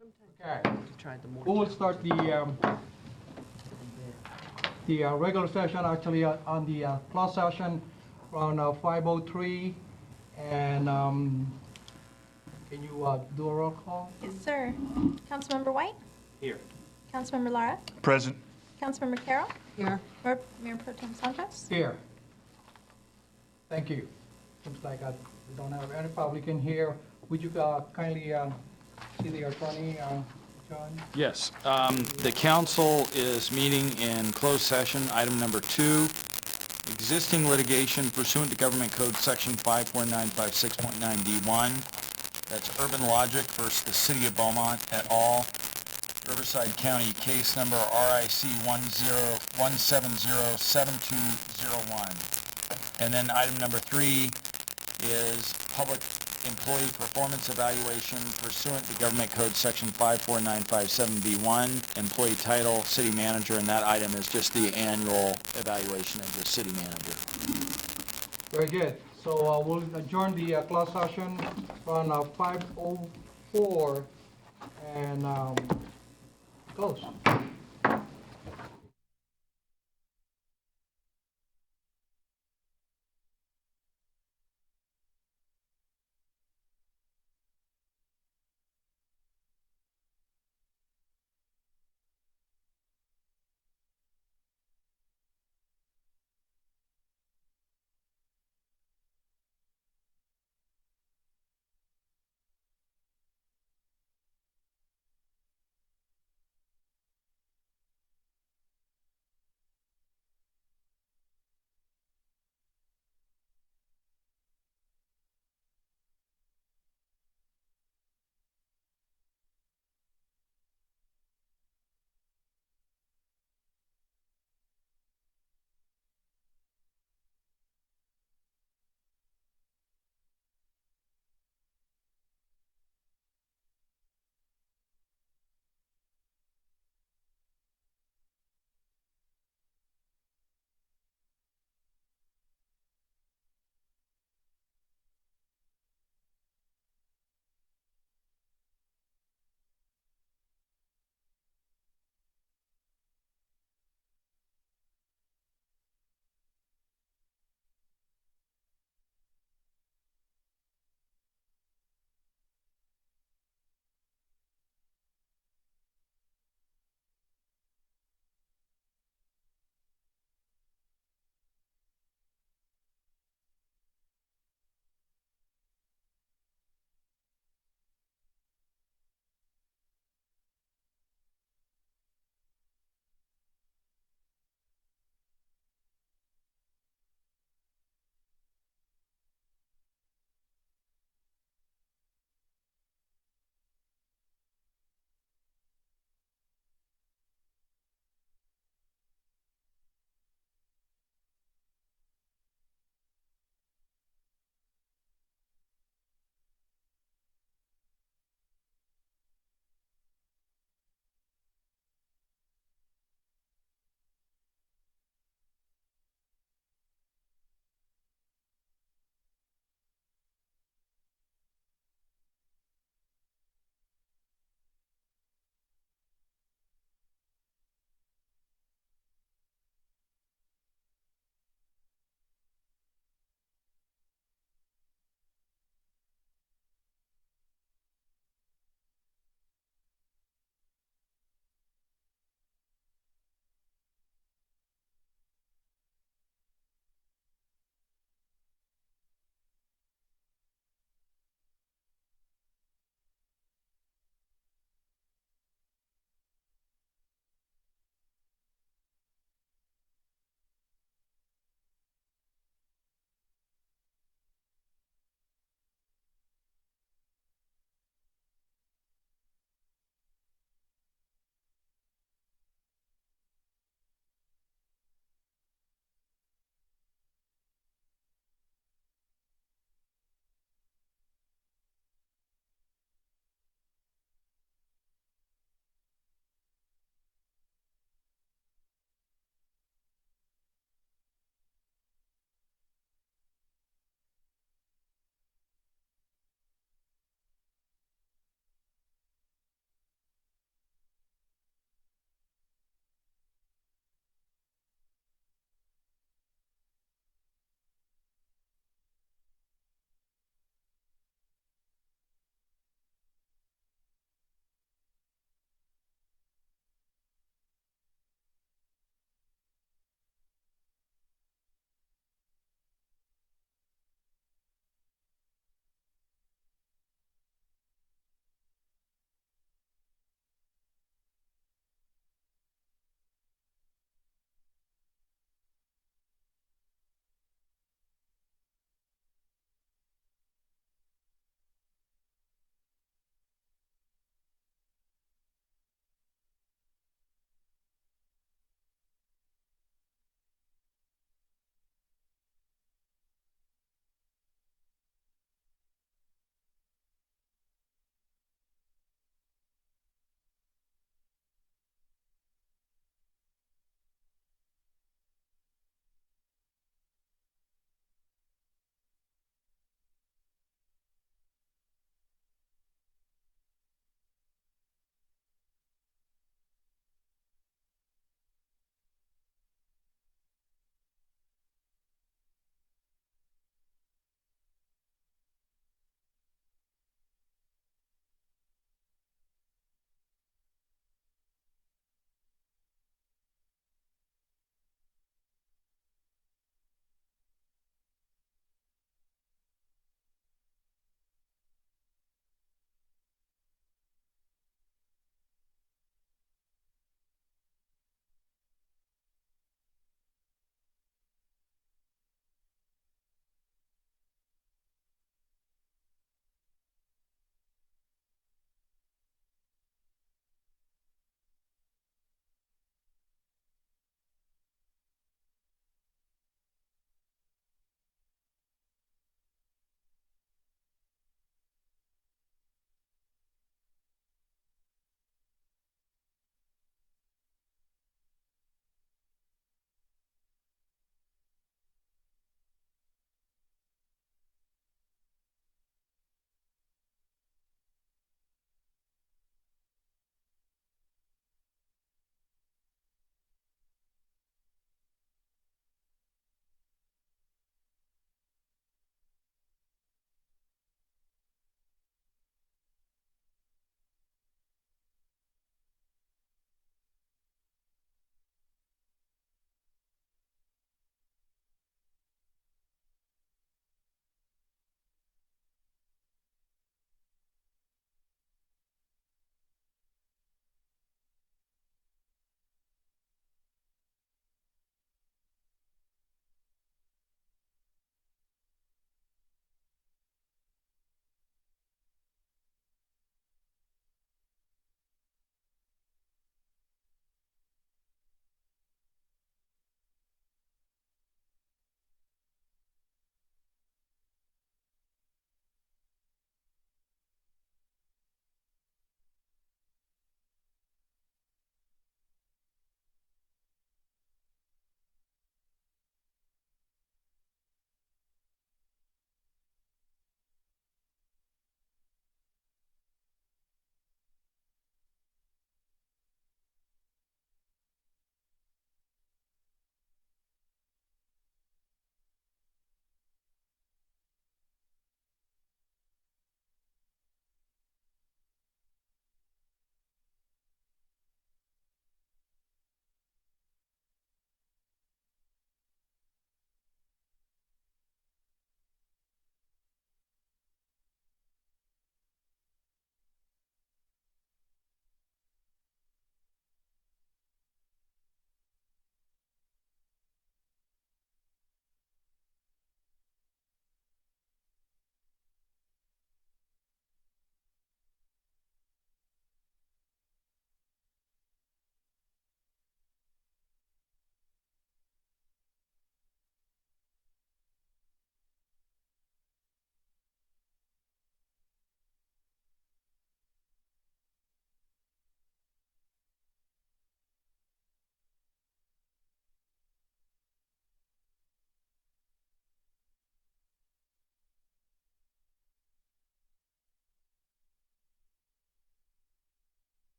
Okay, Tried the more. we will start the regular session actually on the closed session around 5:03. And can you do a roll call? Yes, sir. Councilmember White? Here. Councilmember Lara? Present. Councilmember Carroll? Here. Mayor Pro Tem Sanchez? Here. Thank you. Seems like we don't have any public in here. Would you kindly see the attorney, John? Yes. The council is meeting in closed session. Item number 2, existing litigation pursuant to Government Code Section 54956.9D1. That's Urban Logic versus the City of Beaumont et al., Riverside County, case number RIC 1707201. And then item number 3 is public employee performance evaluation pursuant to Government Code Section 54957B1, employee title, city manager, and that item is just the annual evaluation of the city manager. Very good. So we'll adjourn the closed session around 5:04 and close.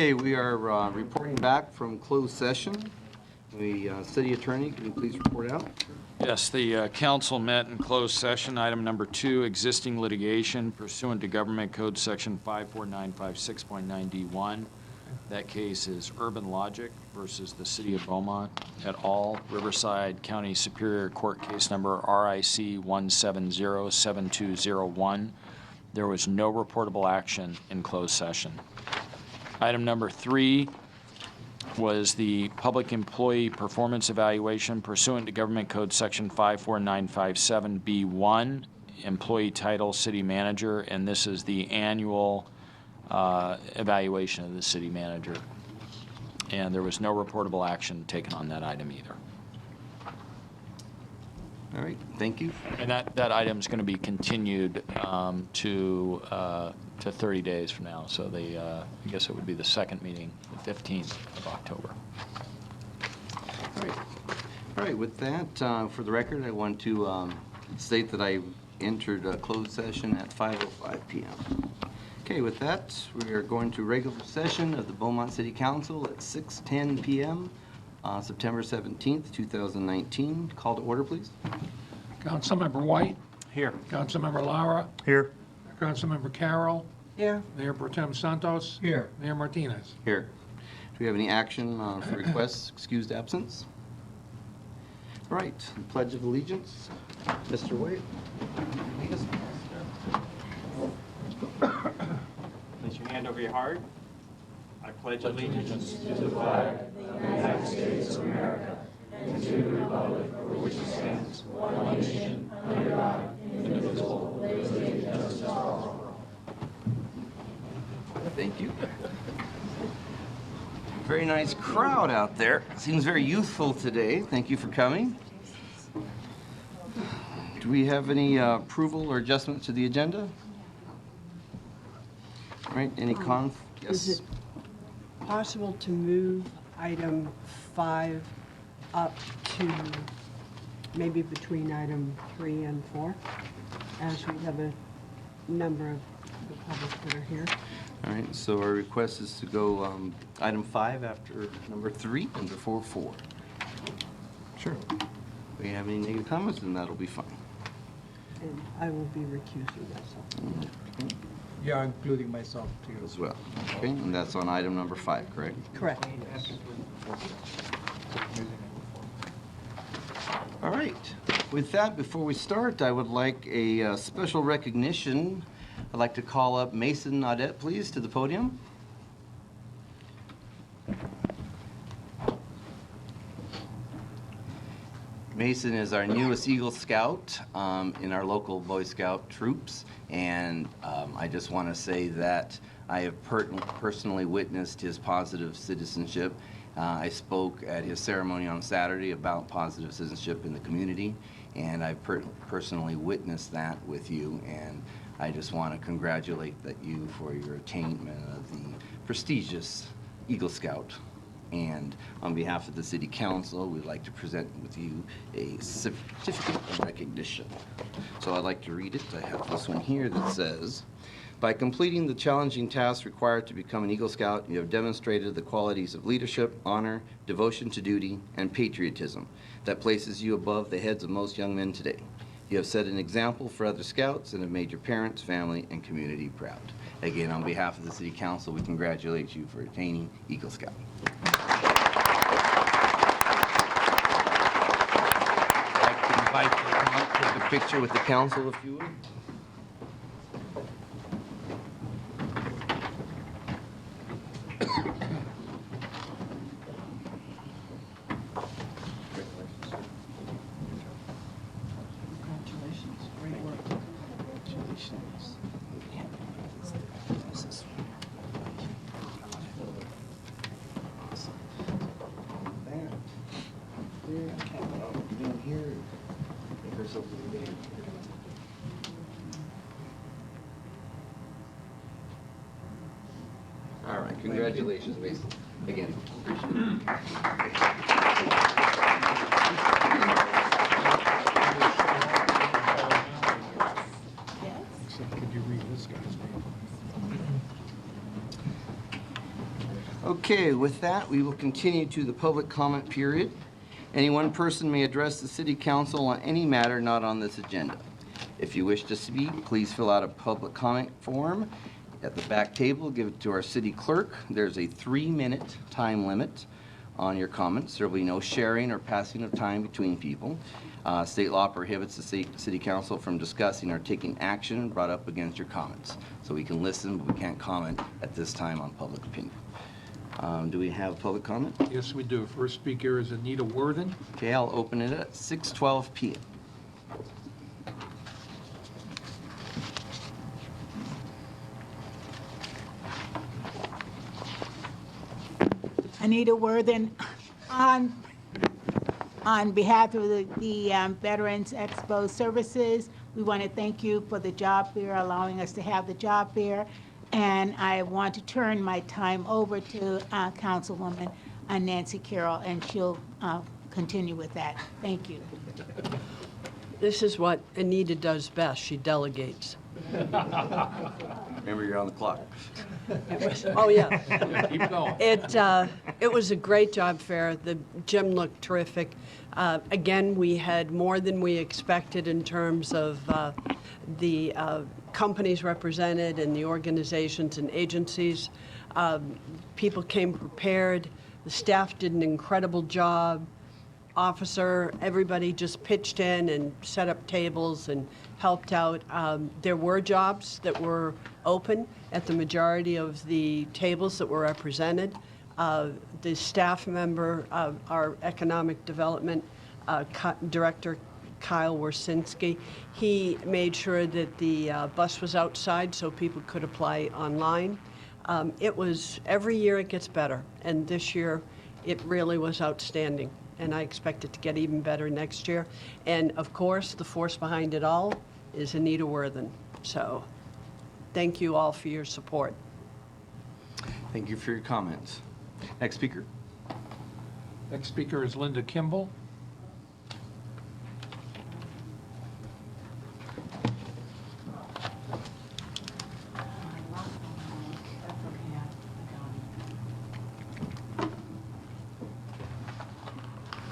Okay, we are reporting back from closed session. City Attorney, can you please report out? Yes, the council met in closed session. Item number 2, existing litigation pursuant to Government Code Section 54956.9D1. That case is Urban Logic versus the City of Beaumont et al., Riverside County Superior Court case number RIC 1707201. There was no reportable action in closed session. Item number 3 was the public employee performance evaluation pursuant to Government Code Section 54957B1, employee title city manager, and this is the annual evaluation of the city manager. And there was no reportable action taken on that item either. All right, thank you. And that item is going to be continued to 30 days from now. So I guess it would be the second meeting, the 15th of October. All right, with that, for the record, I want to state that I entered a closed session at 5:05 p.m. Okay, with that, we are going to regular session of the Beaumont City Council at 6:10 p.m. September 17th, 2019. Call to order, please. Councilmember White. Here. Councilmember Lara. Here. Councilmember Carroll. Here. Mayor Pro Tem Santos. Here. Mayor Martinez. Here. Do we have any action for requests excused absence? All right, the Pledge of Allegiance. Mr. White. lead us. Place your hand over your heart. I pledge allegiance to the Thank you. Very nice crowd out there. Seems very youthful today. Thank you for coming. Do we have any approval or adjustments to the agenda? All right, any Is it possible to move item 5 up to maybe between item 3 and 4, as we have a number of the public that are here? All right, so our request is to go item 5 after number 3 and before 4. Sure. If we have any negative comments, then that'll be fine. And I will be recusing myself. Yeah, including myself too. As well. Okay, and that's on item number 5, correct? Correct. All right. With that, before we start, I would like a special recognition. I'd like to call up Mason Audette, please, to the podium. Mason is our newest Eagle Scout in our local Boy Scout troops, and I just want to say that I have personally witnessed his positive citizenship. I spoke at his ceremony on Saturday about positive citizenship in the community, and I personally witnessed that with you, and I just want to congratulate you for your attainment of the prestigious Eagle Scout. And on behalf of the City Council, we'd like to present with you a certificate of recognition. So I'd like to read it. I have this one here that says, by completing the challenging tasks required to become an Eagle Scout, you have demonstrated the qualities of leadership, honor, devotion to duty, and patriotism that places you above the heads of most young men today. You have set an example for other Scouts and have made your parents, family, and community proud. Again, on behalf of the City Council, we congratulate you for attaining Eagle Scout. I'd like to invite you to come up, take a picture with the council if you would. Congratulations. Great work. Congratulations. This is awesome. That. There. Down here. Make herself look big. All right, congratulations, Mason. Again, Except, could you read this guy's name? Okay, with that, we will continue to the public comment period. Any one person may address the city council on any matter not on this agenda. If you wish to speak, please fill out a public comment form at the back table, give it to our city clerk. There's a 3-minute time limit on your comments. There will be no sharing or passing of time between people. State law prohibits the city council from discussing or taking action brought up against your comments. So we can listen, but we can't comment at this time on public opinion. Do we have public comment? Yes, we do. First speaker is Anita Worthen. Okay, I'll open it at 6:12 p.m. Anita Worthen, on behalf of the Veterans Expo Services, we want to thank you for the job fair, allowing us to have the job fair. And I want to turn my time over to Councilwoman Nancy Carroll, and she'll continue with that. Thank you. This is what Anita does best. She delegates. Remember, you're on the clock. Oh, yeah. Keep going. It was a great job fair. The gym looked terrific. Again, we had more than we expected in terms of the companies represented and the organizations and agencies. People came prepared. The staff did an incredible job. Officer, everybody just pitched in and set up tables and helped out. There were jobs that were open at the majority of the tables that were represented. The staff member, our economic development director, Kyle Wersinski, he made sure that the bus was outside so people could apply online. Every year it gets better, and this year it really was outstanding. And I expect it to get even better next year. And of course, the force behind it all is Anita Worthen. So thank you all for your support. Thank you for your comments. Next speaker. Next speaker is Linda Kimball.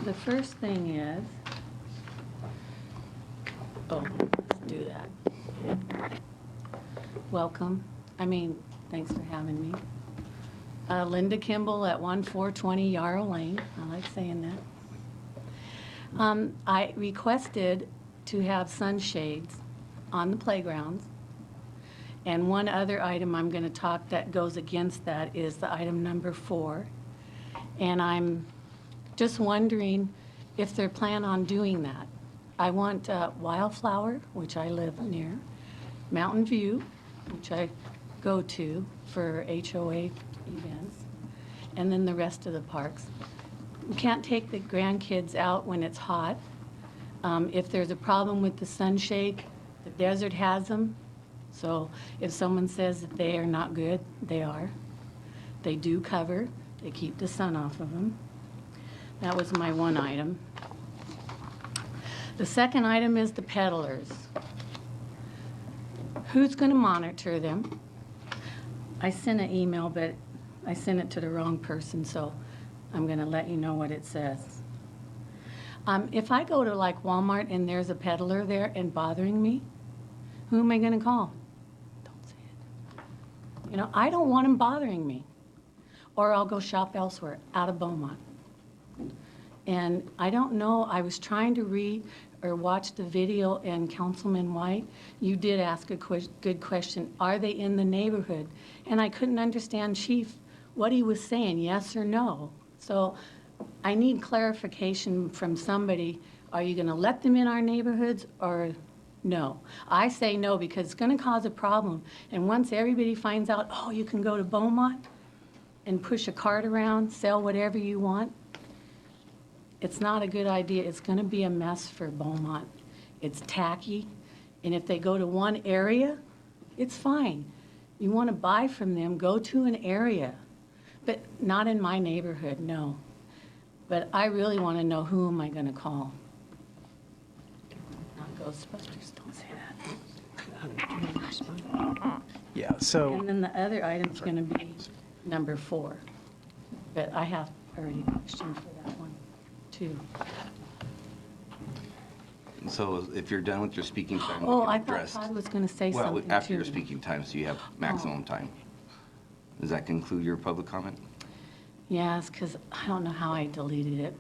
The first thing is, let's do that. Welcome. Thanks for having me. Linda Kimball at 1420 Yarrow Lane. I like saying that. I requested to have sunshades on the playgrounds. And one other item I'm going to talk that goes against that is the item number 4. And I'm just wondering if they plan on doing that. I want Wildflower, which I live near, Mountain View, which I go to for HOA events, and then the rest of the parks. We can't take the grandkids out when it's hot. If there's a problem with the sunshade, the desert has them. So if someone says that they are not good, they are. They do cover. They keep the sun off of them. That was my one item. The second item is the peddlers. Who's going to monitor them? I sent an email, but I sent it to the wrong person, so I'm going to let you know what it says. If I go to like Walmart and there's a peddler there and bothering me, who am I going to call? Don't say it. I don't want him bothering me. Or I'll go shop elsewhere, out of Beaumont. And I don't know, I was trying to read or watch the video, and Councilman White, you did ask a good question. Are they in the neighborhood? And I couldn't understand, Chief, what he was saying, yes or no. So I need clarification from somebody. Are you going to let them in our neighborhoods or no? I say no because it's going to cause a problem. And once everybody finds out, oh, you can go to Beaumont and push a cart around, sell whatever you want, it's not a good idea. It's going to be a mess for Beaumont. It's tacky. And if they go to one area, it's fine. You want to buy from them, go to an area. But not in my neighborhood, no. But I really want to know, who am I going to call? Not Ghostbusters, don't say that. Yeah, so And then the other item's going to be number 4. but I have already a question for that one, too. So if you're done with your speaking time, we Oh, can I thought address. Todd was going to say Well, something, too. after your speaking time, so you have maximum time. Does that conclude your public comment? Yes, because I don't know how I deleted it,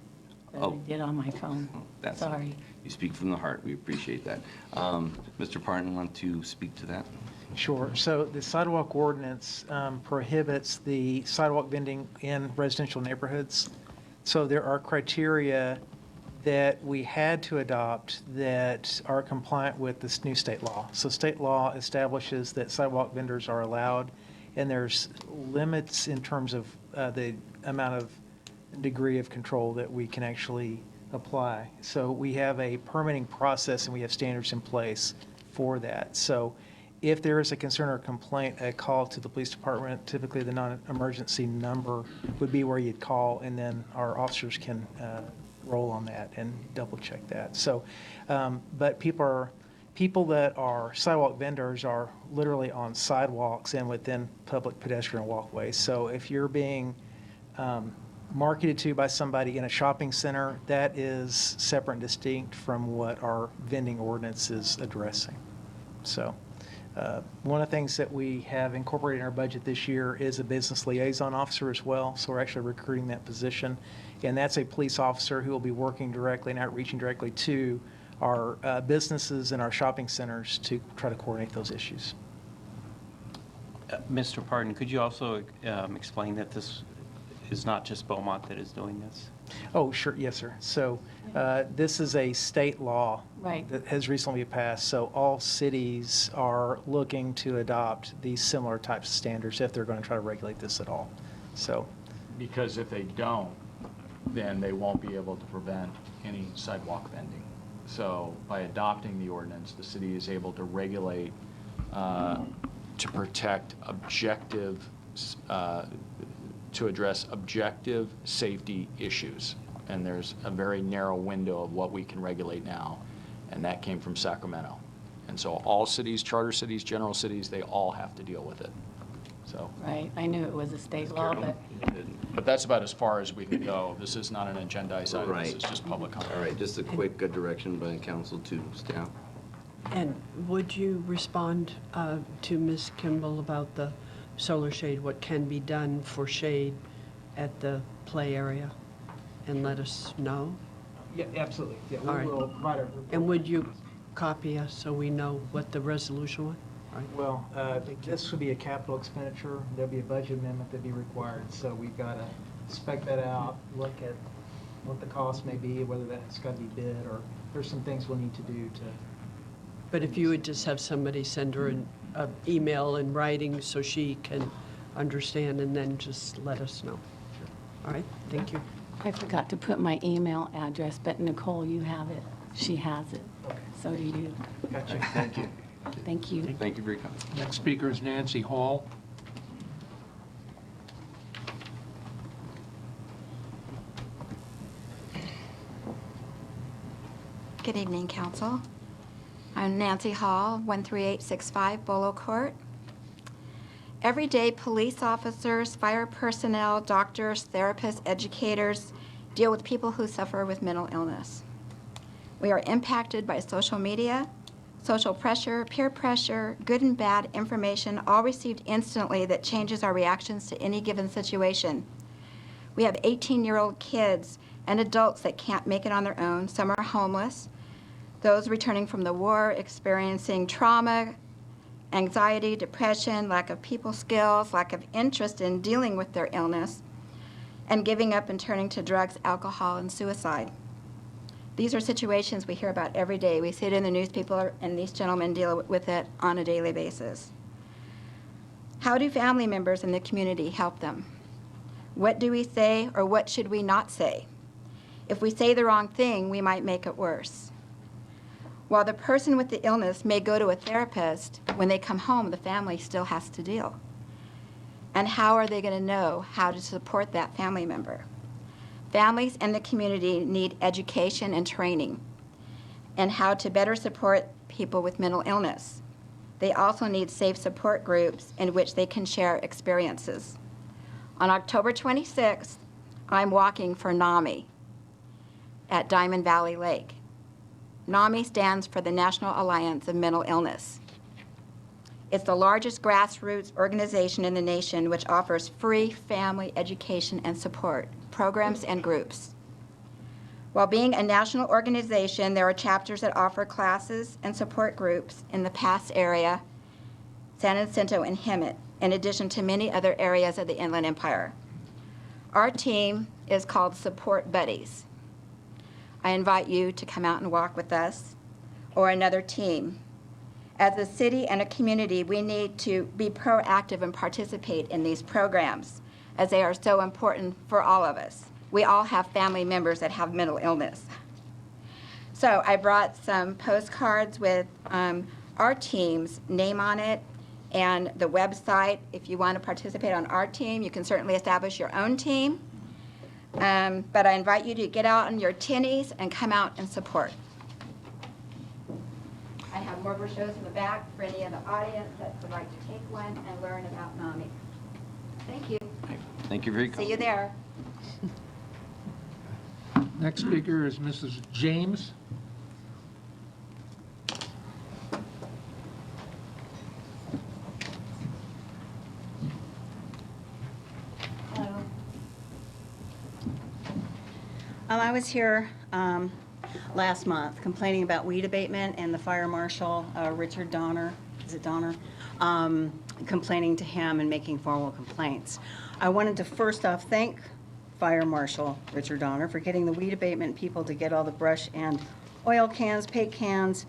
but I Oh. did on my phone. That's- Sorry. You speak from the heart. We appreciate that. Mr. Parton, want to speak to that? Sure. So the sidewalk ordinance prohibits the sidewalk vending in residential neighborhoods. So there are criteria that we had to adopt that are compliant with this new state law. So state law establishes that sidewalk vendors are allowed, and there's limits in terms of the amount of degree of control that we can actually apply. So we have a permitting process and we have standards in place for that. So if there is a concern or complaint, a call to the police department, typically the non-emergency number would be where you'd call, and then our officers can roll on that and double check that. So, but people that are sidewalk vendors are literally on sidewalks and within public pedestrian walkways. So if you're being marketed to by somebody in a shopping center, that is separate and distinct from what our vending ordinance is addressing. So one of the things that we have incorporated in our budget this year is a business liaison officer as well. So we're actually recruiting that position. And that's a police officer who will be working directly and outreaching directly to our businesses and our shopping centers to try to coordinate those issues. Mr. Parton, could you also explain that this is not just Beaumont that is doing this? Oh, sure. Yes, sir. So this is a state law Right. that has recently passed. So all cities are looking to adopt these similar types of standards if they're going to try to regulate this at all. So, Because if they don't, then they won't be able to prevent any sidewalk vending. So by adopting the ordinance, the city is able to regulate to protect objective, to address objective safety issues. And there's a very narrow window of what we can regulate now, and that came from Sacramento. And so all cities, charter cities, general cities, they all have to deal with it. So, Right, I knew it was a state law, but but that's about as far as we can go. This is not an agendized item, Right. this is just public comment. All right, just a quick direction by council to staff. And would you respond to Ms. Kimball about the solar shade, what can be done for shade at the play area? And let us know? yeah, absolutely. Yeah, All right. will provide a report. And would you copy us so we know what the resolution was? All right. Well, this would be a capital expenditure. There'll be a budget amendment that'd be required. So we've got to spec that out, look at what the cost may be, whether that's got to be bid, or there's some things we'll need to do to. But if you would just have somebody send her an email in writing so she can understand, and then just let us know. All right, thank you. I forgot to put my email address, but Nicole, you have it. She has it. So do you. Gotcha. Thank you. Thank you. Thank you for your comment. Next speaker is Nancy Hall. Good evening, Council. I'm Nancy Hall, 13865 Bolo Court. Every day, police officers, fire personnel, doctors, therapists, educators deal with people who suffer with mental illness. We are impacted by social media, social pressure, peer pressure, good and bad information, all received instantly that changes our reactions to any given situation. We have 18-year-old kids and adults that can't make it on their own. Some are homeless. Those returning from the war, experiencing trauma, anxiety, depression, lack of people skills, lack of interest in dealing with their illness, and giving up and turning to drugs, alcohol, and suicide. These are situations we hear about every day. We see it in the newspaper, and these gentlemen deal with it on a daily basis. How do family members in the community help them? What do we say, or what should we not say? If we say the wrong thing, we might make it worse. While the person with the illness may go to a therapist, when they come home, the family still has to deal. And how are they going to know how to support that family member? Families and the community need education and training and how to better support people with mental illness. They also need safe support groups in which they can share experiences. On October 26th, I'm walking for NAMI at Diamond Valley Lake. NAMI stands for the National Alliance of Mental Illness. It's the largest grassroots organization in the nation which offers free family education and support, programs and groups. While being a national organization, there are chapters that offer classes and support groups in the Pass area, San Jacinto, and Hemet, in addition to many other areas of the Inland Empire. Our team is called Support Buddies. I invite you to come out and walk with us or another team. As a city and a community, we need to be proactive and participate in these programs as they are so important for all of us. We all have family members that have mental illness. So I brought some postcards with our team's name on it and the website. If you want to participate on our team, you can certainly establish your own team. But I invite you to get out on your tinnies and come out and support. I have more brochures in the back for any of the audience that would like to take one and learn about NAMI. Thank you. Thank you for your See you there. Next speaker is Mrs. James. Hello. I was here last month complaining about weed abatement, and the fire marshal, Richard Donner, is it Donner, complaining to him and making formal complaints. I wanted to first off thank Fire Marshal Richard Donner for getting the weed abatement people to get all the brush and oil cans, paint cans,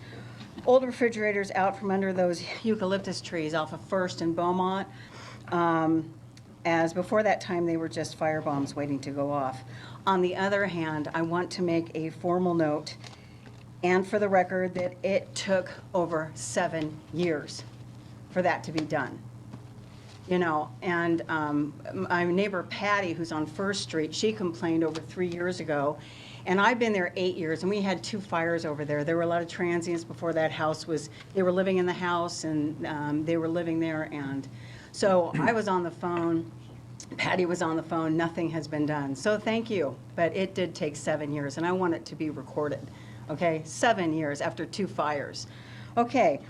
old refrigerators out from under those eucalyptus trees off of First and Beaumont. As before that time, they were just fire bombs waiting to go off. On the other hand, I want to make a formal note, and for the record, that it took over 7 years for that to be done. You know, and my neighbor Patty, who's on First Street, she complained over 3 years ago, and I've been there 8 years, and we had 2 fires over there. There were a lot of transients before that house was, they were living in the house, and they were living there, and so I was on the phone, Patty was on the phone, nothing has been done. So thank you, but it did take 7 years, and I want it to be recorded, okay? 7 years after 2 fires. Okay,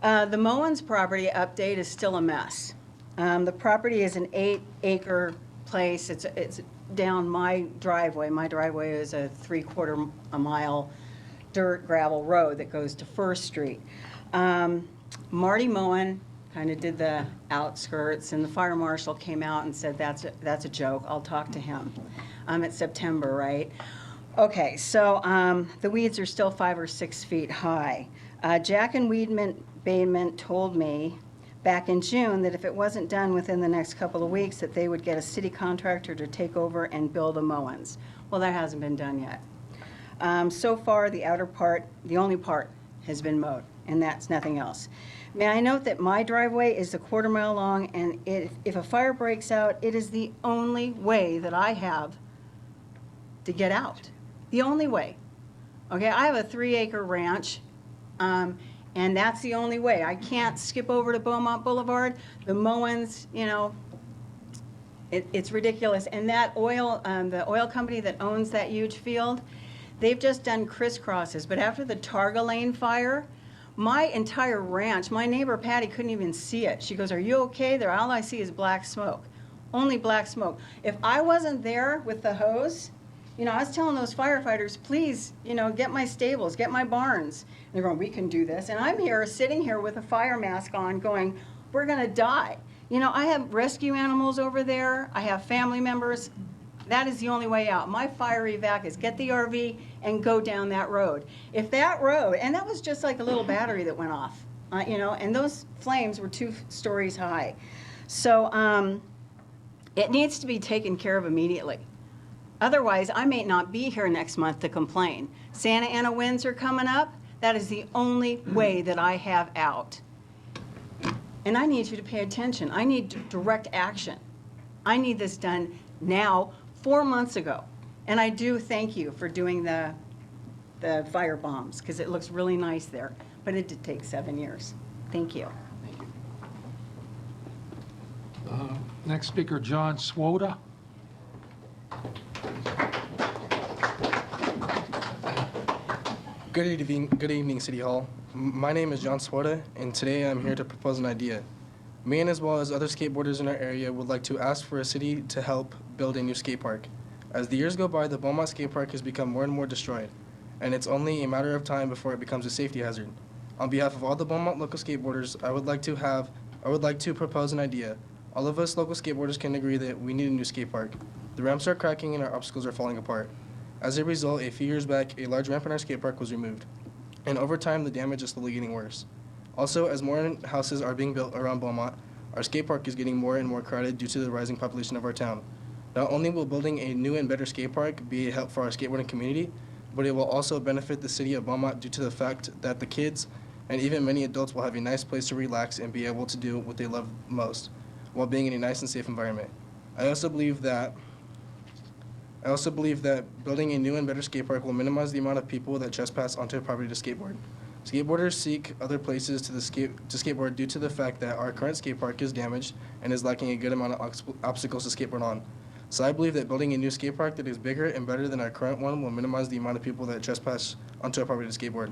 the Mowens property update is still a mess. The property is an 8-acre place. It's down my driveway. My driveway is a 3/4 mile dirt gravel road that goes to First Street. Marty Mowen kind of did the outskirts, and the fire marshal came out and said, that's a joke. I'll talk to him. It's September, right? Okay, so the weeds are still 5 or 6 feet high. Jack and Weed Abatement told me back in June that if it wasn't done within the next couple of weeks, that they would get a city contractor to take over and build a Mowens. Well, that hasn't been done yet. So far, the outer part, the only part, has been mowed, and that's nothing else. May I note that my driveway is a 1/4 mile long, and if a fire breaks out, it is the only way that I have to get out. The only way. Okay, I have a 3-acre ranch, and that's the only way. I can't skip over to Beaumont Boulevard. The Mowens, you know, it's ridiculous. And that oil, the oil company that owns that huge field, they've just done crisscrosses. But after the Targa Lane fire, my entire ranch, my neighbor Patty couldn't even see it. She goes, "Are you okay there? All I see is black smoke." Only black smoke. If I wasn't there with the hose, you know, I was telling those firefighters, please, you know, get my stables, get my barns. And they're going, "We can do this." And I'm here, sitting here with a fire mask on going, we're going to die. You know, I have rescue animals over there. I have family members. That is the only way out. My fire evac is get the RV and go down that road. If that road, and that was just like a little battery that went off, you know, and those flames were 2 stories high. So it needs to be taken care of immediately. Otherwise, I may not be here next month to complain. Santa Ana winds are coming up. That is the only way that I have out. And I need you to pay attention. I need direct action. I need this done now, 4 months ago. And I do thank you for doing the fire bombs, because it looks really nice there. But it did take 7 years. Thank you. Thank you. Next speaker, John Swoda. Good evening, City Hall. My name is John Swoda, and today I'm here to propose an idea. Me and as well as other skateboarders in our area would like to ask for a city to help build a new skate park. As the years go by, the Beaumont skate park has become more and more destroyed, and it's only a matter of time before it becomes a safety hazard. On behalf of all the Beaumont local skateboarders, I would like to propose an idea. All of us local skateboarders can agree that we need a new skate park. The ramps are cracking and our obstacles are falling apart. As a result, a few years back, a large ramp in our skate park was removed, and over time, the damage is slowly getting worse. Also, as more houses are being built around Beaumont, our skate park is getting more and more crowded due to the rising population of our town. Not only will building a new and better skate park be a help for our skateboarding community, but it will also benefit the city of Beaumont due to the fact that the kids and even many adults will have a nice place to relax and be able to do what they love most, while being in a nice and safe environment. I also believe that building a new and better skate park will minimize the amount of people that trespass onto a property to skateboard. Skateboarders seek other places to skateboard due to the fact that our current skate park is damaged and is lacking a good amount of obstacles to skateboard on. So I believe that building a new skate park that is bigger and better than our current one will minimize the amount of people that trespass onto our property to skateboard.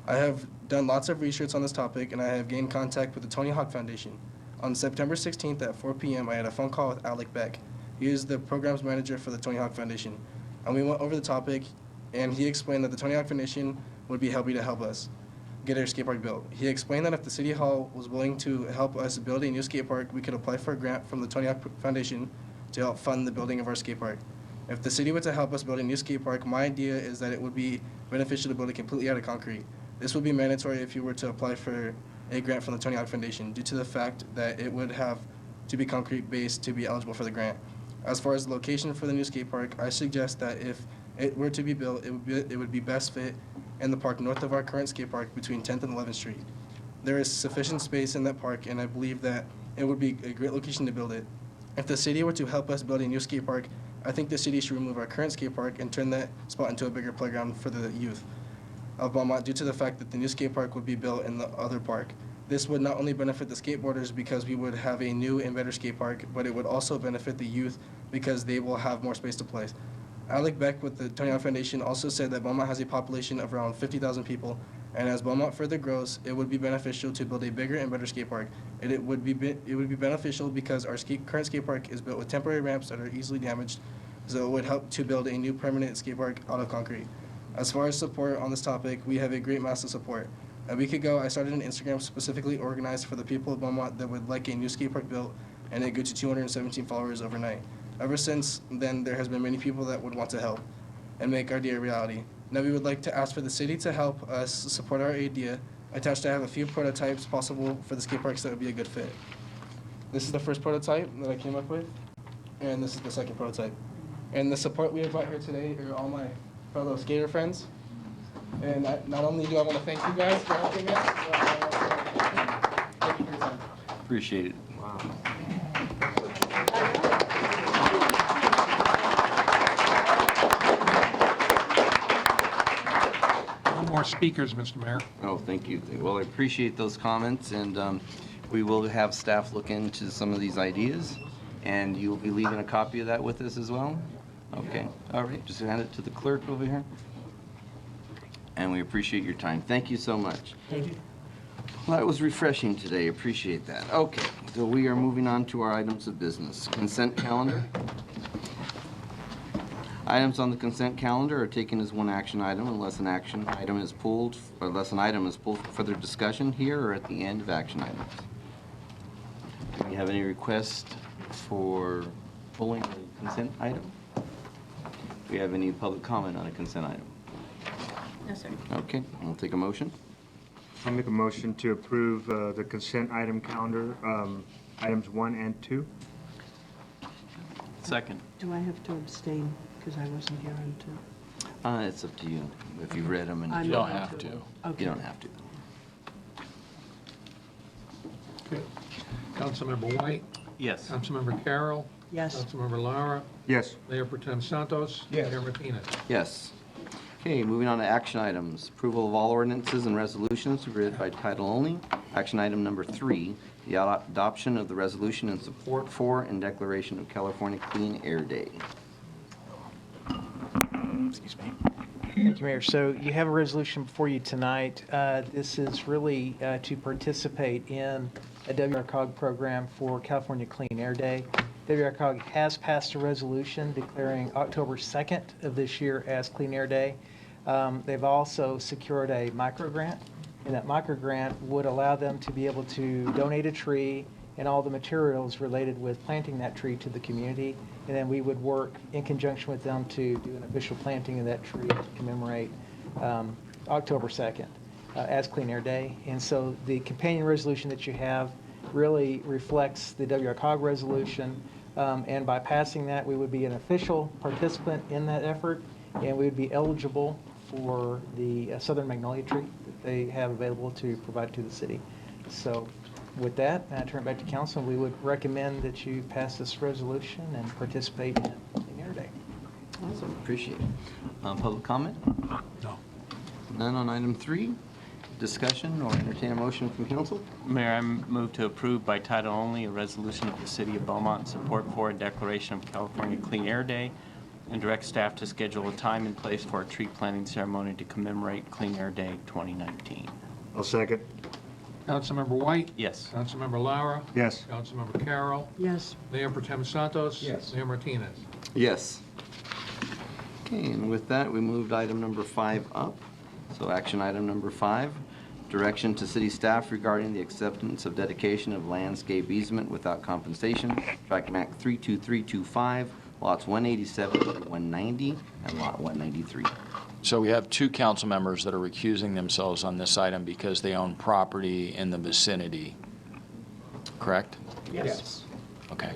I have done lots of research on this topic, and I have gained contact with the Tony Hawk Foundation. On September 16th at 4 p.m., I had a phone call with Alec Beck. He is the programs manager for the Tony Hawk Foundation. And we went over the topic, and he explained that the Tony Hawk Foundation would be happy to help us get our skate park built. He explained that if the City Hall was willing to help us build a new skate park, we could apply for a grant from the Tony Hawk Foundation to help fund the building of our skate park. If the city were to help us build a new skate park, my idea is that it would be beneficial to build it completely out of concrete. This would be mandatory if you were to apply for a grant from the Tony Hawk Foundation due to the fact that it would have to be concrete-based to be eligible for the grant. As far as the location for the new skate park, I suggest that if it were to be built, it would be best fit in the park north of our current skate park between 10th and 11th Street. There is sufficient space in that park, and I believe that it would be a great location to build it. If the city were to help us build a new skate park, I think the city should remove our current skate park and turn that spot into a bigger playground for the youth of Beaumont due to the fact that the new skate park would be built in the other park. This would not only benefit the skateboarders because we would have a new and better skate park, but it would also benefit the youth because they will have more space to play. Alec Beck with the Tony Hawk Foundation also said that Beaumont has a population of around 50,000 people, and as Beaumont further grows, it would be beneficial to build a bigger and better skate park. It would be beneficial because our current skate park is built with temporary ramps that are easily damaged, so it would help to build a new permanent skate park out of concrete. As far as support on this topic, we have a great mass of support. A week ago, I started an Instagram specifically organized for the people of Beaumont that would like a new skate park built, and it grew to 217 followers overnight. Ever since then, there has been many people that would want to help and make our idea a reality. Now we would like to ask for the city to help us support our idea. Attached, I have a few prototypes possible for the skate parks that would be a good fit. This is the first prototype that I came up with, and this is the second prototype. And the support we have brought here today are all my fellow skater friends. And not only do I want to thank you guys for helping us, but thank you for your time. Appreciate it. Wow. No more speakers, Mr. Mayor. Oh, thank you. Well, I appreciate those comments, and we will have staff look into some of these ideas, and you'll be leaving a copy of that with us as well? Okay, all right, just hand it to the clerk over here. And we appreciate your time. Thank you so much. Thank you. Well, that was refreshing today. Appreciate that. Okay, so we are moving on to our items of business. Consent calendar. Items on the consent calendar are taken as one action item unless an item is pulled for further discussion here or at the end of action items. Do we have any requests for pulling a consent item? Do we have any public comment on a consent item? No, sir. Okay, I'll take a motion. I'll make a motion to approve the consent item calendar, items 1 and 2. Second. Do I have to abstain because I wasn't here until? It's up to you, if you've read them and I'm You don't not have to. Okay. you don't have to. Okay. Councilmember White, Yes. Councilmember Carroll, Yes. Councilmember Lara, Yes. Mayor Pro Tem Santos. Yes. Mayor Martinez. Yes. Okay, moving on to action items. Approval of all ordinances and resolutions read by title only. Action item number 3, the adoption of the resolution in support for and declaration of California Clean Air Day. Excuse me. Thank you, Mayor. So you have a resolution before you tonight. This is really to participate in a WRCOG program for California Clean Air Day. WRCOG has passed a resolution declaring October 2nd of this year as Clean Air Day. They've also secured a micro grant, and that micro grant would allow them to be able to donate a tree and all the materials related with planting that tree to the community. And then we would work in conjunction with them to do an official planting of that tree to commemorate October 2nd as Clean Air Day. And so the companion resolution that you have really reflects the WRCOG resolution. And by passing that, we would be an official participant in that effort, and we would be eligible for the southern magnolia tree that they have available to provide to the city. So with that, I turn it back to council. We would recommend that you pass this resolution and participate in Clean Air Day. Awesome, appreciate it. Public comment? No. None on item 3. Discussion or entertain a motion from council? Mayor, I move to approve by title only a resolution of the City of Beaumont in support for and declaration of California Clean Air Day, and direct staff to schedule a time and place for a tree planting ceremony to commemorate Clean Air Day 2019. I'll second. Councilmember White? Yes. Councilmember Lara? Yes. Councilmember Carroll? Yes. Mayor Pro Tem Santos? Yes. Mayor Martinez? Yes. Okay, and with that, we moved item number 5 up. So action item number 5, direction to city staff regarding the acceptance of dedication of landscape easement without compensation, tract map 32325, lots 187 to 190, and lot 193. So we have 2 council members that are recusing themselves on this item because they own property in the vicinity, correct? Yes. Okay.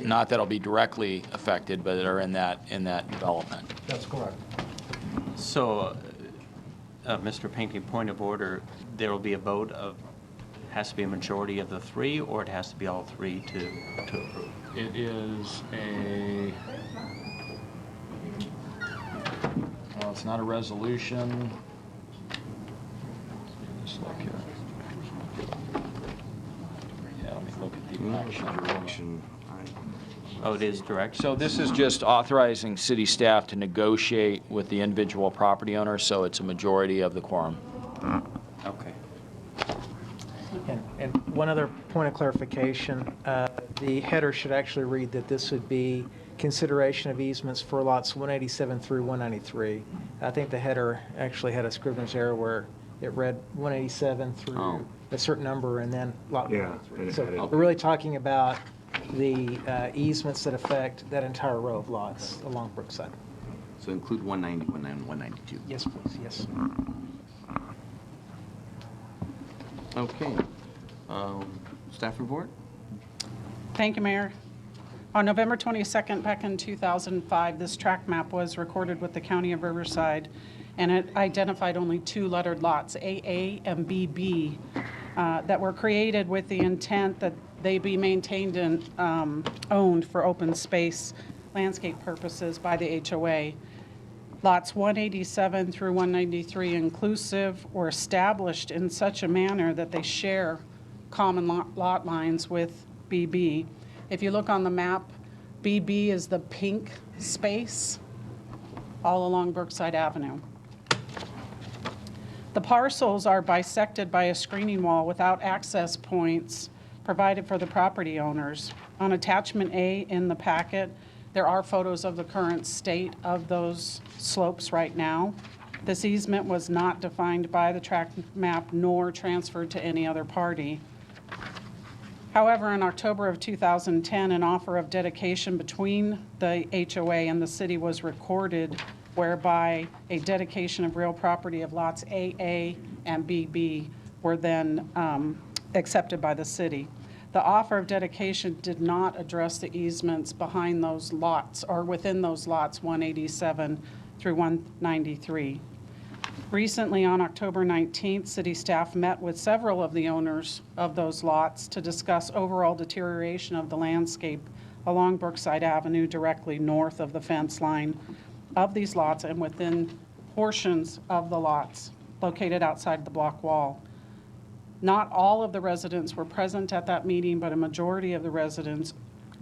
Not that'll be directly affected, but that are in that development. That's correct. So, Mr. Pinckney, point of order, there will be a vote of, has to be a majority of the 3, or it has to be all 3 to approve? It is well, it's not a resolution. Let's look here. Yeah, let me look at the action. Oh, it is direct? So this is just authorizing city staff to negotiate with the individual property owner, so it's a majority of the quorum. Okay. And one other point of clarification, the header should actually read that this would be consideration of easements for lots 187 through 193. I think the header actually had a Scrivener's error where it read 187 through a certain number and then lot 193. So we're really talking about the easements that affect that entire row of lots along Brookside. So include 190, 192. Yes, please, yes. Okay. Staff report? Thank you, Mayor. On November 22nd, back in 2005, this tract map was recorded with the County of Riverside, and it identified only 2 lettered lots, AA and BB, that were created with the intent that they be maintained and owned for open space landscape purposes by the HOA. Lots 187 through 193 inclusive were established in such a manner that they share common lot lines with BB. If you look on the map, BB is the pink space all along Brookside Avenue. The parcels are bisected by a screening wall without access points provided for the property owners. On attachment A in the packet, there are photos of the current state of those slopes right now. This easement was not defined by the tract map nor transferred to any other party. However, in October of 2010, an offer of dedication between the HOA and the city was recorded, whereby a dedication of real property of lots AA and BB were then accepted by the city. The offer of dedication did not address the easements behind those lots or within those lots 187 through 193. Recently, on October 19th, city staff met with several of the owners of those lots to discuss overall deterioration of the landscape along Brookside Avenue directly north of the fence line of these lots and within portions of the lots located outside the block wall. Not all of the residents were present at that meeting, but a majority of the residents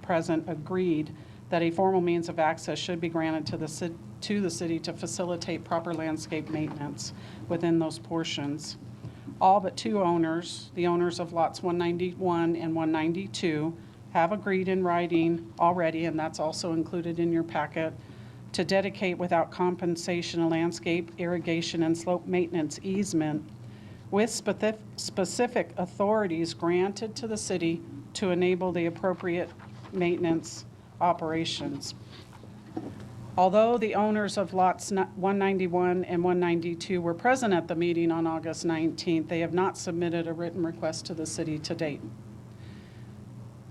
present agreed that a formal means of access should be granted to the city to facilitate proper landscape maintenance within those portions. All but two owners, the owners of lots 191 and 192, have agreed in writing already, and that's also included in your packet, to dedicate without compensation a landscape, irrigation, and slope maintenance easement with specific authorities granted to the city to enable the appropriate maintenance operations. Although the owners of lots 191 and 192 were present at the meeting on August 19th, they have not submitted a written request to the city to date.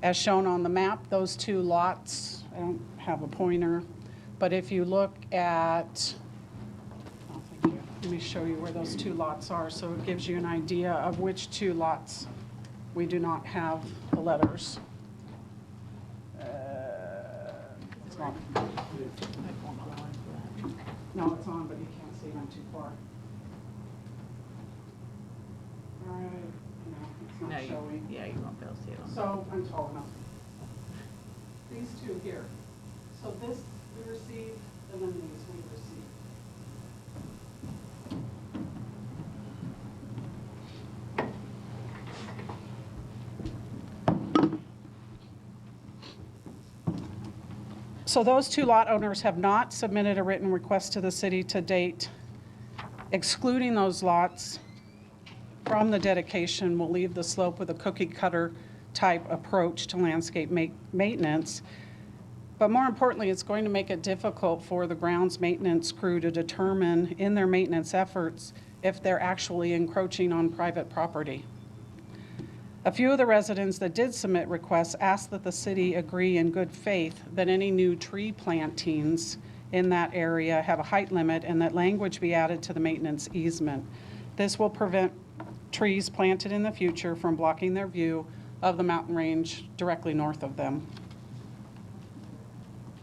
As shown on the map, those two lots, I don't have a pointer, but if you look at, oh, thank you. Let me show you where those two lots are so it gives you an idea of which two lots we do not have the letters. It's not. No, it's on, but you can't see it. I'm too far. All right. No, it's not showing. Yeah, you won't be able to see it. So I'm tall enough. These two here. So this we received, and then these we received. So those two lot owners have not submitted a written request to the city to date. Excluding those lots from the dedication will leave the slope with a cookie cutter type approach to landscape maintenance. But more importantly, it's going to make it difficult for the grounds maintenance crew to determine in their maintenance efforts if they're actually encroaching on private property. A few of the residents that did submit requests asked that the city agree in good faith that any new tree plantings in that area have a height limit and that language be added to the maintenance easement. This will prevent trees planted in the future from blocking their view of the mountain range directly north of them.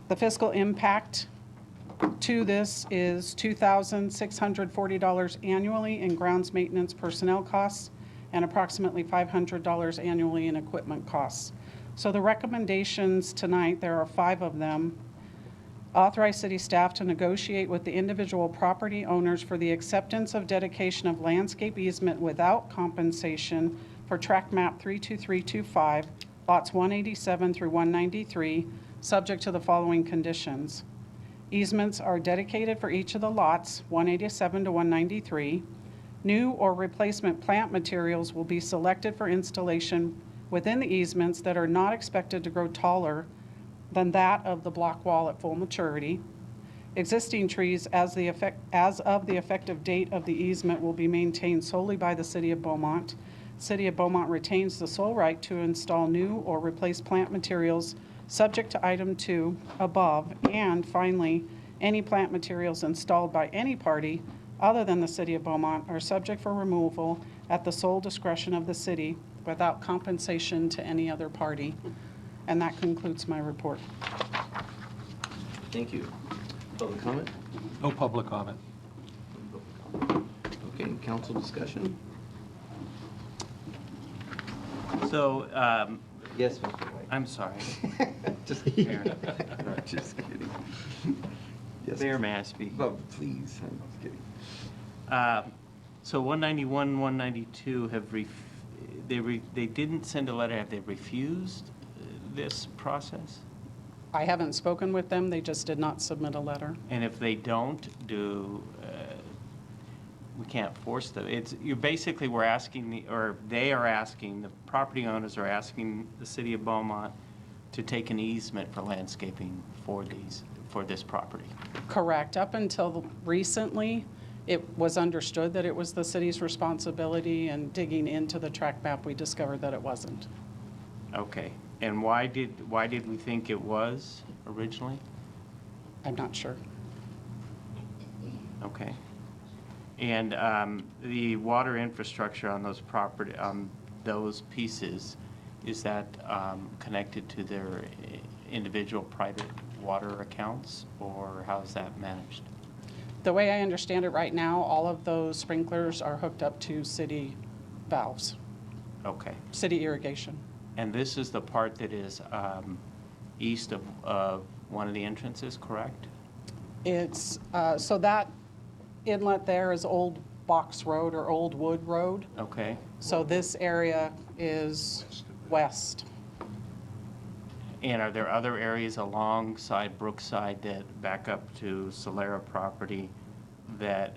The fiscal impact to this is $2,640 annually in grounds maintenance personnel costs and approximately $500 annually in equipment costs. So the recommendations tonight, there are 5 of them. Authorize city staff to negotiate with the individual property owners for the acceptance of dedication of landscape easement without compensation for tract map 32325, lots 187 through 193, subject to the following conditions. Easements are dedicated for each of the lots, 187 to 193. New or replacement plant materials will be selected for installation within the easements that are not expected to grow taller than that of the block wall at full maturity. Existing trees as of the effective date of the easement will be maintained solely by the City of Beaumont. City of Beaumont retains the sole right to install new or replace plant materials subject to item 2 above. And finally, any plant materials installed by any party other than the City of Beaumont are subject for removal at the sole discretion of the city without compensation to any other party. And that concludes my report. Thank you. Public comment? No public comment. Okay, council discussion? So, Yes, Mr. White. I'm sorry. Just kidding. Just kidding. Yes, Mayor, may I speak? oh, please, I'm just kidding. So 191, 192 have they didn't send a letter. Have they refused this process? I haven't spoken with them. They just did not submit a letter. And if they don't, we can't force them. You're basically, we're asking, they are asking, the property owners are asking the City of Beaumont to take an easement for landscaping for this property. Correct. Up until recently, it was understood that it was the city's responsibility, and digging into the tract map, we discovered that it wasn't. Okay. And why did we think it was originally? I'm not sure. Okay. And the water infrastructure on those pieces, is that connected to their individual private water accounts, or how is that managed? The way I understand it right now, all of those sprinklers are hooked up to city valves, Okay. city irrigation. And this is the part that is east of one of the entrances, correct? It's, so that inlet there is Old Box Road or Old Wood Road. Okay. So this area is west. And are there other areas alongside Brookside that back up to Solera property that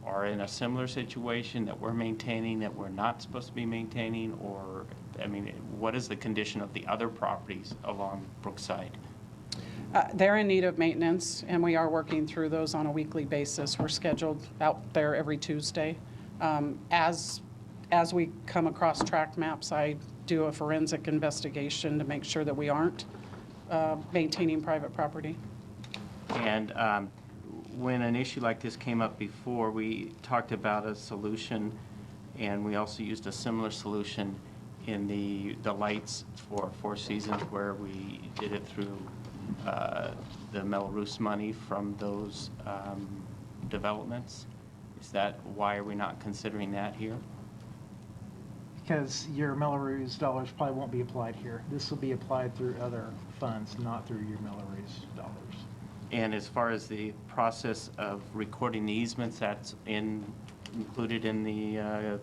are in a similar situation that we're maintaining, that we're not supposed to be maintaining? Or, I mean, what is the condition of the other properties along Brookside? They're in need of maintenance, and we are working through those on a weekly basis. We're scheduled out there every Tuesday. As we come across tract maps, I do a forensic investigation to make sure that we aren't maintaining private property. And when an issue like this came up before, we talked about a solution, and we also used a similar solution in the lights for Four Seasons, where we did it through the Melrose money from those developments. Is that, why are we not considering that here? Because your Melrose dollars probably won't be applied here. This will be applied through other funds, not through your Melrose dollars. And as far as the process of recording the easements, that's included in the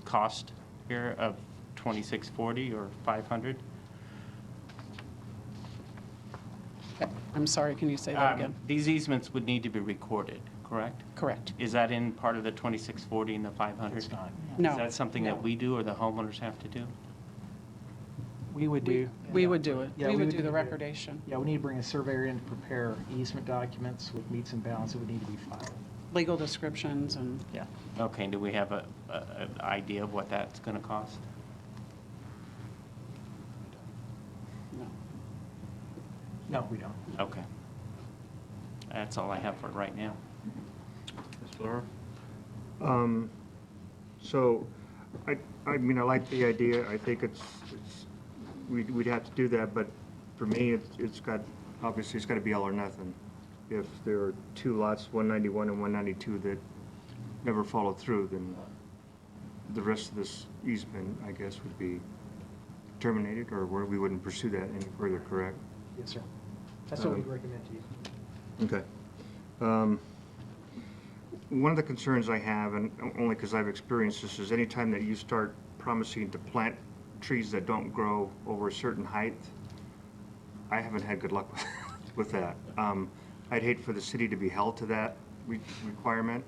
cost here of $2640 or $500? I'm sorry, can you say that again? These easements would need to be recorded, correct? Correct. Is that in part of the 2640 and the 500? It's not. No. Is that something that we do or the homeowners have to do? We would do. We would do it. Yeah, We would would do the it. recordation. Yeah, we need to bring a surveyor in to prepare easement documents with meets and bounds that would need to be filed. Legal descriptions and, Yeah. Okay, do we have an idea of what that's going to cost? no. No, we don't. Okay. That's all I have for right now. Ms. Laura? So, I mean, I like the idea. I think we'd have to do that, but for me, obviously, it's got to be all or nothing. If there are two lots, 191 and 192, that never follow through, then the rest of this easement, I guess, would be terminated, or we wouldn't pursue that any further, correct? Yes, sir. That's what we'd recommend to you. Okay. One of the concerns I have, and only because I've experienced this, is anytime that you start promising to plant trees that don't grow over a certain height, I haven't had good luck with that. I'd hate for the city to be held to that requirement,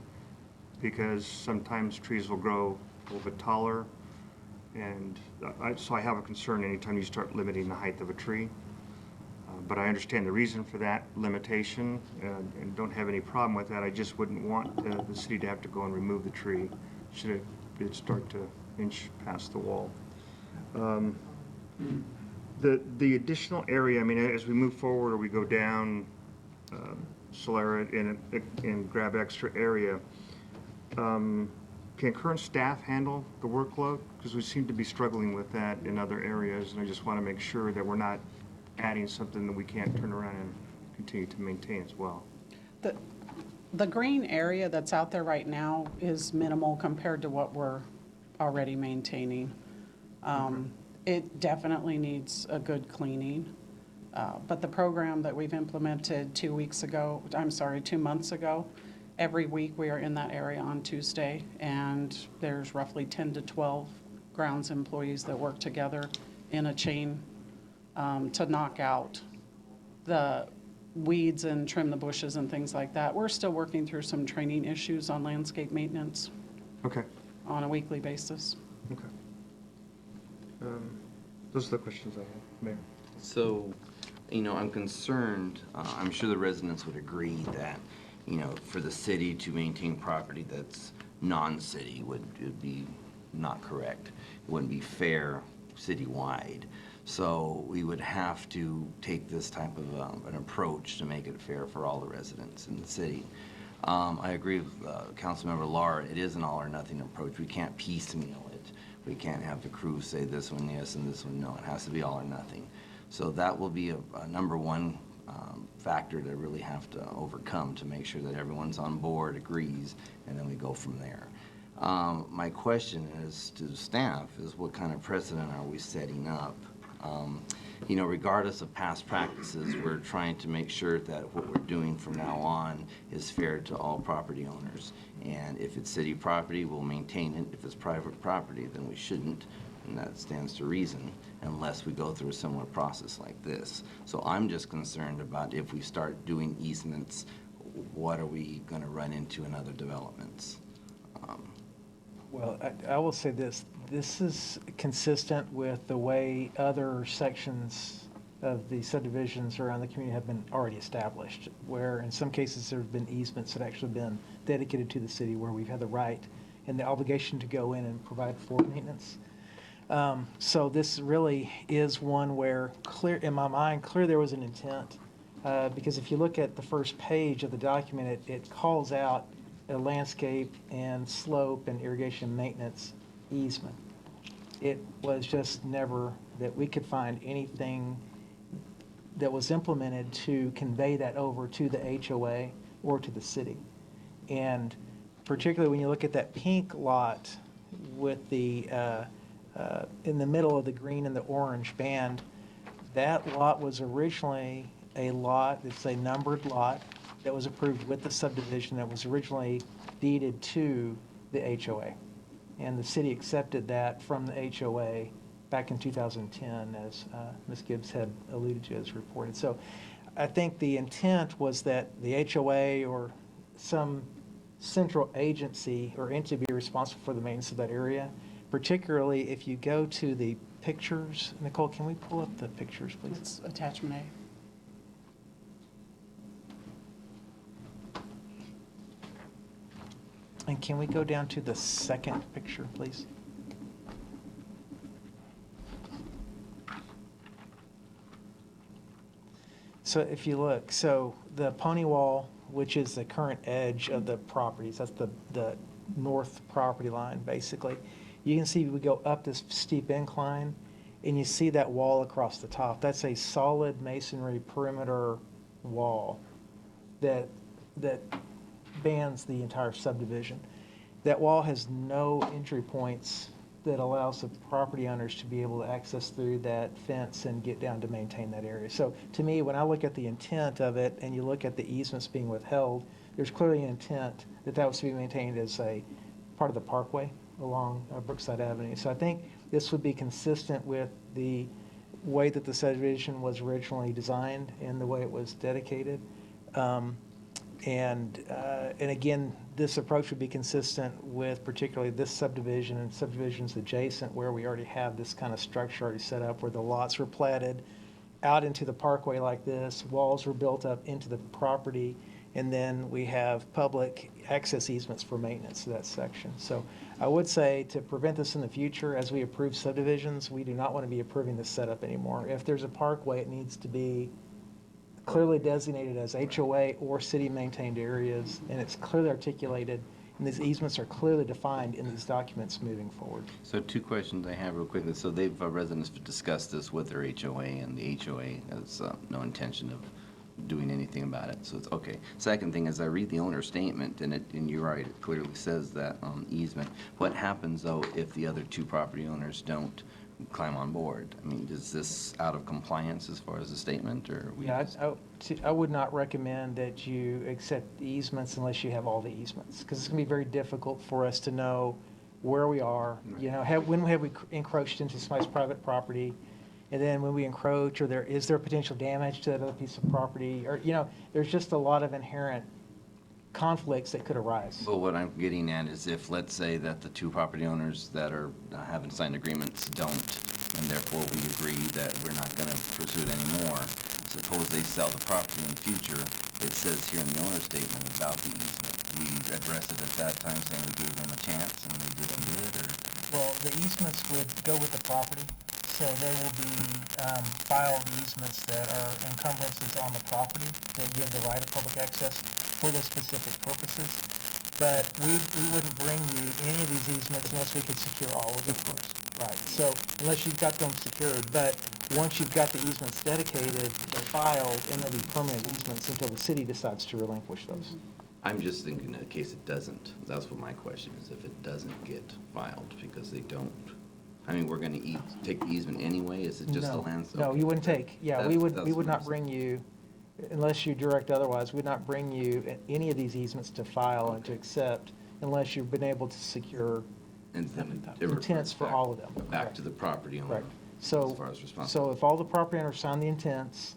because sometimes trees will grow a little bit taller, and so I have a concern anytime you start limiting the height of a tree. But I understand the reason for that limitation and don't have any problem with that. I just wouldn't want the city to have to go and remove the tree should it start to inch past the wall. The additional area, I mean, as we move forward or we go down Solera and grab extra area, can current staff handle the workload? Because we seem to be struggling with that in other areas, and I just want to make sure that we're not adding something that we can't turn around and continue to maintain as well. The green area that's out there right now is minimal compared to what we're already maintaining. It definitely needs a good cleaning. But the program that we've implemented 2 months ago, every week we are in that area on Tuesday, and there's roughly 10 to 12 grounds employees that work together in a chain to knock out the weeds and trim the bushes and things like that. We're still working through some training issues on landscape maintenance. Okay. On a weekly basis. Okay. Those are the questions I have, Mayor. So, I'm concerned, I'm sure the residents would agree that, for the city to maintain property that's non-city would be not correct. It wouldn't be fair citywide. So we would have to take this type of an approach to make it fair for all the residents in the city. I agree with Councilmember Laura. It is an all or nothing approach. We can't piecemeal it. We can't have the crew say this one yes and this one no. It has to be all or nothing. So that will be a number one factor to really have to overcome to make sure that everyone's on board, agrees, and then we go from there. My question is to the staff is what kind of precedent are we setting up? You know, regardless of past practices, we're trying to make sure that what we're doing from now on is fair to all property owners. And if it's city property, we'll maintain it. If it's private property, then we shouldn't. And that stands to reason, unless we go through a similar process like this. So I'm just concerned about if we start doing easements, what are we going to run into in other developments? Well, I will say this. This is consistent with the way other sections of the subdivisions around the community have been already established, where in some cases there have been easements that actually been dedicated to the city where we've had the right and the obligation to go in and provide for maintenance. So this really is one where, clear in my mind, clear there was an intent, because if you look at the first page of the document, it calls out a landscape and slope and irrigation maintenance easement. It was just never that we could find anything that was implemented to convey that over to the HOA or to the city. And particularly when you look at that pink lot with the in the middle of the green and the orange band, that lot was originally a lot, it's a numbered lot that was approved with the subdivision that was originally deeded to the HOA. And the city accepted that from the HOA back in 2010, as Ms. Gibbs had alluded to as reported. So I think the intent was that the HOA or some central agency or entity be responsible for the maintenance of that area, particularly if you go to the pictures. Nicole, can we pull up the pictures, please? It's attachment A. And can we go down to the second picture, please? So if you look, so the pony wall, which is the current edge of the properties, that's the north property line, basically. You can see we go up this steep incline, and you see that wall across the top. That's a solid masonry perimeter wall that bans the entire subdivision. That wall has no entry points that allows the property owners to be able to access through that fence and get down to maintain that area. So to me, when I look at the intent of it and you look at the easements being withheld, there's clearly an intent that that was to be maintained as a part of the parkway along Brookside Avenue. So I think this would be consistent with the way that the subdivision was originally designed and the way it was dedicated. And again, this approach would be consistent with particularly this subdivision and subdivisions adjacent where we already have this kind of structure already set up where the lots were platted out into the parkway like this, walls were built up into the property, and then we have public access easements for maintenance of that section. So I would say to prevent this in the future, as we approve subdivisions, we do not want to be approving this setup anymore. If there's a parkway, it needs to be clearly designated as HOA or city-maintained areas, and it's clearly articulated, and these easements are clearly defined in these documents moving forward. So two questions I have real quickly. So they've, residents have discussed this with their HOA, and the HOA has no intention of doing anything about it, so it's okay. Second thing is I read the owner's statement, and you're right, it clearly says that easement. What happens, though, if the other two property owners don't climb on board? I mean, is this out of compliance as far as the statement, or? Yeah, I would not recommend that you accept easements unless you have all the easements, because it's going to be very difficult for us to know where we are. You know, when have we encroached into somebody's private property, and then when we encroach, or is there potential damage to that other piece of property, or there's just a lot of inherent conflicts that could arise. Well, what I'm getting at is if, let's say, that the two property owners that are haven't signed agreements don't, and therefore we agree that we're not going to pursue it anymore. Suppose they sell the property in the future. It says here in the owner's statement about the easement. We address it at that time, saying we gave them a chance and they didn't do it, or? Well, the easements would go with the property, so they will be filed easements that are encumbrances on the property that give the right of public access for those specific purposes. But we wouldn't bring you any of these easements unless we could secure all of them. Of course. Right, so unless you've got them secured. But once you've got the easements dedicated, they're filed, and they'll be permanent easements until the city decides to relinquish those. I'm just thinking in case it doesn't. That's what my question is, if it doesn't get filed, because they don't. I mean, we're gonna take the easement anyway, is it just the No, land? No, you wouldn't take, yeah, we That's would what not I'm bring you, unless you direct otherwise, we'd not bring you any of these easements to file and to accept unless you've been able to secure And then it intents reverts for back- all of them. Back to the property owner. Correct. So, As far as so responsibility. if all the property owners sign the intents,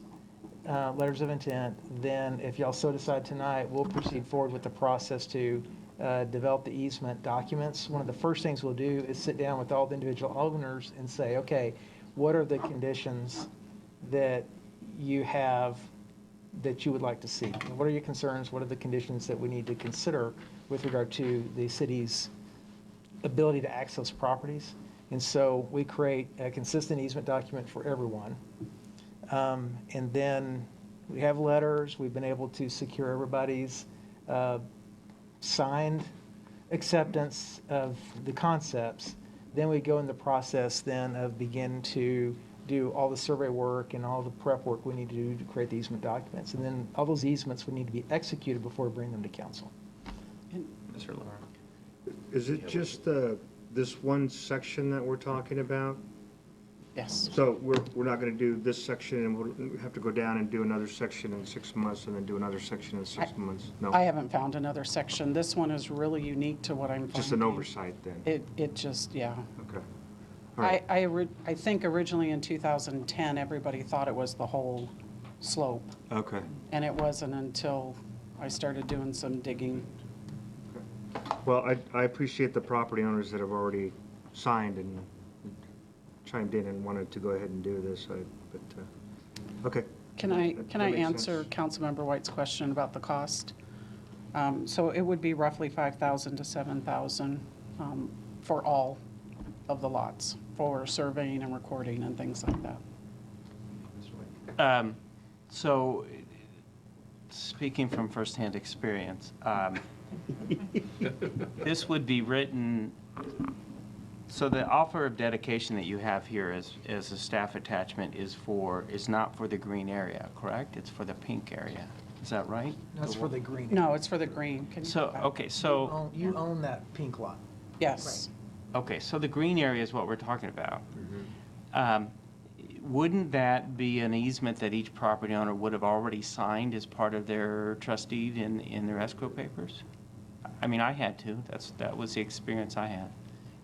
letters of intent, then if y'all so decide tonight, we'll proceed forward with the process to develop the easement documents. One of the first things we'll do is sit down with all the individual owners and say, okay, what are the conditions that you have that you would like to see? What are your concerns? What are the conditions that we need to consider with regard to the city's ability to access properties? And so we create a consistent easement document for everyone. And then we have letters. We've been able to secure everybody's signed acceptance of the concepts. Then we go in the process then of begin to do all the survey work and all the prep work we need to do to create the easement documents. And then all those easements would need to be executed before we bring them to council. Mr. Lamar. Is it just this one section that we're talking about? Yes. So we're not going to do this section, and we'll have to go down and do another section in 6 months, and then do another section in 6 months? No? I haven't found another section. This one is really unique to what I'm finding. Just an oversight, then? It just, yeah. Okay. All right. I think originally in 2010, everybody thought it was the whole slope, Okay. and it wasn't until I started doing some digging. Well, I appreciate the property owners that have already signed and chimed in and wanted to go ahead and do this, okay. Can I That makes answer sense. Councilmember White's question about the cost? So it would be roughly 5,000 to 7,000 for all of the lots, for surveying and recording and things like that. So, speaking from firsthand experience, this would be written, so the offer of dedication that you have here as a staff attachment is not for the green area, correct? It's for the pink area. Is that right? That's for the green. No, it's for the green. Can you So, go back? okay, so, You own that pink lot. Yes. okay, so the green area is what we're talking about. Wouldn't that be an easement that each property owner would have already signed as part of their trust deed in their escrow papers? I mean, I had to. That was the experience I had.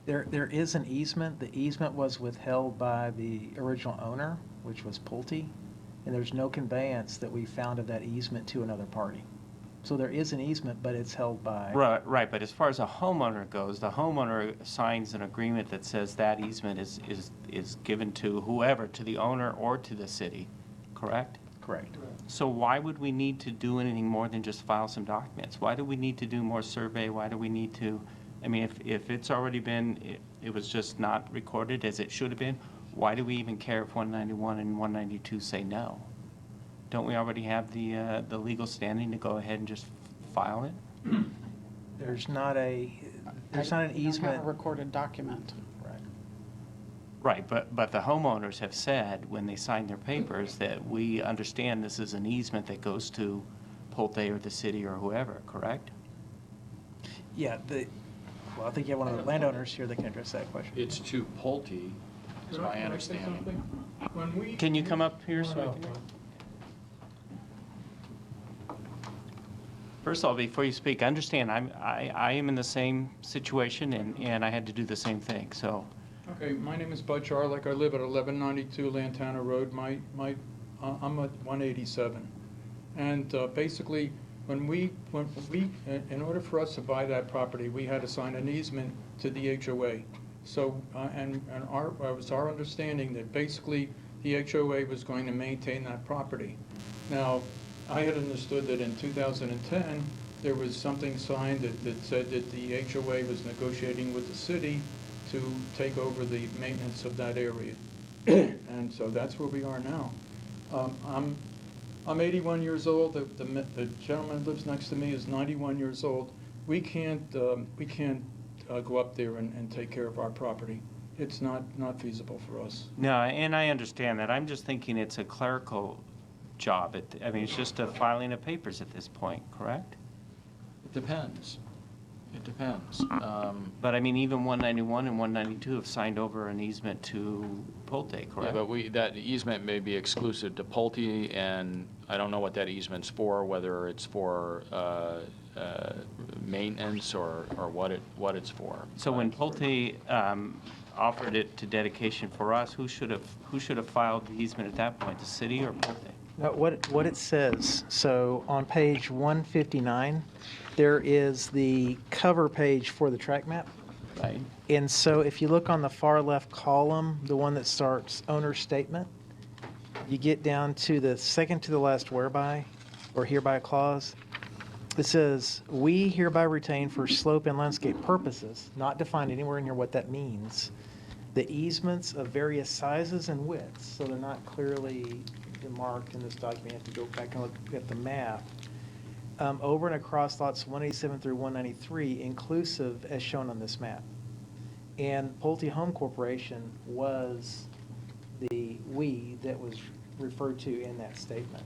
There is an easement. The easement was withheld by the original owner, which was Pulte, and there's no conveyance that we found of that easement to another party. So there is an easement, but it's held by. Right, but as far as a homeowner goes, the homeowner signs an agreement that says that easement is given to whoever, to the owner or to the city, correct? Correct. So why would we need to do anything more than just file some documents? Why do we need to do more survey? Why do we need to, I mean, if it's already been, it was just not recorded as it should have been, why do we even care if 191 and 192 say no? Don't we already have the legal standing to go ahead and just file it? There's not an I don't have easement. a recorded document. Right, but the homeowners have said, when they signed their papers, that we understand this is an easement that goes to Pulte or the city or whoever, correct? Yeah, well, I think you have one of the landowners here that can address that question. It's to Pulte, is my understanding. Can you come up here so I can? First of all, before you speak, understand, I am in the same situation, and I had to do the same thing, so. Okay, my name is Bud Charlick. I live at 1192 Lantana Road. I'm at 187. And basically, when we, in order for us to buy that property, we had to sign an easement to the HOA. So, it was our understanding that basically the HOA was going to maintain that property. Now, I had understood that in 2010, there was something signed that said that the HOA was negotiating with the city to take over the maintenance of that area. And so that's where we are now. I'm 81 years old. The gentleman who lives next to me is 91 years old. We can't go up there and take care of our property. it's not feasible for us. No, and I understand that. I'm just thinking it's a clerical job. I mean, it's just a filing of papers at this point, correct? It depends. It depends. But I mean, even 191 and 192 have signed over an easement to Pulte, Yeah, correct? but that easement may be exclusive to Pulte, and I don't know what that easement's for, whether it's for maintenance or what it's for. So when Pulte offered it to dedication for us, who should have filed the easement at that point, the city or Pulte? No, what it says, so on page 159, there is the cover page for the track map. Right. And so if you look on the far left column, the one that starts owner's statement, you get down to the second to the last whereby or hereby clause. It says, we hereby retain for slope and landscape purposes, not defined anywhere in here what that means, the easements of various sizes and widths, so they're not clearly marked in this document. You have to go back and look at the map. Over and across lots 187 through 193, inclusive as shown on this map. And Pulte Home Corporation was the "we" that was referred to in that statement.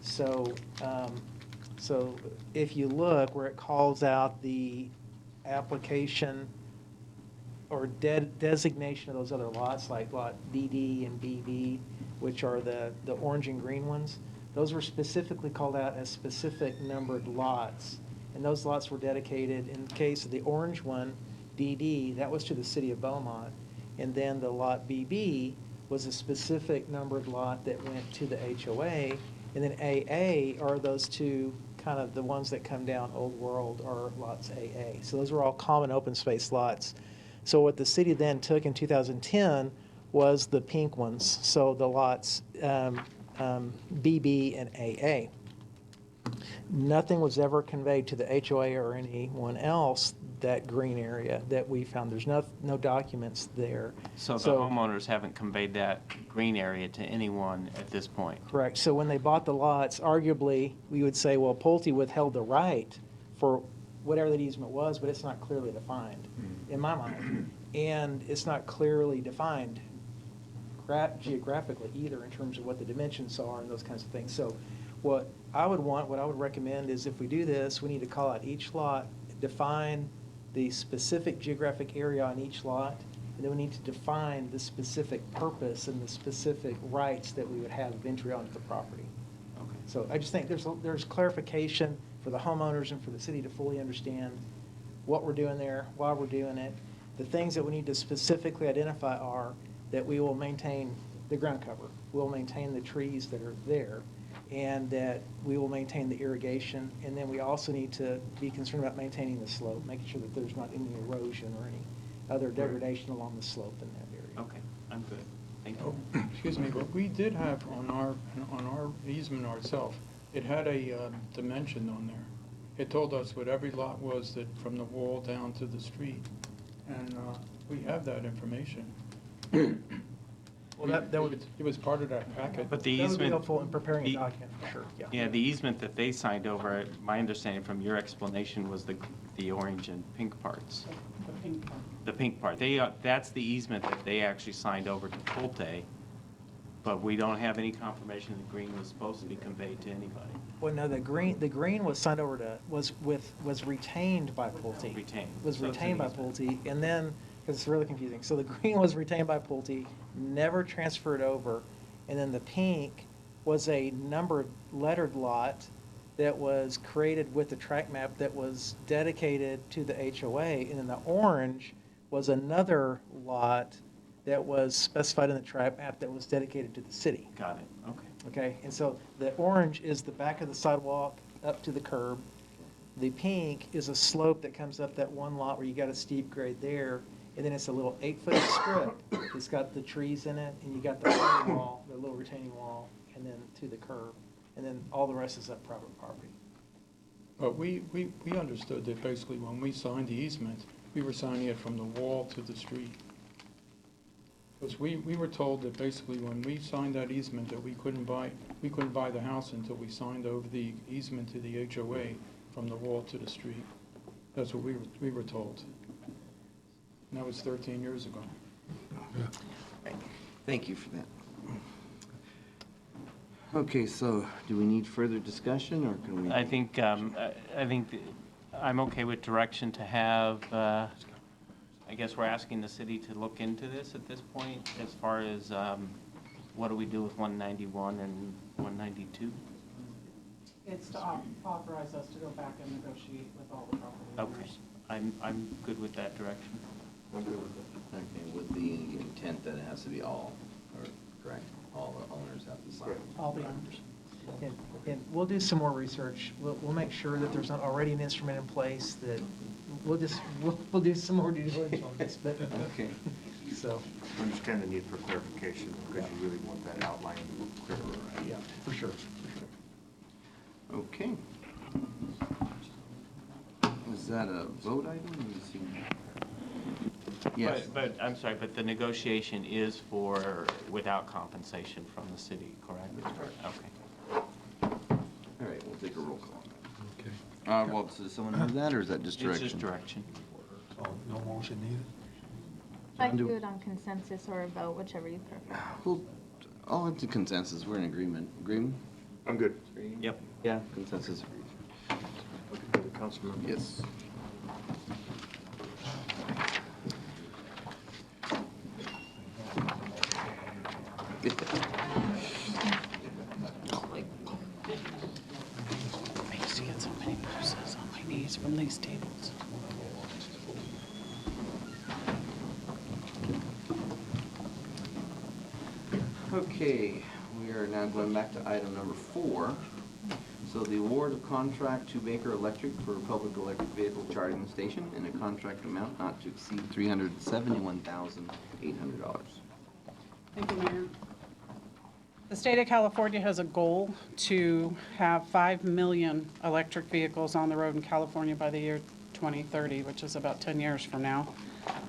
So, so if you look where it calls out the application or designation of those other lots, like lot DD and BB, which are the orange and green ones, those were specifically called out as specific numbered lots. And those lots were dedicated, in the case of the orange one, DD, that was to the city of Beaumont. And then the lot BB was a specific numbered lot that went to the HOA. And then AA are those two, kind of the ones that come down Old World, are lots AA. So those were all common open space lots. So what the city then took in 2010 was the pink ones, so the lots BB and AA. Nothing was ever conveyed to the HOA or anyone else, that green area that we found. There's no documents there. So the homeowners haven't conveyed that green area to anyone at this point? Correct. So when they bought the lots, arguably, we would say, well, Pulte withheld the right for whatever that easement was, but it's not clearly defined, in my mind. And it's not clearly defined geographically either in terms of what the dimensions are and those kinds of things. So what I would recommend is if we do this, we need to call out each lot, define the specific geographic area on each lot, and then we need to define the specific purpose and the specific rights that we would have of entry onto the property. Okay. So I just think there's clarification for the homeowners and for the city to fully understand what we're doing there, why we're doing it. The things that we need to specifically identify are that we will maintain the ground cover, we'll maintain the trees that are there, and that we will maintain the irrigation. And then we also need to be concerned about maintaining the slope, making sure that there's not any erosion or any other degradation along the slope in that area. Okay, I'm good. Thank you. Excuse me, but we did have on our easement ourselves, it had a dimension on there. It told us what every lot was that from the wall down to the street, and we have that information. Well, it was part of that packet. But the That would be easement. helpful in preparing a document, for sure, yeah. Yeah, the easement that they signed over, my understanding from your explanation was the orange and pink parts. The pink one. The pink part. That's the easement that they actually signed over to Pulte, but we don't have any confirmation the green was supposed to be conveyed to anybody. Well, no, the green was signed over to, was retained by Pulte. Retained. Was So it's retained by an easement. Pulte, and then, because it's really confusing, so the green was retained by Pulte, never transferred over, and then the pink was a numbered lettered lot that was created with the track map that was dedicated to the HOA, and then the orange was another lot that was specified in the track map that was dedicated to the city. Got it, okay. Okay, and so the orange is the back of the sidewalk up to the curb. The pink is a slope that comes up that one lot where you got a steep grade there, and then it's a little 8-foot strip. It's got the trees in it, and you got the retaining wall, the little retaining wall, and then to the curb, and then all the rest is up private property. But we understood that basically when we signed the easement, we were signing it from the wall to the street. Because we were told that basically when we signed that easement that we couldn't buy the house until we signed over the easement to the HOA from the wall to the street. That's what we were told. And that was 13 years ago. Thank you for that. Okay, so do we need further discussion, or can we? I think I'm okay with direction to have, I guess we're asking the city to look into this at this point, as far as what do we do with 191 and 192? It's to authorize us to go back and negotiate with all the property owners. Okay, I'm good with that direction. I'm good with it. Okay, with the intent that it has to be all, or correct, all the owners have to sign. All the owners. And we'll do some more research. We'll make sure that there's not already an instrument in place that, we'll do some more due diligence on this, but. Okay. So. Understand the need for clarification, because you really want that outlined clearer. Yeah, for sure. Okay. Is that a vote item? Let me see. Yes. But I'm sorry, but the negotiation is for without compensation from the city, correct? That's correct. Okay. All right, we'll take a roll call. Okay. Well, does someone have that, or is that just direction? It's just direction. So no motion needed? I can do it on consensus or a vote, whichever you prefer. Well, all into consensus. We're in agreement. Agreement? I'm good. Yep. Yeah, consensus. Councilmember. Yes. I used to get so many bruises on my knees from these tables. Okay, we are now going back to item number 4. So the award of contract to Baker Electric for a public electric vehicle charging station in a contract amount not to exceed $371,800. Thank you, Mayor. The state of California has a goal to have 5 million electric vehicles on the road in California by the year 2030, which is about 10 years from now.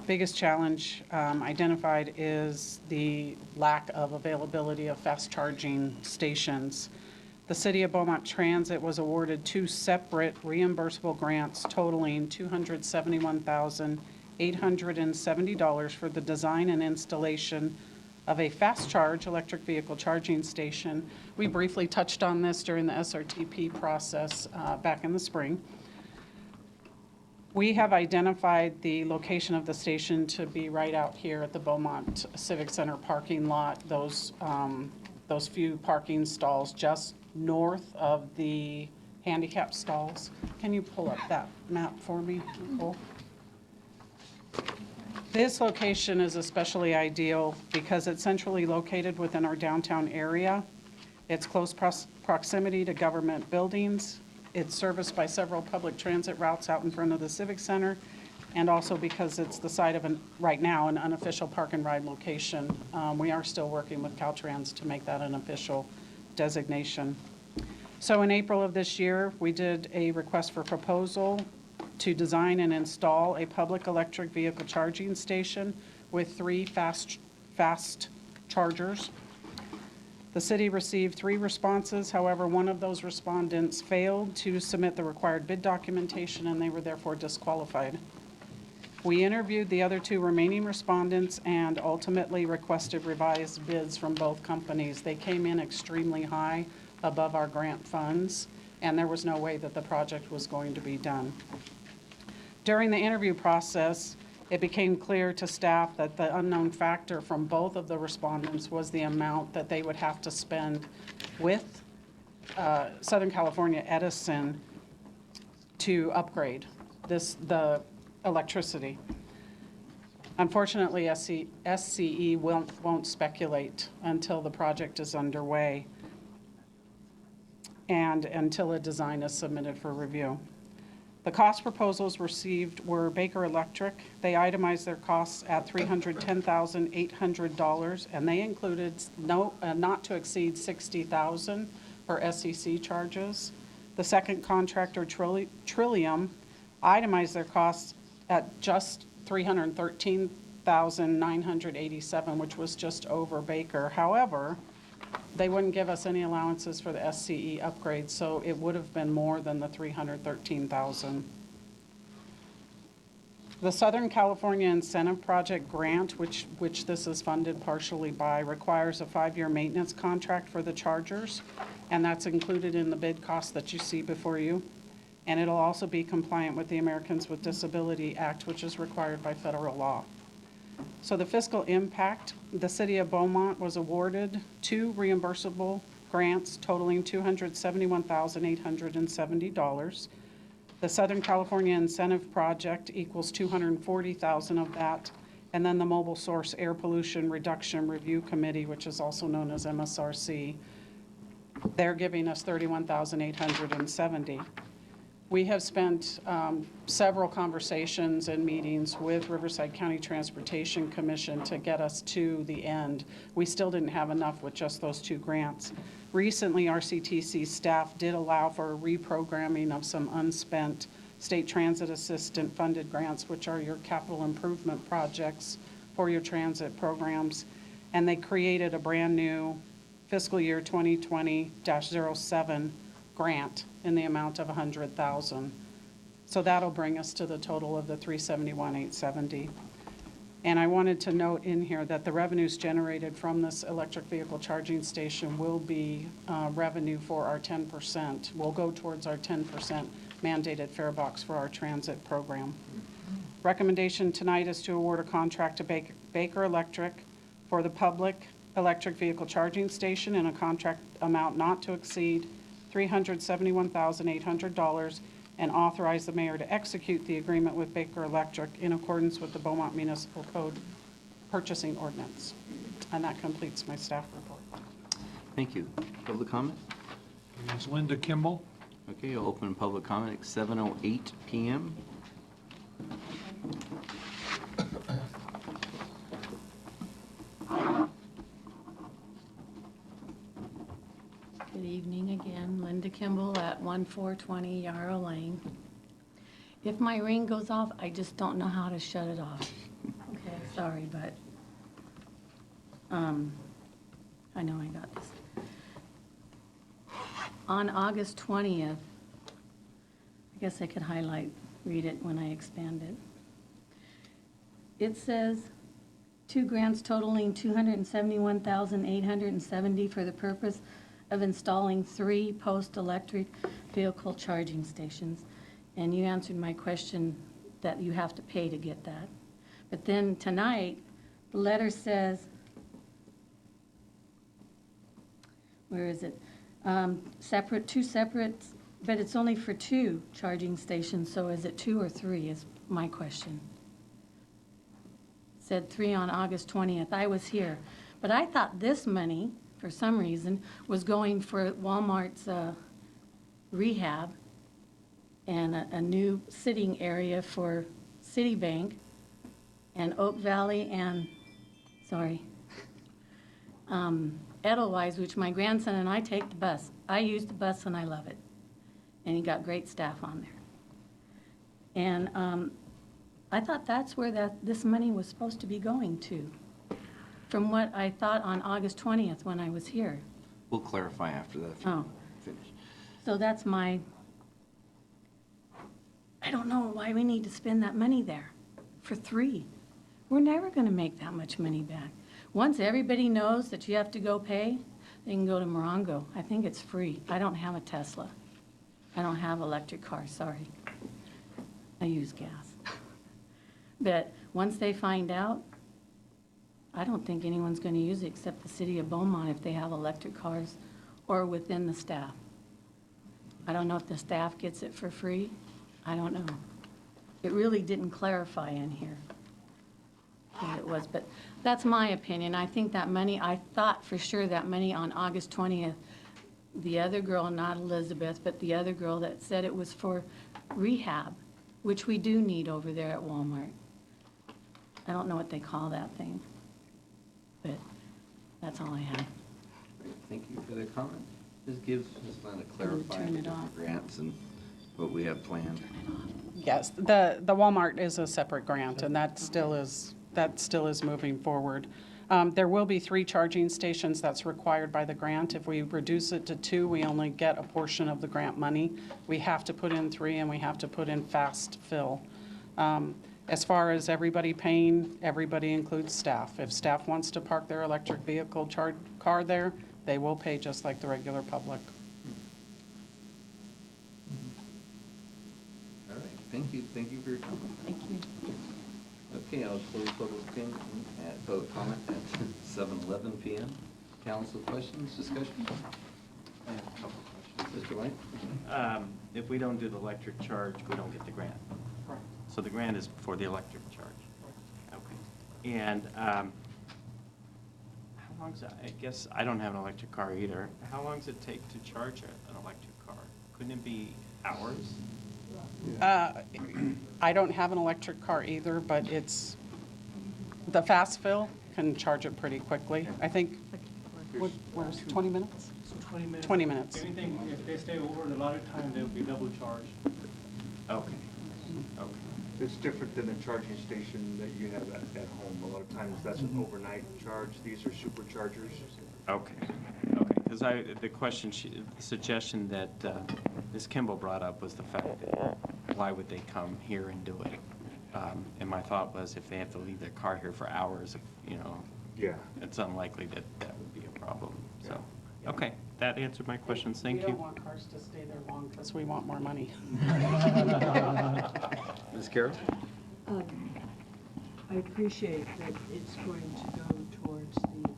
Biggest challenge identified is the lack of availability of fast charging stations. The City of Beaumont Transit was awarded 2 separate reimbursable grants totaling $271,870 for the design and installation of a fast charge electric vehicle charging station. We briefly touched on this during the SRTP process back in the spring. We have identified the location of the station to be right out here at the Beaumont Civic Center parking lot, those few parking stalls just north of the handicap stalls. Can you pull up that map for me, Nicole? This location is especially ideal because it's centrally located within our downtown area. It's close proximity to government buildings. It's serviced by several public transit routes out in front of the Civic Center, and also because it's the site of, right now, an unofficial park and ride location. We are still working with Caltrans to make that an official designation. So in April of this year, we did a request for proposal to design and install a public electric vehicle charging station with 3 fast chargers. The city received 3 responses. However, one of those respondents failed to submit the required bid documentation, and they were therefore disqualified. We interviewed the other 2 remaining respondents and ultimately requested revised bids from both companies. They came in extremely high, above our grant funds, and there was no way that the project was going to be done. During the interview process, it became clear to staff that the unknown factor from both of the respondents was the amount that they would have to spend with Southern California Edison to upgrade the electricity. Unfortunately, SCE won't speculate until the project is underway and until a design is submitted for review. The cost proposals received were Baker Electric. They itemized their costs at $310,800, and they included not to exceed $60,000 for SEC charges. The second contractor, Trillium, itemized their costs at just $313,987, which was just over Baker. However, they wouldn't give us any allowances for the SCE upgrade, so it would have been more than the $313,000. The Southern California Incentive Project grant, which this is funded partially by, requires a 5-year maintenance contract for the chargers, and that's included in the bid cost that you see before you. And it'll also be compliant with the Americans with Disability Act, which is required by federal law. So the fiscal impact, the city of Beaumont was awarded 2 reimbursable grants totaling $271,870. The Southern California Incentive Project equals $240,000 of that. And then the Mobile Source Air Pollution Reduction Review Committee, which is also known as MSRC, they're giving us $31,870. We have spent several conversations and meetings with Riverside County Transportation Commission to get us to the end. We still didn't have enough with just those 2 grants. Recently, RCTC staff did allow for a reprogramming of some unspent state transit assistant funded grants, which are your capital improvement projects for your transit programs. And they created a brand new fiscal year 2020-07 grant in the amount of $100,000. So that'll bring us to the total of the $371,870. And I wanted to note in here that the revenues generated from this electric vehicle charging station will be revenue for our 10%. Will go towards our 10% mandated fare box for our transit program. Recommendation tonight is to award a contract to Baker Electric for the public electric vehicle charging station in a contract amount not to exceed $371,800, and authorize the mayor to execute the agreement with Baker Electric in accordance with the Beaumont Municipal Code purchasing ordinance. And that completes my staff report. Thank you. Public comment? Ms. Linda Kimball. Okay, I'll open public comment at 7:08 PM. Good evening again, Linda Kimball at 1420 Yarrow Lane. If my ring goes off, I just don't know how to shut it off. Okay, sorry, but I know I got this. On August 20th, I guess I could read it when I expand it. It says, 2 grants totaling $271,870 for the purpose of installing 3 post-electric vehicle charging stations. And you answered my question that you have to pay to get that. But then tonight, the letter says, where is it? 2 separate, but it's only for 2 charging stations, so is it 2 or 3 is my question. It said 3 on August 20th. I was here. But I thought this money, for some reason, was going for Walmart's rehab and a new sitting area for Citibank and Oak Valley and, Edelweiss, which my grandson and I take the bus. I use the bus and I love it. And he got great staff on there. And I thought that's where this money was supposed to be going to, from what I thought on August 20th when I was here. We'll clarify after that. Oh. Finish. So that's I don't know why we need to spend that money there for 3. We're never going to make that much money back. Once everybody knows that you have to go pay, they can go to Morongo. I think it's free. I don't have a Tesla. I don't have electric cars, sorry. I use gas. But once they find out, I don't think anyone's going to use it except the city of Beaumont if they have electric cars or within the staff. I don't know if the staff gets it for free. I don't know. It really didn't clarify in here what it was, but that's my opinion. I think that money, I thought for sure that money on August 20th, the other girl, not Elizabeth, but the other girl that said it was for rehab, which we do need over there at Walmart. I don't know what they call that thing, but that's all I have. Thank you for that comment. This gives Ms. Lana clarifying the different grants and what we have planned. Yes, the Walmart is a separate grant, and that still is moving forward. There will be 3 charging stations that's required by the grant. If we reduce it to 2, we only get a portion of the grant money. We have to put in 3, and we have to put in fast fill. As far as everybody paying, everybody includes staff. If staff wants to park their electric vehicle car there, they will pay just like the regular public. All right, thank you for your comment. Thank you. Okay, I'll close public comment at 7:11 PM. Council questions, discussion? I have a couple questions. Mr. White? If we don't do the electric charge, we don't get the grant. Correct. So the grant is for the electric charge. Okay. And how long I guess I don't have an electric car either. How long does it take to charge an electric car? Couldn't it be hours? I don't have an electric car either, but the fast fill can charge it pretty quickly. I think, where's 20 minutes? 20 minutes. 20 minutes. Anything, if they stay over a lot of time, they'll be double charged. Okay. Okay. It's different than a charging station that you have at home. A lot of times that's an overnight charge. These are superchargers. Okay, because the suggestion that Ms. Kimball brought up was the fact that why would they come here and do it? And my thought was if they have to leave their car here for hours, Yeah. it's unlikely that would be a problem, so. Okay, that answered my questions, thank We you. don't want cars to stay there long because we want more money. Ms. Carroll? I appreciate that it's going to go towards the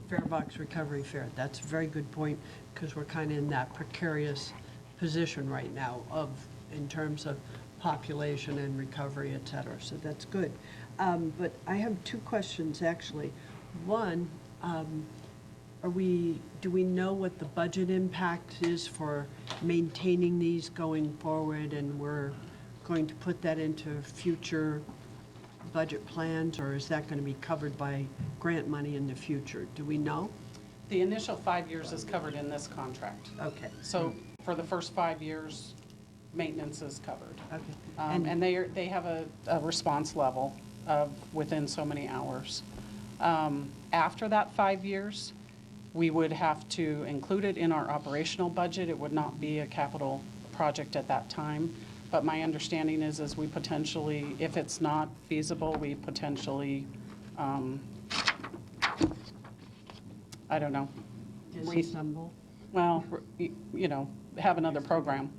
fare box recovery fair. That's a very good point, because we're kind of in that precarious position right now in terms of population and recovery, et cetera, so that's good. But I have two questions, actually. One, do we know what the budget impact is for maintaining these going forward, and we're going to put that into future budget plans, or is that going to be covered by grant money in the future? Do we know? The initial 5 years is covered in this contract. Okay. So for the first 5 years, maintenance is covered. Okay. And they have a response level of within so many hours. After that 5 years, we would have to include it in our operational budget. It would not be a capital project at that time. But my understanding is we potentially, if it's not feasible, we potentially, I don't know. Disassemble? Well, have another program.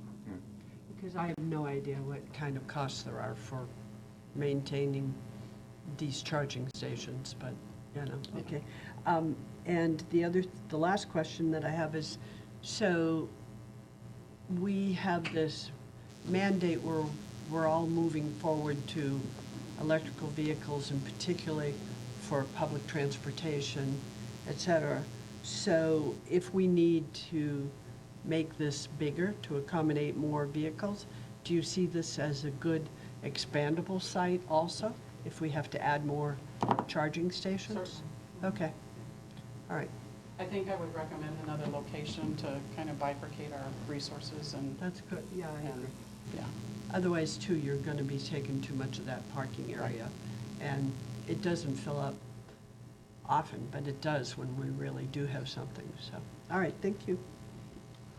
Because I have no idea what kind of costs there are for maintaining these charging stations, but, okay. And the last question that I have is, so we have this mandate where we're all moving forward to electrical vehicles, and particularly for public transportation, et cetera. So if we need to make this bigger to accommodate more vehicles, do you see this as a good expandable site also, if we have to add more charging stations? Certainly. Okay. All right. I think I would recommend another location to kind of bifurcate our resources and. That's good, yeah, I agree. Yeah. Otherwise, too, you're going to be taking too much of that parking area, and it doesn't fill up often, but it does when we really do have something, so. All right, thank you.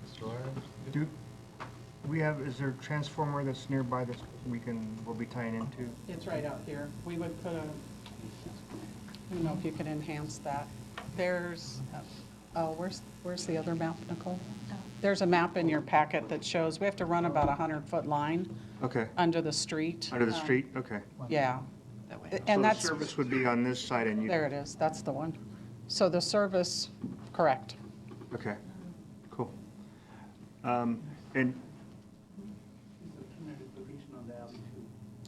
Is there a transformer that's nearby that we'll be tying into? It's right out here. We would put I don't know if you could enhance that. There's, where's the other map, Nicole? There's a map in your packet that shows we have to run about 100-foot line. Okay. Under the street. Under the street, okay. Yeah. So And the that's, service would be on this side and you. there it is, that's the one. So the service, correct. Okay, cool. And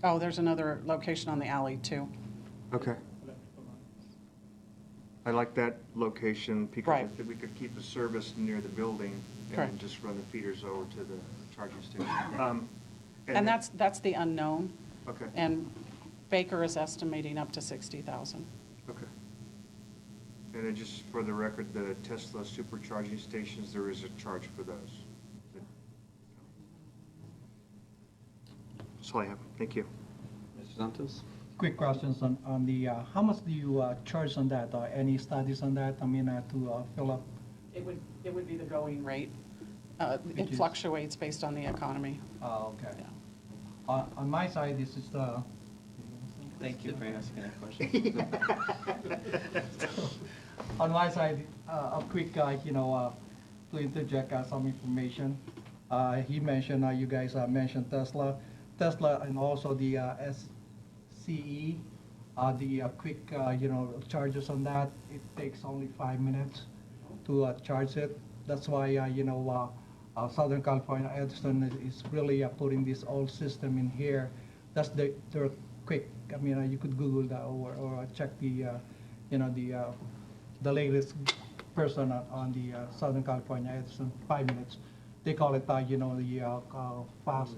Oh, there's another location on the alley too. okay. I like that location because Right. we could keep the service near the building and Correct. just run the feeders over to the charging station. And that's the unknown. Okay. And Baker is estimating up to 60,000. Okay. And then just for the record, the Tesla supercharging stations, there is a charge for those. That's all I have. Thank you. Mr. Santos? Quick questions on the, how much do you charge on that? Any studies on that? I mean, to fill up? It would be the going rate. Which It is- fluctuates based on the economy. Okay. On my side, this is the Thank you for asking that question. On my side, a quick, to interject some information. He mentioned, you guys mentioned Tesla, and also the SCE, the quick, charges on that. It takes only 5 minutes to charge it. That's why, Southern California Edison is really putting this old system in here. That's their quick. I mean, you could Google that or check the, the latest person on the Southern California Edison, 5 minutes. They call it, the fast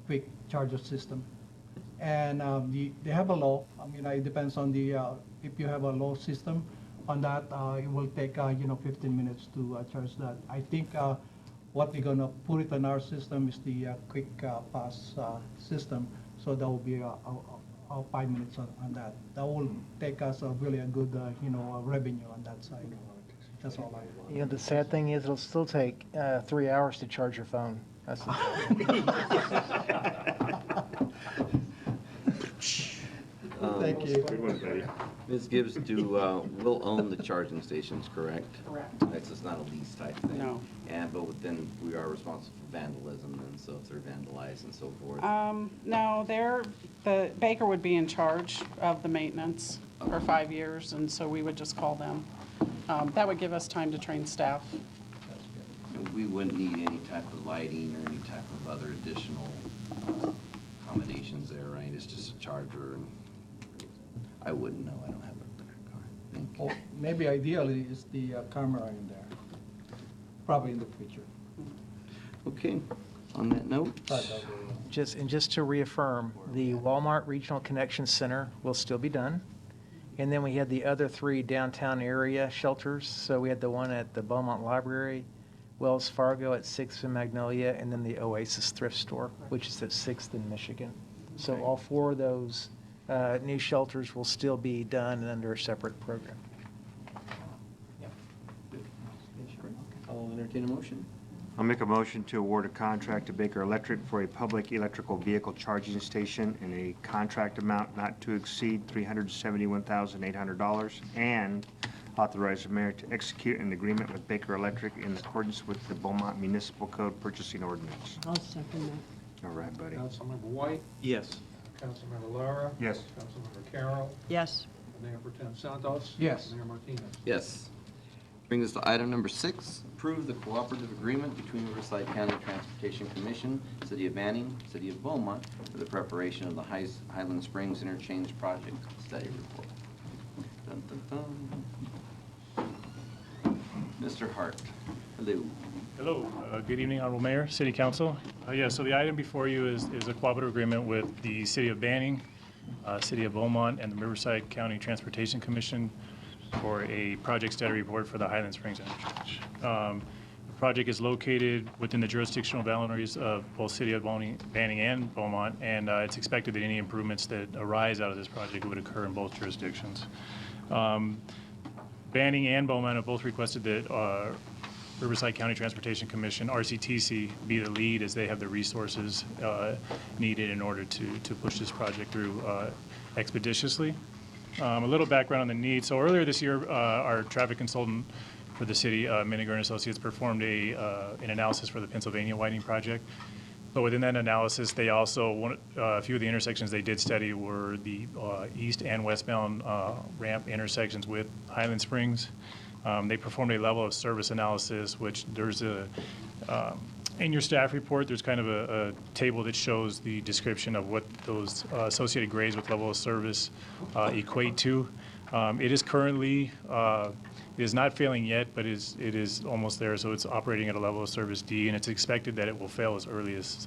quick charger system. And they have a low. I mean, it depends on the, if you have a low system on that, it will take, 15 minutes to charge that. I think what we're gonna put it on our system is the quick fast system. So that will be 5 minutes on that. That will take us really a good, revenue on that side. That's all I. The sad thing is, it'll still take 3 hours to charge your phone. That's the Thank you. Good one, buddy. Ms. Gibbs, we'll own the charging stations, correct? Correct. That's just not a lease type thing? No. But then we are responsible for vandalism, and so if they're vandalized and so forth. No, the Baker would be in charge of the maintenance for 5 years, and so we would just call them. That would give us time to train staff. And we wouldn't need any type of lighting or any type of other additional accommodations there, right? It's just a charger, and I wouldn't know. I don't have a car. Thank you. Or maybe ideally is the camera in there, probably in the future. Okay, on that note. Just to reaffirm, the Walmart Regional Connection Center will still be done. And then we had the other 3 downtown area shelters. So we had the one at the Beaumont Library, Wells Fargo at 6th and Magnolia, and then the Oasis Thrift Store, which is at 6th and Michigan. So all 4 of those new shelters will still be done and under a separate program. I'll entertain a motion. I'll make a motion to award a contract to Baker Electric for a public electrical vehicle charging station in a contract amount not to exceed $371,800, and authorize the mayor to execute an agreement with Baker Electric in accordance with the Beaumont Municipal Code purchasing ordinance. I'll second that. All right, buddy. Councilmember White, Yes. Councilmember Lara. Yes. Councilmember Carroll, Yes. Mayor Pro Tem Santos. Yes. Mayor Martinez. Yes. Brings us to item number 6, approve the cooperative agreement between Riverside County Transportation Commission, City of Banning, City of Beaumont, for the preparation of the Highland Springs Interchange Project Study Report. Dun, dun, dun. Mr. Hart, hello. Hello, good evening, Honorable Mayor, City Council. So the item before you is a cooperative agreement with the City of Banning, City of Beaumont, and the Riverside County Transportation Commission for a project study report for the Highland Springs Interchange. The project is located within the jurisdictional boundaries of both City of Banning and Beaumont, and it's expected that any improvements that arise out of this project would occur in both jurisdictions. Banning and Beaumont have both requested that Riverside County Transportation Commission, RCTC, be the lead as they have the resources needed in order to push this project through expeditiously. A little background on the need. So earlier this year, our traffic consultant for the city, Miniger and Associates, performed an analysis for the Pennsylvania widening project. But within that analysis, they also, a few of the intersections they did study were the east and westbound ramp intersections with Highland Springs. They performed a level of service analysis, which there's in your staff report, there's kind of a table that shows the description of what those associated grades with level of service equate to. It is currently, it is not failing yet, but it is almost there, so it's operating at a level of service D, and it's expected that it will fail as early as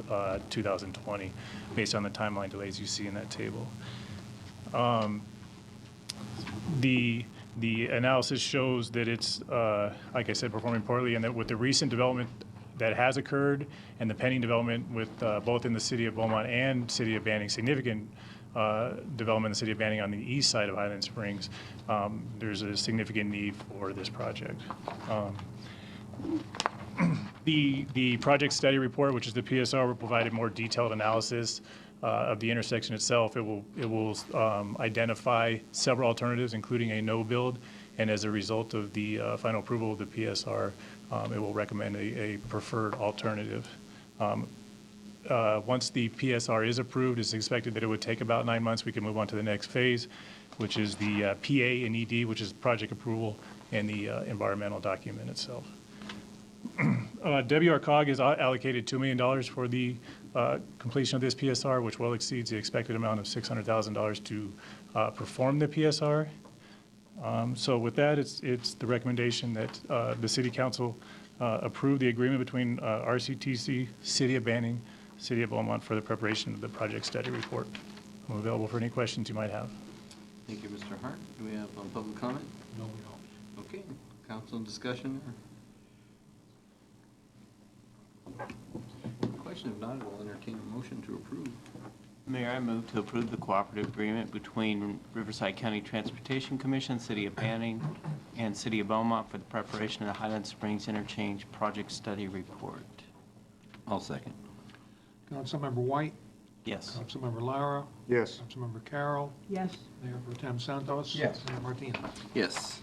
2020, based on the timeline delays you see in that table. The analysis shows that it's, like I said, performing poorly, and that with the recent development that has occurred and the pending development with both in the City of Beaumont and City of Banning, significant development in the City of Banning on the east side of Highland Springs, there's a significant need for this project. The project study report, which is the PSR, will provide a more detailed analysis of the intersection itself, it will identify several alternatives, including a no build, and as a result of the final approval of the PSR, it will recommend a preferred alternative. Once the PSR is approved, it's expected that it would take about 9 months. We can move on to the next phase, which is the PA and ED, which is project approval, and the environmental document itself. WRCOG is allocated $2 million for the completion of this PSR, which well exceeds the expected amount of $600,000 to perform the PSR. So with that, it's the recommendation that the City Council approve the agreement between RCTC, City of Banning, City of Beaumont for the preparation of the project study report. I'm available for any questions you might have. Thank you, Mr. Hart. Do we have public comment? No, we don't. Okay, council discussion? Question, if not, we'll entertain a motion to approve. Mayor, I move to approve the cooperative agreement between Riverside County Transportation Commission, City of Banning, and City of Beaumont for the preparation of the Highland Springs Interchange Project Study Report. I'll second. Councilmember White? Yes. Councilmember Lara? Yes. Councilmember Carroll? Yes. Mayor Pro Tem Santos? Yes. Mayor Martinez? Yes.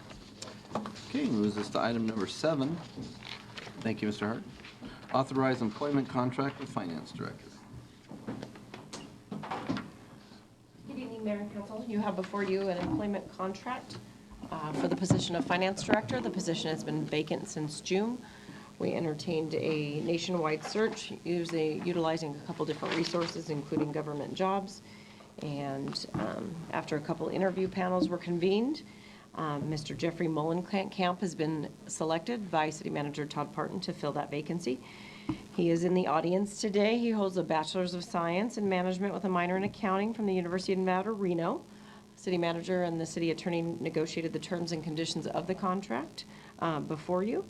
Okay, moves us to item number 7. Thank you, Mr. Hart. Authorize employment contract with Finance Director. Good evening, Mayor and Council. You have before you an employment contract for the position of Finance Director. The position has been vacant since June. We entertained a nationwide search utilizing a couple different resources, including government jobs. And after a couple interview panels were convened, Mr. Jeffrey Mullenkamp has been selected by City Manager Todd Parton to fill that vacancy. He is in the audience today. He holds a Bachelor's of Science in Management with a minor in Accounting from the University of Nevada, Reno. City Manager and the City Attorney negotiated the terms and conditions of the contract before you.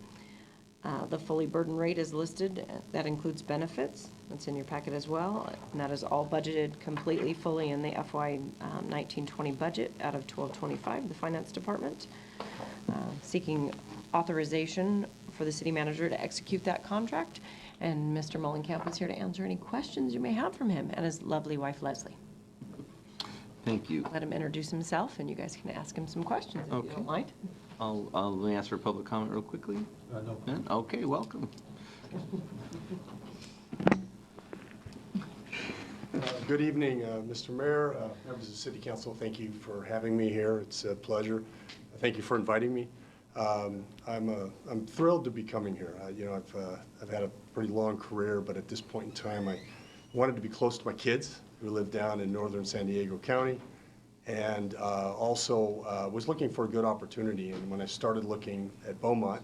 The fully burdened rate is listed. That includes benefits. That's in your packet as well. And that is all budgeted completely, fully in the FY 19-20 budget out of 1225, the Finance Department. Seeking authorization for the City Manager to execute that contract. And Mr. Mullenkamp is here to answer any questions you may have from him and his lovely wife, Leslie. Thank you. Let him introduce himself, and you guys can ask him some questions if you don't mind. Let me ask for public comment real quickly. No. Okay, welcome. Good evening, Mr. Mayor, members of the City Council. Thank you for having me here. It's a pleasure. Thank you for inviting me. I'm thrilled to be coming here. I've had a pretty long career, but at this point in time, I wanted to be close to my kids who live down in northern San Diego County, and also was looking for a good opportunity. And when I started looking at Beaumont,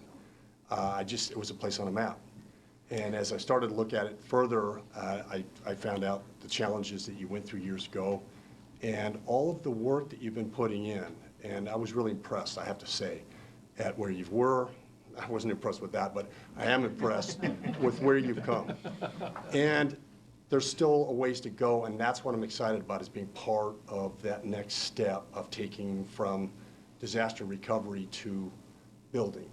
it was a place on a map. And as I started to look at it further, I found out the challenges that you went through years ago and all of the work that you've been putting in. And I was really impressed, I have to say, at where you were. I wasn't impressed with that, but I am impressed with where you've come. And there's still a ways to go, and that's what I'm excited about, is being part of that next step of taking from disaster recovery to building.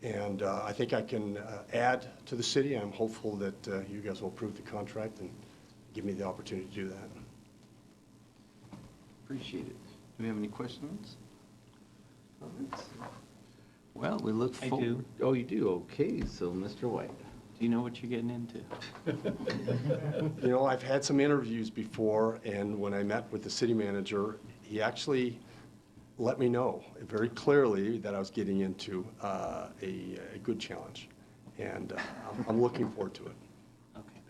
And I think I can add to the city. I'm hopeful that you guys will approve the contract and give me the opportunity to do that. Appreciate it. Do we have any questions? Comments? Well, we look forward. I do. Oh, you do? Okay, so Mr. White. Do you know what you're getting into? I've had some interviews before, and when I met with the city manager, he actually let me know very clearly that I was getting into a good challenge, and I'm looking forward to it. Okay.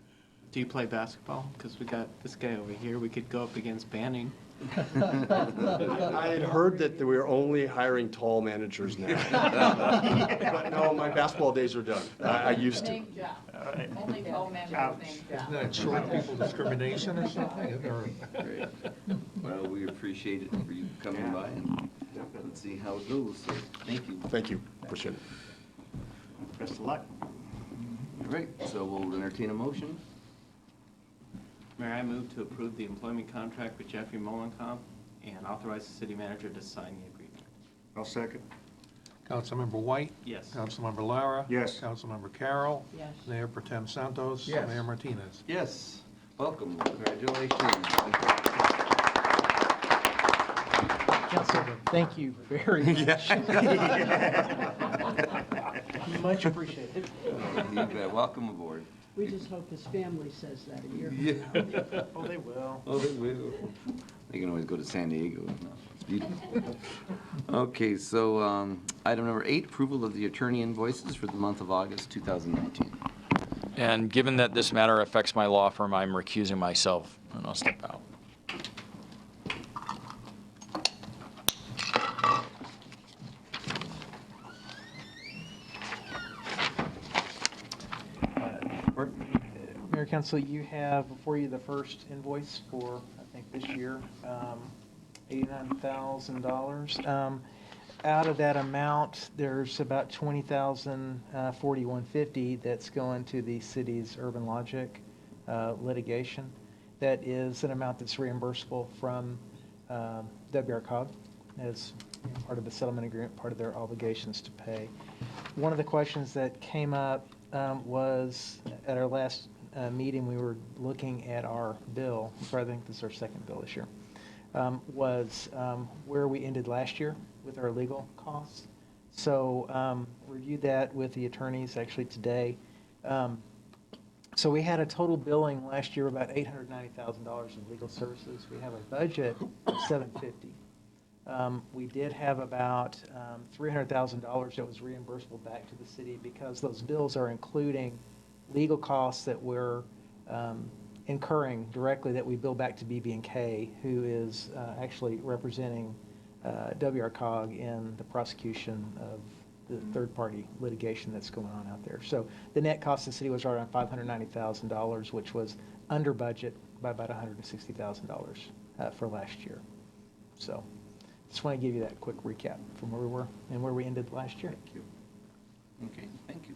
Do you play basketball? Because we got this guy over here. We could go up against Banning. I had heard that they were only hiring tall managers now. But no, my basketball days are done. I used to. Only tall managers named Jeff. Isn't that short people discrimination or something? Great. Well, we appreciate it for you coming by, and let's see how it goes. So, thank you. Thank you. Appreciate it. Best of luck. All right, so we'll entertain a motion. Mayor, I move to approve the employment contract with Jeffrey Mullenkamp and authorize the city manager to sign the agreement. I'll second. Councilmember White? Yes. Councilmember Lara? Yes. Councilmember Carroll? Yes. Mayor Pro Tem Santos? Yes. Mayor Martinez? Yes. Welcome, congratulations. Council, thank you very much. Much appreciated. You bet. Welcome aboard. We just hope his family says that a year Yeah. from now. Oh, they will. Oh, they will. They can always go to San Diego. It's beautiful. Okay, so item number 8, approval of the attorney invoices for the month of August 2019. And given that this matter affects my law firm, I'm recusing myself, and I'll step out. Mayor, Council, you have before you the first invoice for, I think, this year, $89,000. Out of that amount, there's about $20,041.50 that's going to the city's Urban Logic litigation. That is an amount that's reimbursable from WRCOG as part of the settlement agreement, part of their obligations to pay. One of the questions that came up was at our last meeting, we were looking at our bill, so I think this is our second bill this year, was where we ended last year with our legal costs. So reviewed that with the attorneys actually today. So we had a total billing last year of about $890,000 in legal services. We have a budget of $750,000. We did have about $300,000 that was reimbursable back to the city because those bills are including legal costs that we're incurring directly that we bill back to BB&K, who is actually representing WRCOG in the prosecution of the third-party litigation that's going on out there. So the net cost of the city was right around $590,000, which was under budget by about $160,000 for last year. So just want to give you that quick recap from where we were and where we ended last year. Thank you. Okay, thank you.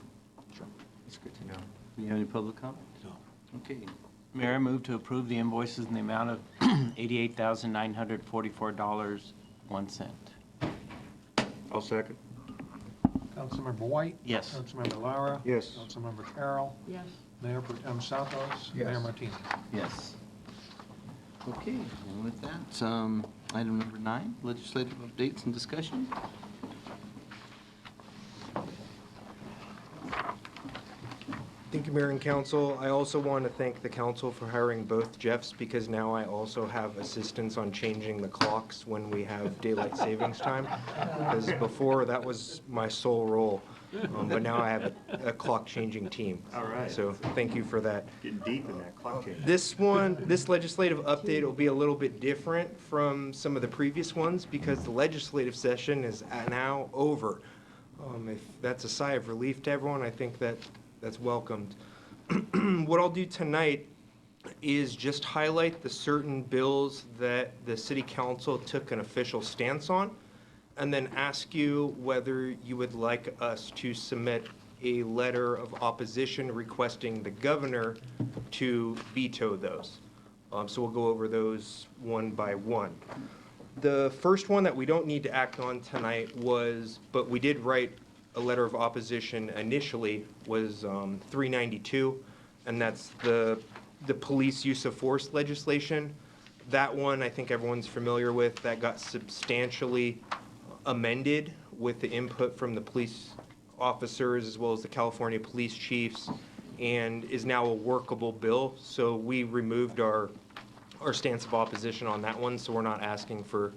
Sure. That's good to know. Do you have any public comment? No. Okay. Mayor, I move to approve the invoices in the amount of $88,944.01. I'll second. Councilmember White? Yes. Councilmember Lara? Yes. Councilmember Carroll? Yes. Mayor Pro Tem Santos? Yes. Mayor Martini? Yes. Okay, and with that, item number 9, legislative updates and discussion. Thank you, Mayor and Council. I also want to thank the council for hiring both Jeffs because now I also have assistance on changing the clocks when we have daylight savings time. Because before, that was my sole role. But now I have a clock changing team. All right. So thank you for that. Getting deep in that clock change. This legislative update will be a little bit different from some of the previous ones because the legislative session is now over. If that's a sigh of relief to everyone, I think that's welcomed. What I'll do tonight is just highlight the certain bills that the city council took an official stance on, and then ask you whether you would like us to submit a letter of opposition requesting the governor to veto those. So we'll go over those one by one. The first one that we don't need to act on tonight but we did write a letter of opposition initially, was 392, and that's the police use of force legislation. That one, I think everyone's familiar with. That got substantially amended with the input from the police officers as well as the California police chiefs, and is now a workable bill. So we removed our stance of opposition on that one, so we're not asking for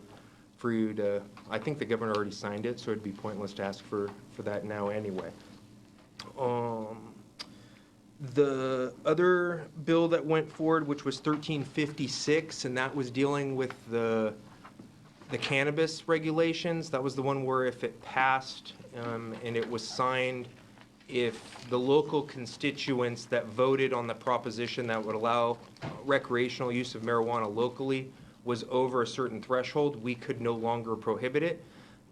you to, I think the governor already signed it, so it'd be pointless to ask for that now anyway. The other bill that went forward, which was 1356, and that was dealing with the cannabis regulations. That was the one where if it passed and it was signed, if the local constituents that voted on the proposition that would allow recreational use of marijuana locally was over a certain threshold, we could no longer prohibit it.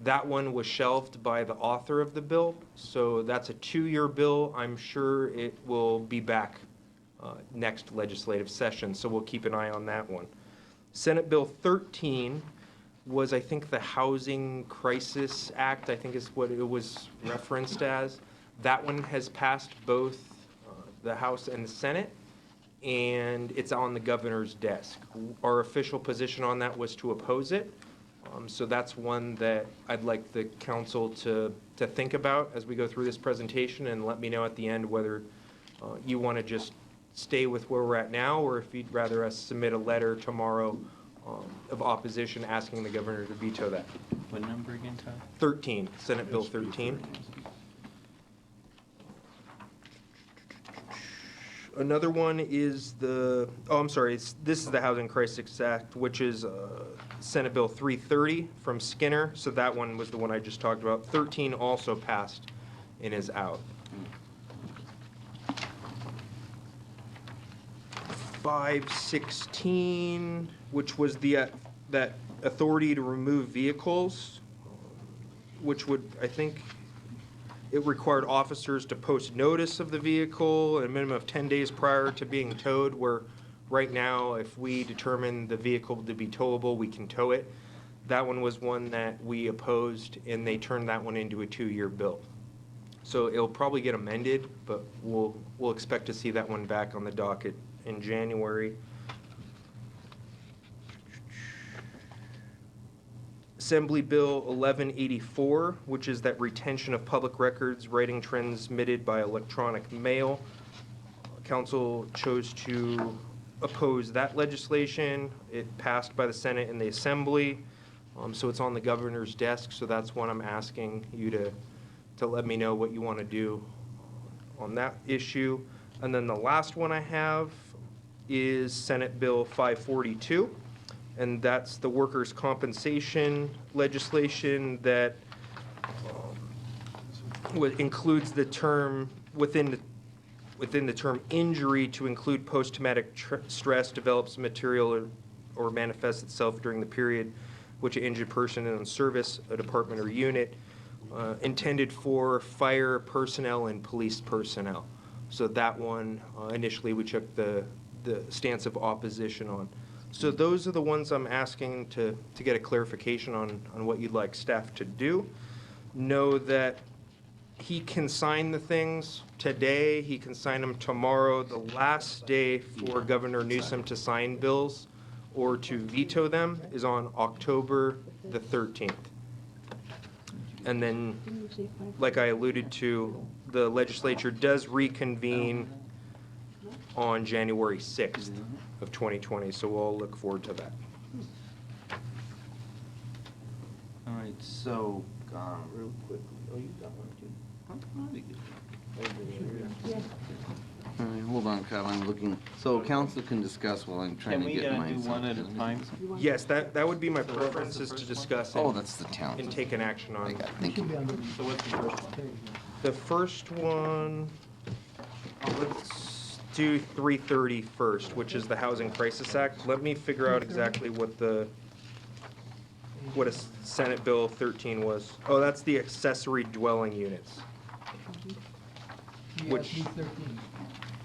That one was shelved by the author of the bill, so that's a 2-year bill. I'm sure it will be back next legislative session, so we'll keep an eye on that one. Senate Bill 13 was, I think, the Housing Crisis Act, I think is what it was referenced as. That one has passed both the House and the Senate. and it's on the governor's desk. Our official position on that was to oppose it. So that's one that I'd like the council to think about as we go through this presentation, and let me know at the end whether you want to just stay with where we're at now, or if you'd rather us submit a letter tomorrow of opposition asking the governor to veto that. What number again, Todd? 13, Senate Bill 13. Another one is this is the Housing Crisis Act, which is Senate Bill 330 from Skinner. So that one was the one I just talked about. 13 also passed and is out. 516, which was that authority to remove vehicles, which would, I think, it required officers to post notice of the vehicle a minimum of 10 days prior to being towed, where right now, if we determine the vehicle to be towable, we can tow it. That one was one that we opposed, and they turned that one into a 2-year bill. So it'll probably get amended, but we'll expect to see that one back on the docket in January. Assembly Bill 1184, which is that retention of public records, writing transmitted by electronic mail. Council chose to oppose that legislation. It passed by the Senate and the Assembly, so it's on the governor's desk. So that's one I'm asking you to let me know what you want to do on that issue. And then the last one I have is Senate Bill 542. And that's the workers' compensation legislation that includes the term, within the term injury, to include post-traumatic stress develops material or manifests itself during the period which an injured person is in service, a department or unit, intended for fire personnel and police personnel. So that one, initially, we took the stance of opposition on. So those are the ones I'm asking to get a clarification on what you'd like staff to do. Know that he can sign the things today, he can sign them tomorrow. The last day for Governor Newsom to sign bills or to veto them is on October the 13th. And then, like I alluded to, the legislature does reconvene on January 6th of 2020, so we'll look forward to that. All right, so, real quickly, oh, you got one too? All right, hold on, Kyle, I'm looking, so council can discuss while I'm trying to get mine. Can we do one at a time? Yes, that would be my preference, is to discuss it. Oh, that's the town. And take an action on it. Thank you. So what's the first one? The first one, let's do 330 first, which is the Housing Crisis Act. Let me figure out exactly what a Senate Bill 13 was. Oh, that's the accessory dwelling units. Which,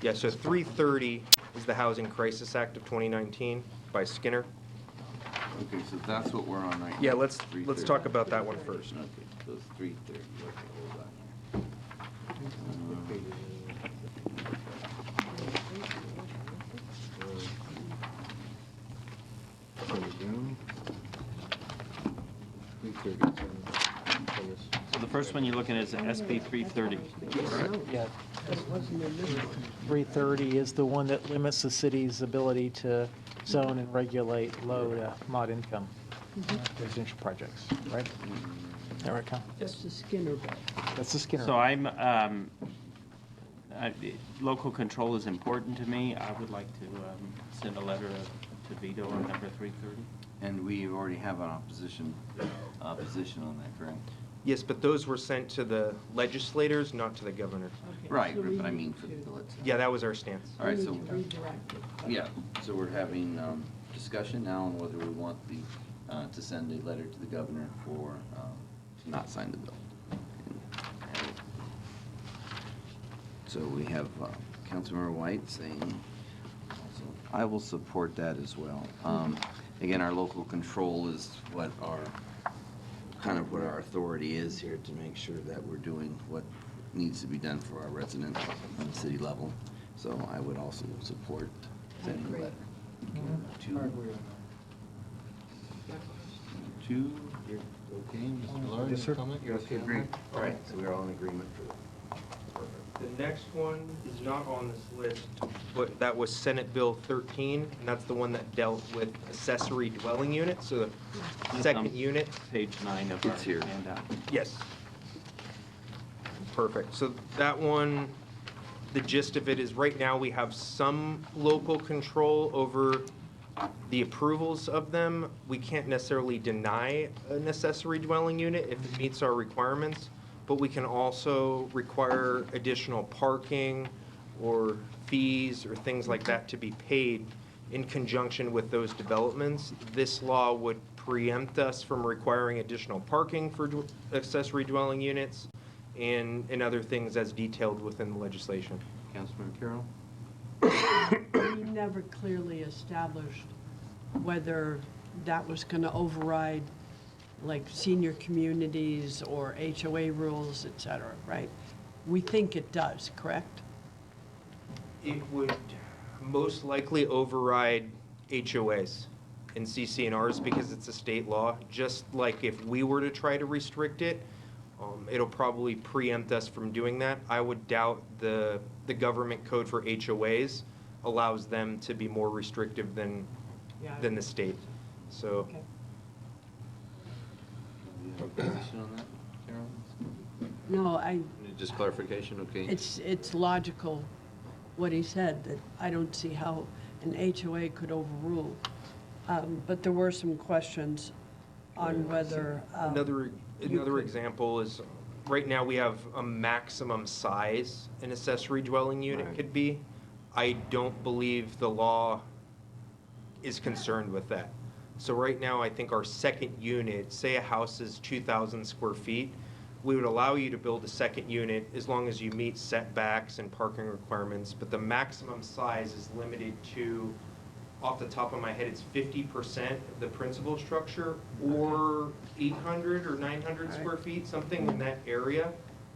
yeah, so 330 is the Housing Crisis Act of 2019 by Skinner. Okay, so that's what we're on right now. Yeah, let's talk about that one first. Okay, so it's 330, okay, hold on So the first one you're looking at is SB 330. Yeah. 330 is the one that limits the city's ability to zone and regulate low to mod income residential projects, right? Is that right, Cal? That's the Skinner bill. That's the Skinner. So local control is important to me. I would like to send a letter to veto on number 330. And we already have an opposition on that, correct? Yes, but those were sent to the legislators, not to the governor. Right, but I mean for the village. Yeah, that was our stance. All right, so, yeah, so we're having discussion now on whether we want to send a letter to the governor or to not sign the bill. So we have Councilmember White saying, I will support that as well. Again, our local control is what our authority is here, to make sure that we're doing what needs to be done for our residents on the city level. So I would also support sending a letter. I agree on Two, you're okay, Mr. Lawrence? Yes, sir. You're okay, great. All right, so we're all in agreement for that. The next one is not on this list, but that was Senate Bill 13, and that's the one that dealt with accessory dwelling units, so the second unit. Page 9 of our It's here. handout. Yes. Perfect. So that one, the gist of it is right now we have some local control over the approvals of them. We can't necessarily deny an accessory dwelling unit if it meets our requirements, but we can also require additional parking or fees or things like that to be paid in conjunction with those developments. This law would preempt us from requiring additional parking for accessory dwelling units and other things as detailed within the legislation. Councilman Carroll? We never clearly established whether that was going to override like senior communities or HOA rules, et cetera, right? We think it does, correct? It would most likely override HOAs and CC&Rs because it's a state law. Just like if we were to try to restrict it, it'll probably preempt us from doing that. I would doubt the government code for HOAs allows them to be more restrictive than the state. So. Okay. Position on that, Carol? No, Just clarification, okay? it's logical what he said, that I don't see how an HOA could overrule. But there were some questions on whether. Another example is, right now we have a maximum size an accessory dwelling unit could be. I don't believe the law is concerned with that. So right now, I think our second unit, say a house is 2,000 square feet, we would allow you to build a second unit as long as you meet setbacks and parking requirements, but the maximum size is limited to, off the top of my head, it's 50% of the principal structure or 800 or 900 square feet, something in that area.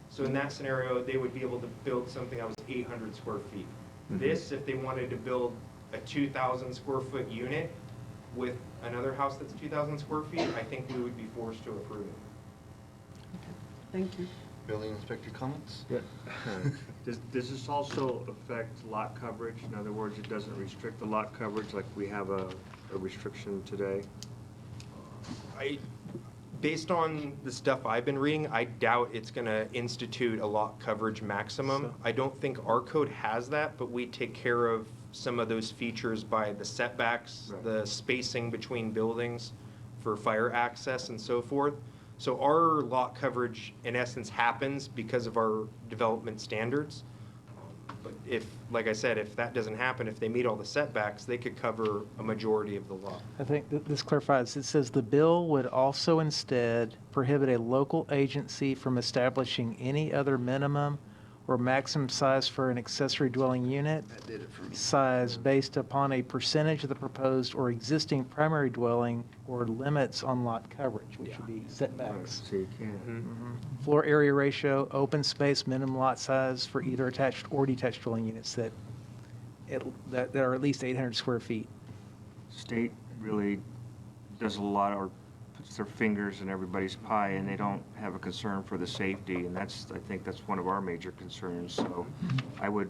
So in that scenario, they would be able to build something that was 800 square feet. This, if they wanted to build a 2,000 square foot unit with another house that's 2,000 square feet, I think we would be forced to approve it. Thank you. Building inspector comments? Yeah. Does this also affect lot coverage? In other words, it doesn't restrict the lot coverage like we have a restriction today? Based on the stuff I've been reading, I doubt it's going to institute a lot coverage maximum. I don't think our code has that, but we take care of some of those features by the setbacks, the spacing between buildings for fire access and so forth. So our lot coverage, in essence, happens because of our development standards. But if, like I said, if that doesn't happen, if they meet all the setbacks, they could cover a majority of the lot. I think this clarifies. It says the bill would also instead prohibit a local agency from establishing any other minimum or maximum size for an accessory dwelling unit size based upon a percentage of the proposed or existing primary dwelling or limits on lot coverage, which would be setbacks. So you can't. Floor area ratio, open space, minimum lot size for either attached or detached dwelling units that are at least 800 square feet. State really does a lot, or puts their fingers in everybody's pie, and they don't have a concern for the safety, and I think that's one of our major concerns. So I would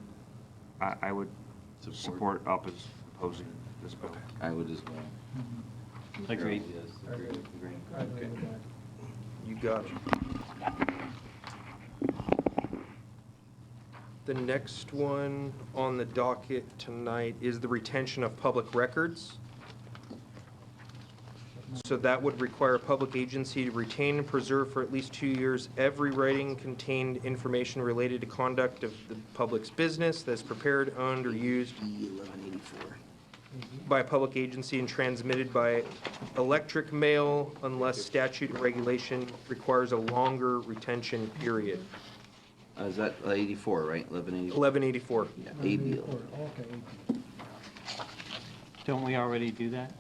support opposing this bill. I would as well. Agreed. Yes, agreed. I agree with that. You got it. The next one on the docket tonight is the retention of public records. So that would require a public agency to retain and preserve for at least 2 years every writing contained information related to conduct of the public's business that's prepared, owned, or used by a public agency and transmitted by electric mail unless statute and regulation requires a longer retention period. Is that 84, right? 1184. Yeah, AB. Okay. Don't we already do that?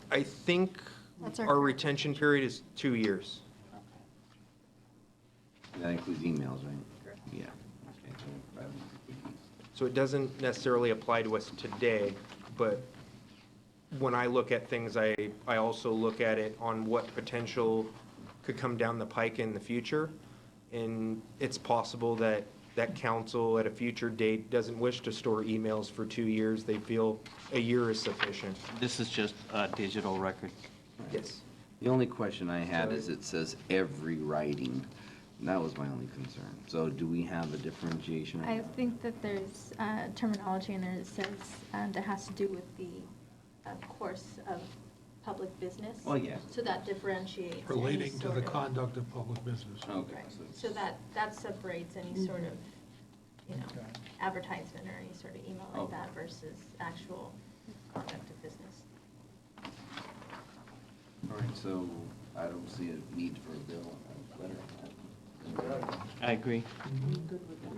I think That's our our current retention period is 2 years. That includes emails, right? Yeah. Okay, so So it doesn't necessarily apply to us today, but when I look at things, I also look at it on what potential could come down the pike in the future. And it's possible that council at a future date doesn't wish to store emails for 2 years. They feel a year is sufficient. This is just a digital record. Yes. The only question I had is it says every writing. And that was my only concern. So do we have a differentiation? I think that there's terminology in there that says that has to do with the course of public business. Well, yeah. So that differentiates. any Relating to sort the of- conduct of public business. Okay. Right. So that separates any sort of, advertisement or any sort of email like that versus actual conduct of business. All right, so I don't see a need for a bill, a letter. I agree.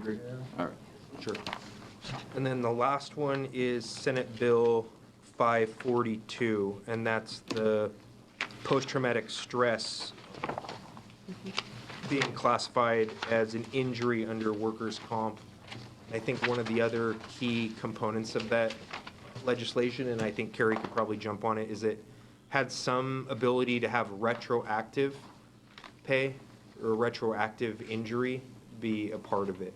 Agree? All right. Sure. And then the last one is Senate Bill 542, and that's the post-traumatic stress being classified as an injury under workers' comp. I think one of the other key components of that legislation, and I think Carrie could probably jump on it, is it had some ability to have retroactive pay or retroactive injury be a part of it.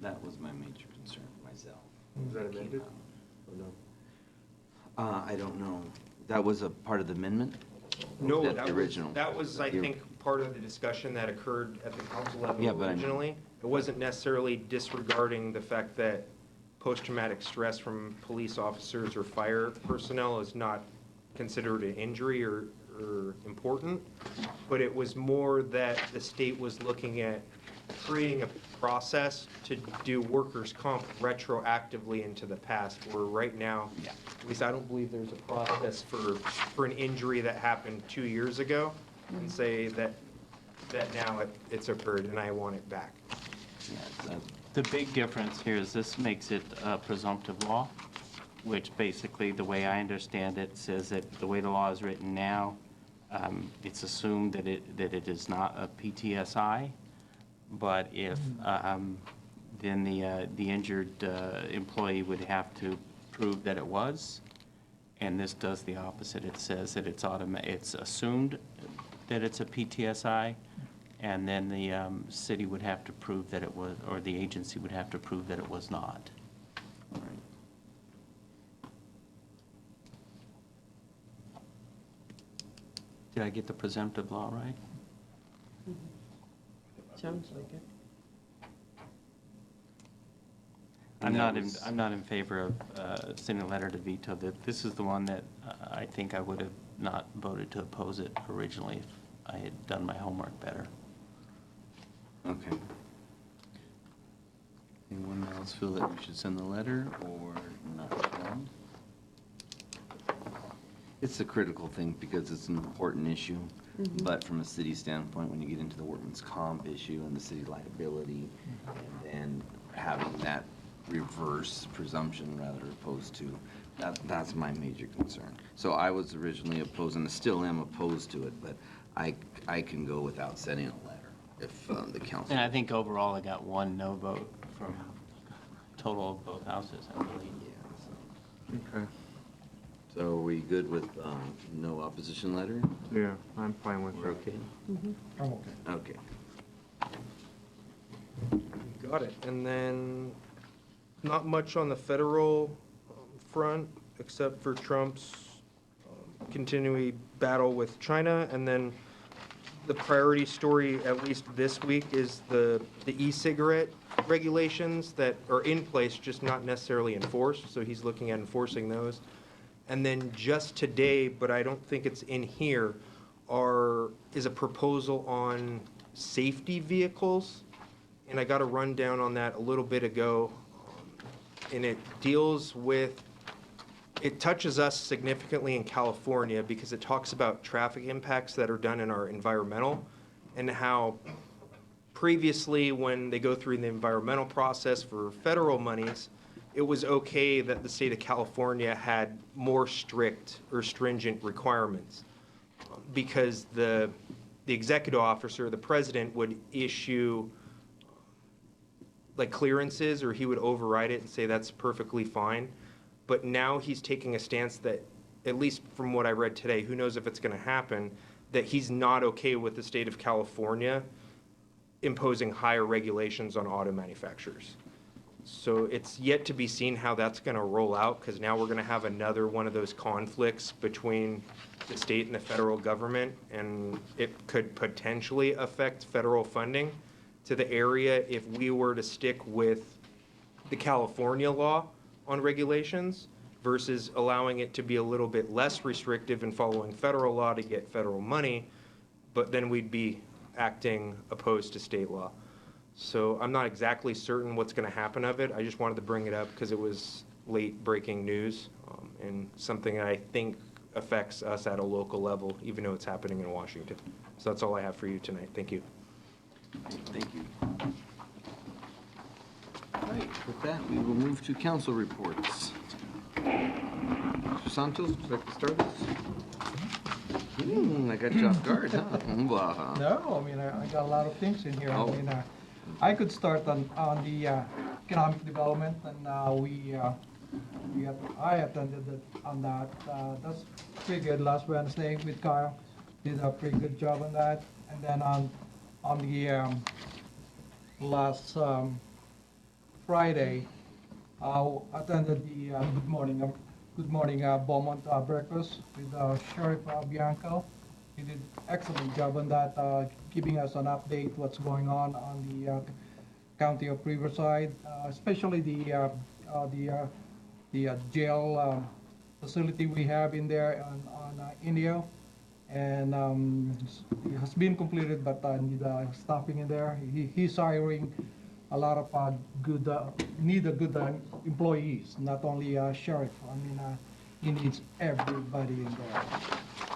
That was my major concern myself. Was that amended? Or no? I don't know. That was a part of the amendment? No, That's that the was, original. I The- think, part of the discussion that occurred at the council Yeah, level but originally. It wasn't necessarily disregarding the fact that post-traumatic stress from police officers or fire personnel is not considered an injury or important, but it was more that the state was looking at creating a process to do workers' comp retroactively into the past, where right now, at least I don't believe there's a process for an injury that happened 2 years ago and say that now it's occurred and I want it back. The big difference here is this makes it a presumptive law, which basically, the way I understand it, says that the way the law is written now, it's assumed that it is not a PTSI, but if, then the injured employee would have to prove that it was, and this does the opposite. It says that it's assumed that it's a PTSI, and then the city would have to prove that it was, or the agency would have to prove that it was not. All right. Did I get the presumptive law right? Sounds like it. I'm not in favor of sending a letter to veto that. This is the one that I think I would have not voted to oppose it originally if I had done my homework better. Okay. Anyone else feel that we should send the letter or not respond? It's a critical thing because it's an important issue, but from a city standpoint, when you get into the workman's comp issue and the city liability, and then having that reverse presumption rather opposed to, that's my major concern. So I was originally opposed and still am opposed to it, but I can go without sending a letter if the council. And I think overall I got one no vote from total of both houses, I believe. Okay. So are we good with no opposition letter? Yeah, I'm fine with We're it. okay? I'm okay. Okay. Got it. And then, not much on the federal front, except for Trump's continuing battle with China. And then the priority story, at least this week, is the e-cigarette regulations that are in place, just not necessarily enforced. So he's looking at enforcing those. And then just today, but I don't think it's in here, is a proposal on safety vehicles. And I got a rundown on that a little bit ago. And it deals with, it touches us significantly in California because it talks about traffic impacts that are done in our environmental and how previously when they go through the environmental process for federal monies, it was okay that the state of California had more strict or stringent requirements because the executive officer, the president, would issue like clearances, or he would override it and say that's perfectly fine. But now he's taking a stance that, at least from what I read today, who knows if it's going to happen, that he's not okay with the state of California imposing higher regulations on auto manufacturers. So it's yet to be seen how that's going to roll out, because now we're going to have another one of those conflicts between the state and the federal government, and it could potentially affect federal funding to the area if we were to stick with the California law on regulations versus allowing it to be a little bit less restrictive and following federal law to get federal money, but then we'd be acting opposed to state law. So I'm not exactly certain what's going to happen of it. I just wanted to bring it up because it was late breaking news, and something that I think affects us at a local level, even though it's happening in Washington. So that's all I have for you tonight. Thank you. Thank you. All right, with that, we will move to council reports. Mr. Santos, would you like to start this? I got you off guard, huh? Wow. No, I mean, I got a lot of things in here. Oh. I mean, I could start on the economic development, and I attended on that. That's pretty good last Wednesday with Kyle. Did a pretty good job on that. And then on the last Friday, I attended the Good Morning Beaumont breakfast with Sheriff Bianco. He did excellent job on that, giving us an update what's going on the county of Riverside, especially the jail facility we have in there on Indio, and it has been completed, but need staffing in there. He's hiring a lot of good employees, not only sheriff. I mean, he needs everybody in there.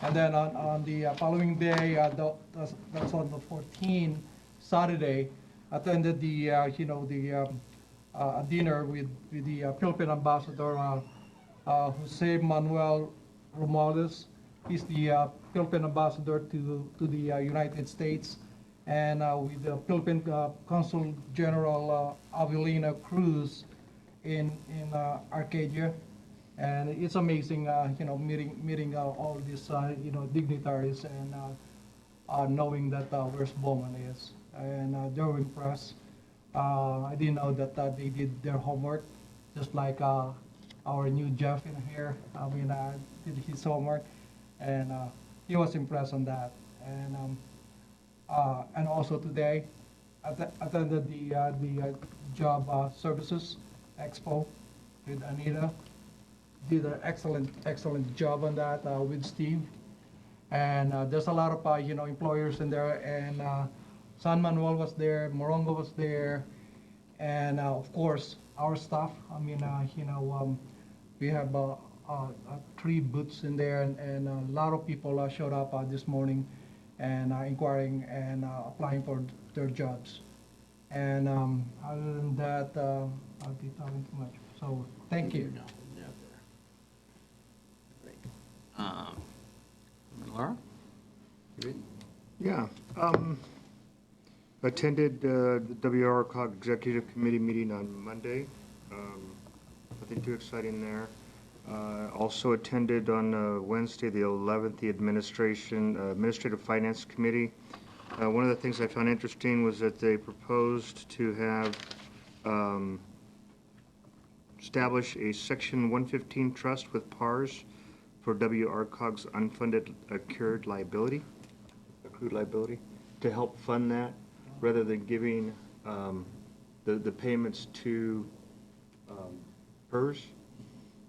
And then on the following day, that's on the 14th, Saturday, attended the dinner with the Philippine ambassador, Jose Manuel Romualdez. He's the Philippine ambassador to the United States, and with the Philippine Consul General Avelina Cruz in Arcadia. And it's amazing, meeting all these, dignitaries and knowing that where's Beaumont is. And they're impressed. I didn't know that they did their homework, just like our new Jeff in here. I mean, did his homework, and he was impressed on that. And also today, attended the job services expo with Anita. Did an excellent job on that with Steve. And there's a lot of employers in there, and San Manuel was there, Morongo was there, and of course our staff. I mean, we have 3 booths in there, and a lot of people showed up this morning and inquiring and applying for their jobs. And other than that, I'll be talking too much. So thank you. Laura? You ready? Yeah. Attended the WRCOG Executive Committee meeting on Monday. Nothing too exciting there. Also attended on Wednesday, the 11th, the Administrative Finance Committee. One of the things I found interesting was that they proposed to have establish a Section 115 trust with PARS for WRCOG's unfunded accrued liability, to help fund that, rather than giving the payments to PERS.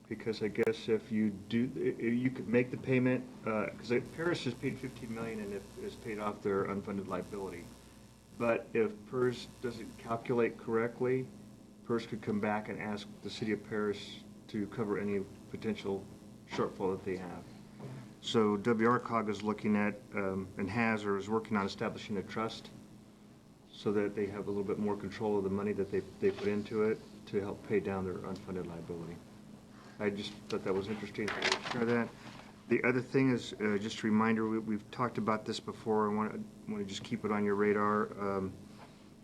Because I guess if you do, you could make the payment, because PERS has paid $15 million and it's paid off their unfunded liability. But if PERS doesn't calculate correctly, PERS could come back and ask the city of Paris to cover any potential shortfall that they have. So WRCOG is looking at, and has or is working on establishing a trust so that they have a little bit more control of the money that they put into it to help pay down their unfunded liability. I just thought that was interesting to share that. The other thing is just a reminder, we've talked about this before. I want to just keep it on your radar.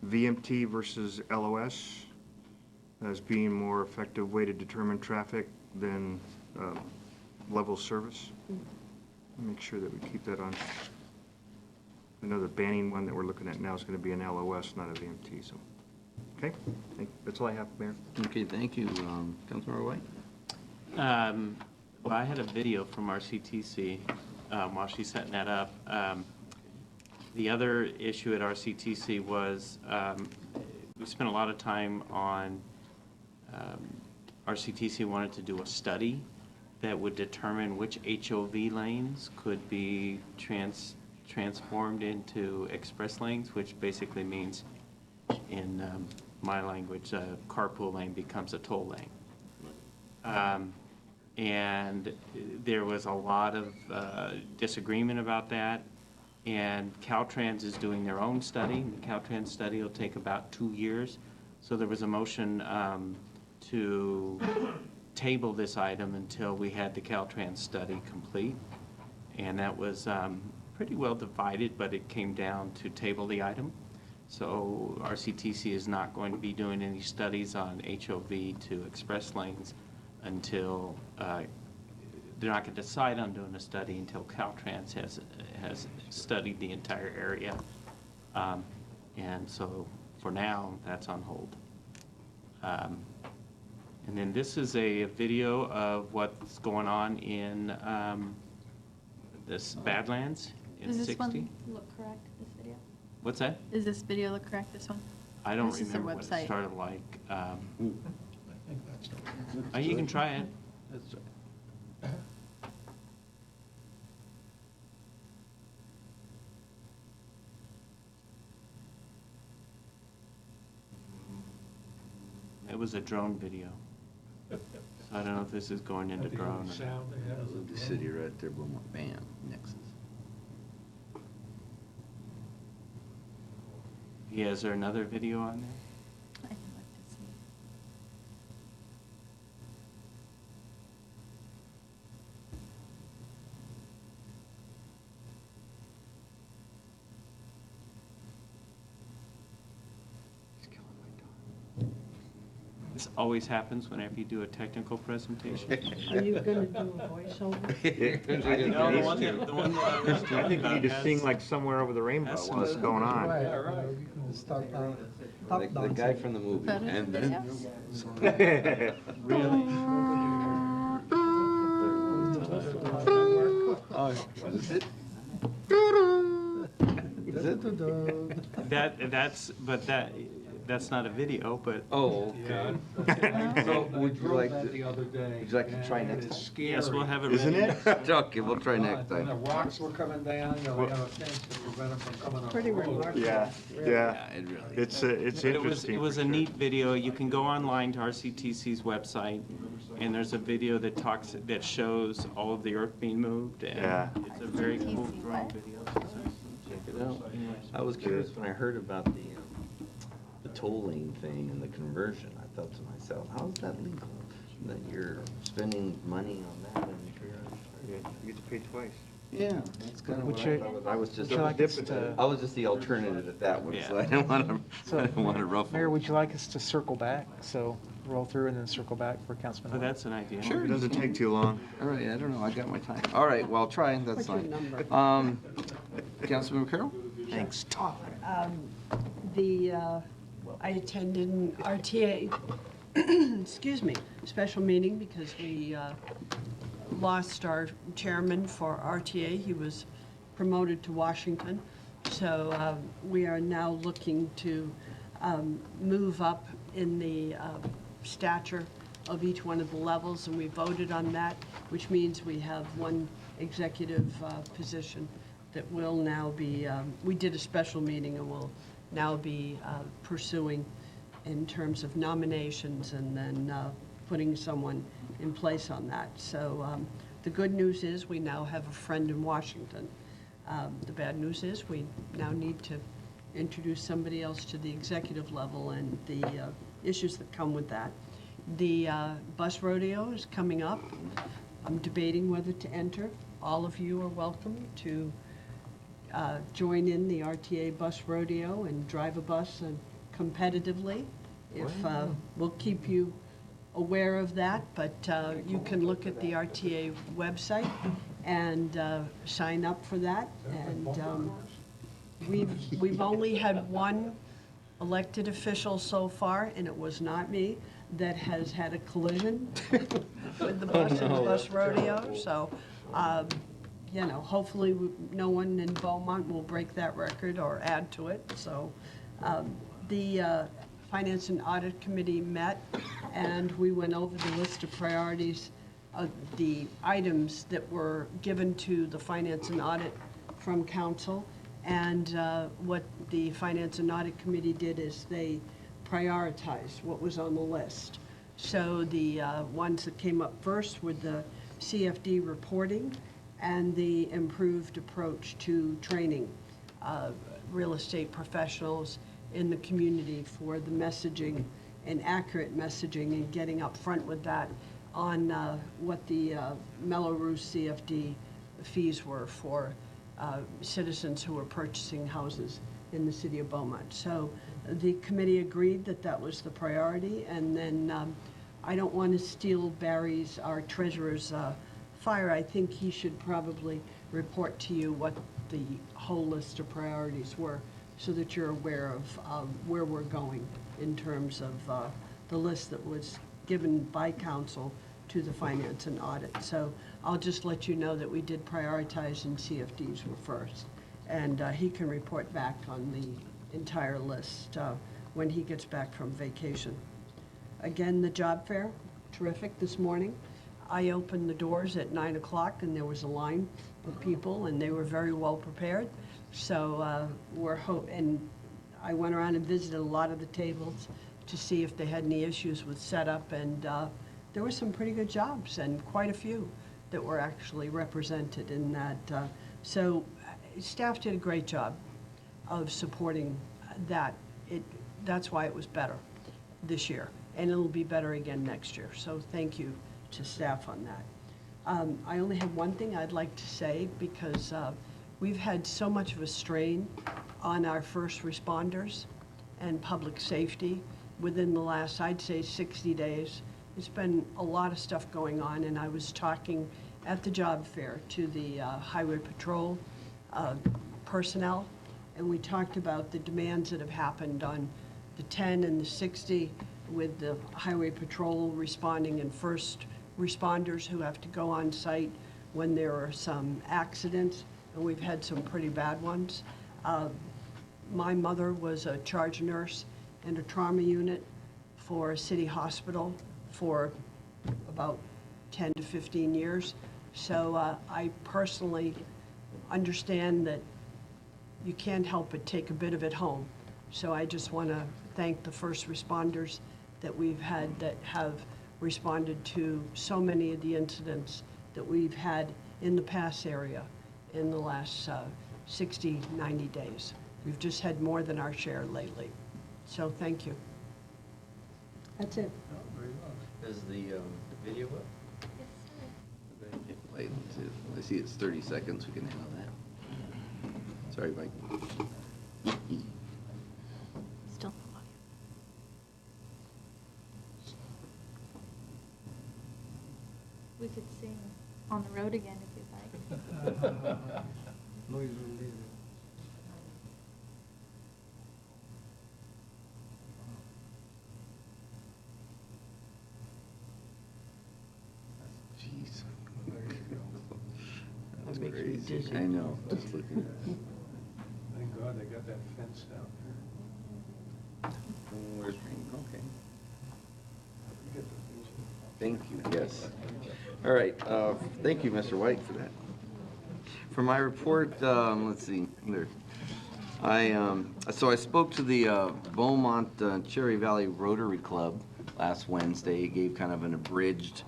VMT versus LOS as being more effective way to determine traffic than level of service. Make sure that we keep that on. I know the banning one that we're looking at now is going to be an LOS, not a VMT, so. Okay, that's all I have, Mayor. Okay, thank you. Councilmember White? Well, I had a video from RCTC while she's setting that up. The other issue at RCTC was we spent a lot of time on, RCTC wanted to do a study that would determine which HOV lanes could be transformed into express lanes, which basically means, in my language, a carpool lane becomes a toll lane. And there was a lot of disagreement about that. And Caltrans is doing their own study. The Caltrans study will take about 2 years. So there was a motion to table this item until we had the Caltrans study complete. And that was pretty well divided, but it came down to table the item. So RCTC is not going to be doing any studies on HOV to express lanes until, they're not going to decide on doing a study until Caltrans has studied the entire area. And so for now, that's on hold. And then this is a video of what's going on in this Badlands in Does this 60. one look correct, this video? What's that? Does this video look correct, this one? I don't This is their remember what it website. started like. I think that's You can try it. It was a drone video. So I don't know if this is going into drone. or- The city right there, Beaumont, bam, Nexus. Yeah, is there another video on there? I can look to see. This always happens whenever you do a technical presentation. Are you gonna do a voiceover? No, the one that I was I talking think we about need to has- sing like Somewhere Over the Rainbow has while it's some- going on. Right, you can start top The dancing. guy from the movie. Photos And and then. Oh, is it? Is it? That's not a video, but. Oh, okay. So would you like that the to, other day. would you like to try and next it's time? scary. Yes, we'll have it Isn't ready. it? Okay, we'll try next When the time. rocks were coming down, we have a fence to prevent them from coming on Pretty the road. remarkable. Yeah, yeah. Yeah, it really. It's It interesting. was for a sure. neat video. You can go online to RCTC's website, and there's a video that shows all of the earth being moved, and Yeah. it's a very cool RCTC drone what? video. Check it out. I was curious when I heard about the toll lane thing and the conversion. I thought to myself, how is that legal? That you're spending money on that and Yeah, you get to pay twice. yeah, that's kind of Would what you- I thought. I was just, would you like us to- I was just the alternative at that one, so Yeah. I didn't want to, So, I didn't want to ruffle. Mayor, would you like us to circle back? So roll through and then circle back for Councilman But White? that's an idea. Sure. It doesn't take too long. All right, I don't know, I got my time. All right, well, I'll try, that's What's your fine. number? Councilman Carroll? Thanks, Todd. I attended an RTA, excuse me, special meeting because we lost our chairman for RTA. He was promoted to Washington. So we are now looking to move up in the stature of each one of the levels, and we voted on that, which means we have one executive position that will now be, we did a special meeting and will now be pursuing in terms of nominations and then putting someone in place on that. So the good news is we now have a friend in Washington. The bad news is we now need to introduce somebody else to the executive level and the issues that come with that. The bus rodeo is coming up. I'm debating whether to enter. All of you are welcome to join in the RTA bus rodeo and drive a bus and competitively. If, we'll keep you aware of that, but you can look at the RTA website and sign up for that. And we've only had one elected official so far, and it was not me, that has had a collision with the bus and the bus rodeo. So, you know, hopefully no one in Beaumont will break that record or add to it. So the Finance and Audit Committee met, and we went over the list of priorities of the items that were given to the Finance and Audit from Council. And what the Finance and Audit Committee did is they prioritized what was on the list. So the ones that came up first were the CFD reporting and the improved approach to training real estate professionals in the community for the messaging and accurate messaging and getting up front with that on what the Melrose CFD fees were for citizens who were purchasing houses in the city of Beaumont. So the committee agreed that that was the priority, and then I don't want to steal Barry's, our treasurer's, fire. I think he should probably report to you what the whole list of priorities were so that you're aware of where we're going in terms of the list that was given by council to the Finance and Audit. So I'll just let you know that we did prioritize and CFDs were first. And he can report back on the entire list when he gets back from vacation. Again, the job fair, terrific this morning. I opened the doors at 9 o'clock and there was a line of people and they were very well prepared. So and I went around and visited a lot of the tables to see if they had any issues with setup, and there were some pretty good jobs and quite a few that were actually represented in that. So staff did a great job of supporting that. That's why it was better this year, and it'll be better again next year. So thank you to staff on that. I only have one thing I'd like to say, because we've had so much of a strain on our first responders and public safety within the last, I'd say, 60 days. It's been a lot of stuff going on, and I was talking at the job fair to the Highway Patrol personnel, and we talked about the demands that have happened on the 10 and the 60 with the Highway Patrol responding and first responders who have to go on site when there are some accidents, and we've had some pretty bad ones. My mother was a charge nurse in a trauma unit for a city hospital for about 10 to 15 years. So I personally understand that you can't help but take a bit of it home. So I just want to thank the first responders that we've had that have responded to so many of the incidents that we've had in the Pass area in the last 60, 90 days. We've just had more than our share lately. So thank you. That's it. Is the video up? Wait, I see it's 30 seconds. We can handle that. Sorry, Mike. Still. We could sing On the Road Again if you'd like. Jeez. That That's makes me crazy. dizzy. I know, just looking at it. Thank God they got that fence down there. Where's, okay. Thank you, yes. All right, thank you, Mr. White, for that. For my report, let's see, there. So I spoke to the Beaumont Cherry Valley Rotary Club last Wednesday, gave kind of an abridged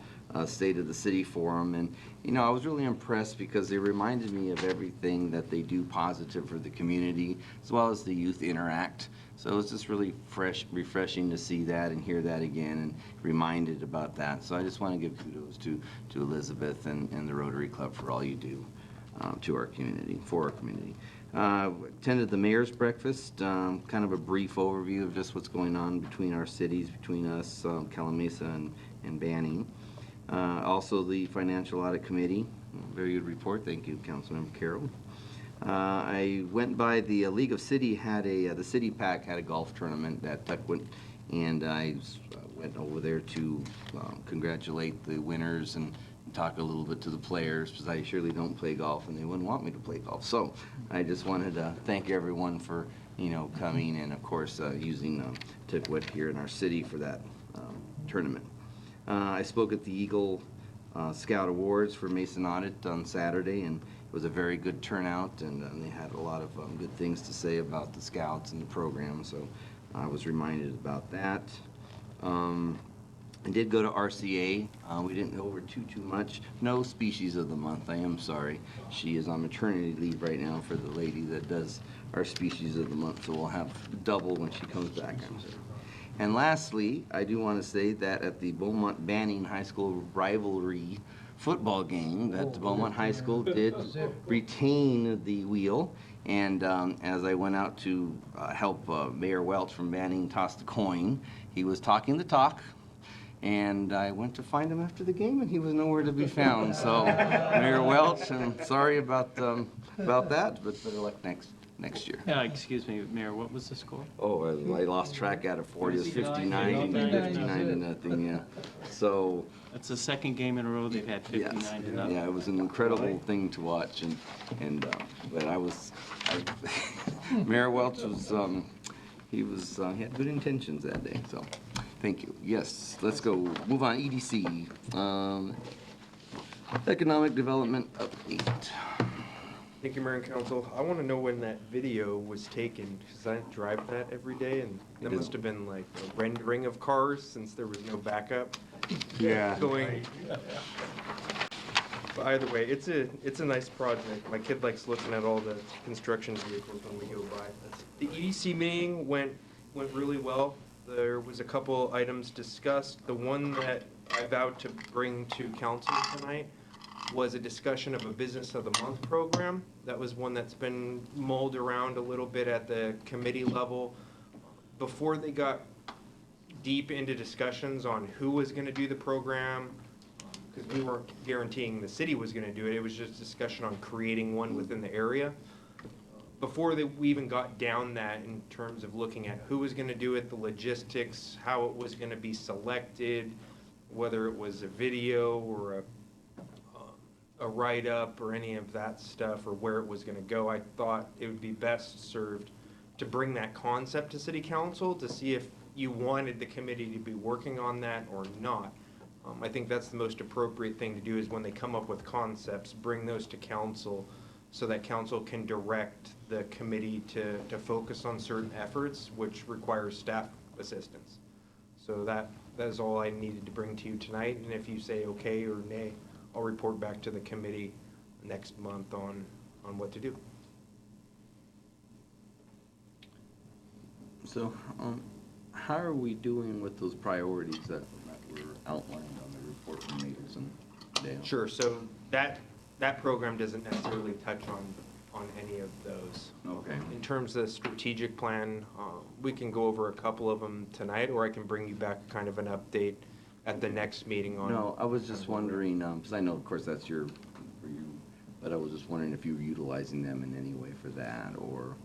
State of the City forum, and you know, I was really impressed because they reminded me of everything that they do positive for the community, as well as the youth interact. So it's just really refreshing to see that and hear that again and reminded about that. So I just want to give kudos to Elizabeth and the Rotary Club for all you do to our community, for our community. Attended the mayor's breakfast, kind of a brief overview of just what's going on between our cities, between us, Calamasa and Banning. Also the Financial Audit Committee, very good report, thank you, Councilmember Carroll. I went by the League of City had the City Pack had a golf tournament at Tuckwit, and I went over there to congratulate the winners and talk a little bit to the players, because I surely don't play golf and they wouldn't want me to play golf. So I just wanted to thank everyone for, coming, and of course using Tuckwit here in our city for that tournament. I spoke at the Eagle Scout Awards for Mason Audit on Saturday, and it was a very good turnout, and they had a lot of good things to say about the Scouts and the program, so I was reminded about that. I did go to RCA. We didn't go over too much. No species of the month, I am sorry. She is on maternity leave right now for the lady that does our species of the month, so we'll have double when she comes back, I'm sure. And lastly, I do want to say that at the Beaumont Banning High School rivalry football game, that the Beaumont High School did retain the wheel. And as I went out to help Mayor Welch from Banning toss the coin, he was talking the talk. And I went to find him after the game, and he was nowhere to be found. So, Mayor Welch, I'm sorry about that, but better luck next year. Excuse me, Mayor, what was the score? Oh, I lost track out of 40. It was 59 to nothing, yeah. So. That's the second game in a row they've had 59 to nothing. Yeah, it was an incredible thing to watch, but Mayor Welch was, he had good intentions that day, so. Thank you. Yes, let's go. Move on. EDC. Economic Development Update. Thank you, Mayor and Council. I want to know when that video was taken, because I drive that every day, and that must have been like a rendering of cars, since there was no backup. Yeah. Going. But either way, it's a nice project. My kid likes looking at all the construction vehicles when we go by. The EDC meeting went really well. There was a couple items discussed. The one that I vowed to bring to council tonight was a discussion of a Business of the Month program. That was one that's been mulled around a little bit at the committee level. Before they got deep into discussions on who was going to do the program, because we weren't guaranteeing the city was going to do it, it was just discussion on creating one within the area. Before we even got down that in terms of looking at who was going to do it, the logistics, how it was going to be selected, whether it was a video or a write-up or any of that stuff, or where it was going to go, I thought it would be best served to bring that concept to City Council to see if you wanted the committee to be working on that or not. I think that's the most appropriate thing to do, is when they come up with concepts, bring those to council, so that council can direct the committee to focus on certain efforts, which requires staff assistance. So that is all I needed to bring to you tonight, and if you say okay or nay, I'll report back to the committee next month on what to do. So, how are we doing with those priorities that were outlined on the report from Nagels and Dale? Sure, so that program doesn't necessarily touch on any of those. Okay. In terms of the strategic plan, we can go over a couple of them tonight, or I can bring you back kind of an update at the next meeting on. No, I was just wondering, because I know, of course, that's for you, but I was just wondering if you were utilizing them in any way for that, or.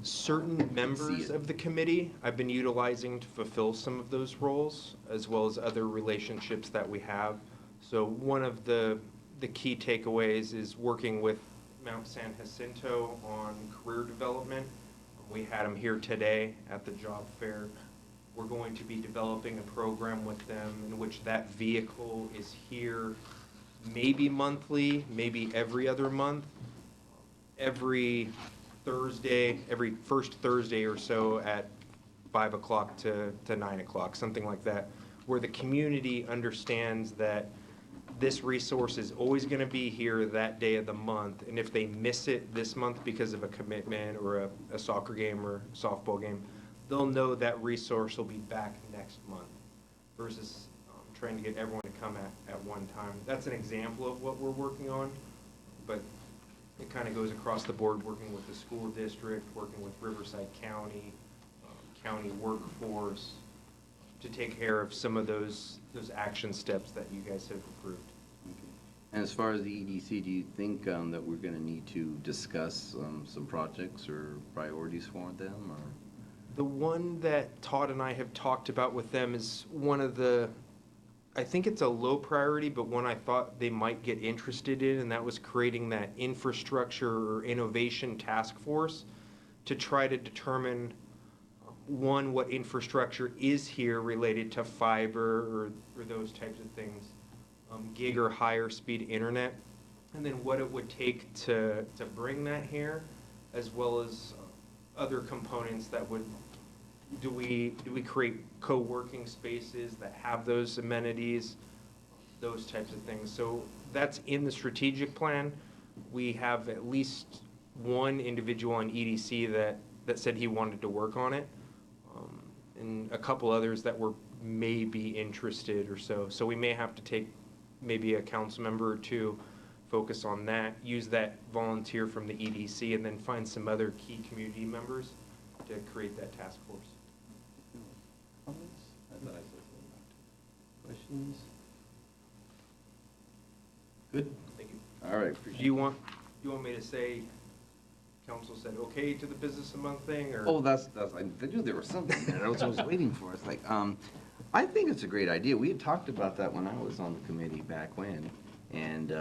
Certain members of the committee I've been utilizing to fulfill some of those roles, as well as other relationships that we have. So one of the key takeaways is working with Mount San Jacinto on career development. We had them here today at the job fair. We're going to be developing a program with them in which that vehicle is here maybe monthly, maybe every other month, every Thursday, every first Thursday or so at 5 o'clock to 9 o'clock, something like that, where the community understands that this resource is always going to be here that day of the month, and if they miss it this month because of a commitment or a soccer game or softball game, they'll know that resource will be back next month, versus trying to get everyone to come at one time. That's an example of what we're working on, but it kind of goes across the board, working with the school district, working with Riverside County, county workforce, to take care of some of those action steps that you guys have approved. And as far as the EDC, do you think that we're going to need to discuss some projects or priorities for them, or? The one that Todd and I have talked about with them is one of the, I think it's a low priority, but one I thought they might get interested in, and that was creating that infrastructure or innovation task force to try to determine, one, what infrastructure is here related to fiber or those types of things, gig or higher speed internet, and then what it would take to bring that here, as well as other components that would, do we create co-working spaces that have those amenities, those types of things. So that's in the strategic plan. We have at least one individual on EDC that said he wanted to work on it, and a couple others that were maybe interested or so. So we may have to take maybe a council member or two, focus on that, use that volunteer from the EDC, and then find some other key community members to create that task force. Comments? I thought I said something. Questions? Good? Thank you. All right. Do you want me to say, council said okay to the business a month thing, or? Oh, that's, I knew there was something there. I was waiting for it. It's like, I think it's a great idea. We had talked about that when I was on the committee back when, and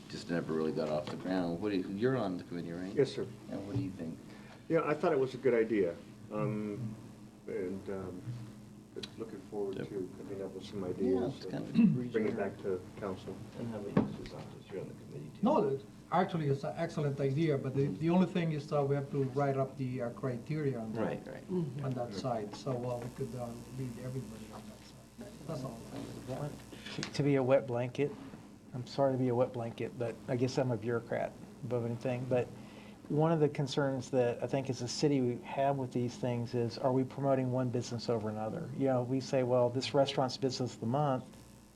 just never really got off the ground. You're on the committee, right? Yes, sir. And what do you think? Yeah, I thought it was a good idea. Looking forward to coming up with some ideas. it's kind of and bring it back to council. And how about you, Susantos? You're on the committee too. No, actually, it's an excellent idea, but the only thing is we have to write up the criteria on that. Right. On that side, so we could lead everybody on that side. That's all. To be a wet blanket, I'm sorry to be a wet blanket, but I guess I'm a bureaucrat above anything. But one of the concerns that I think as a city we have with these things is, are we promoting one business over another? You know, we say, well, this restaurant's business of the month.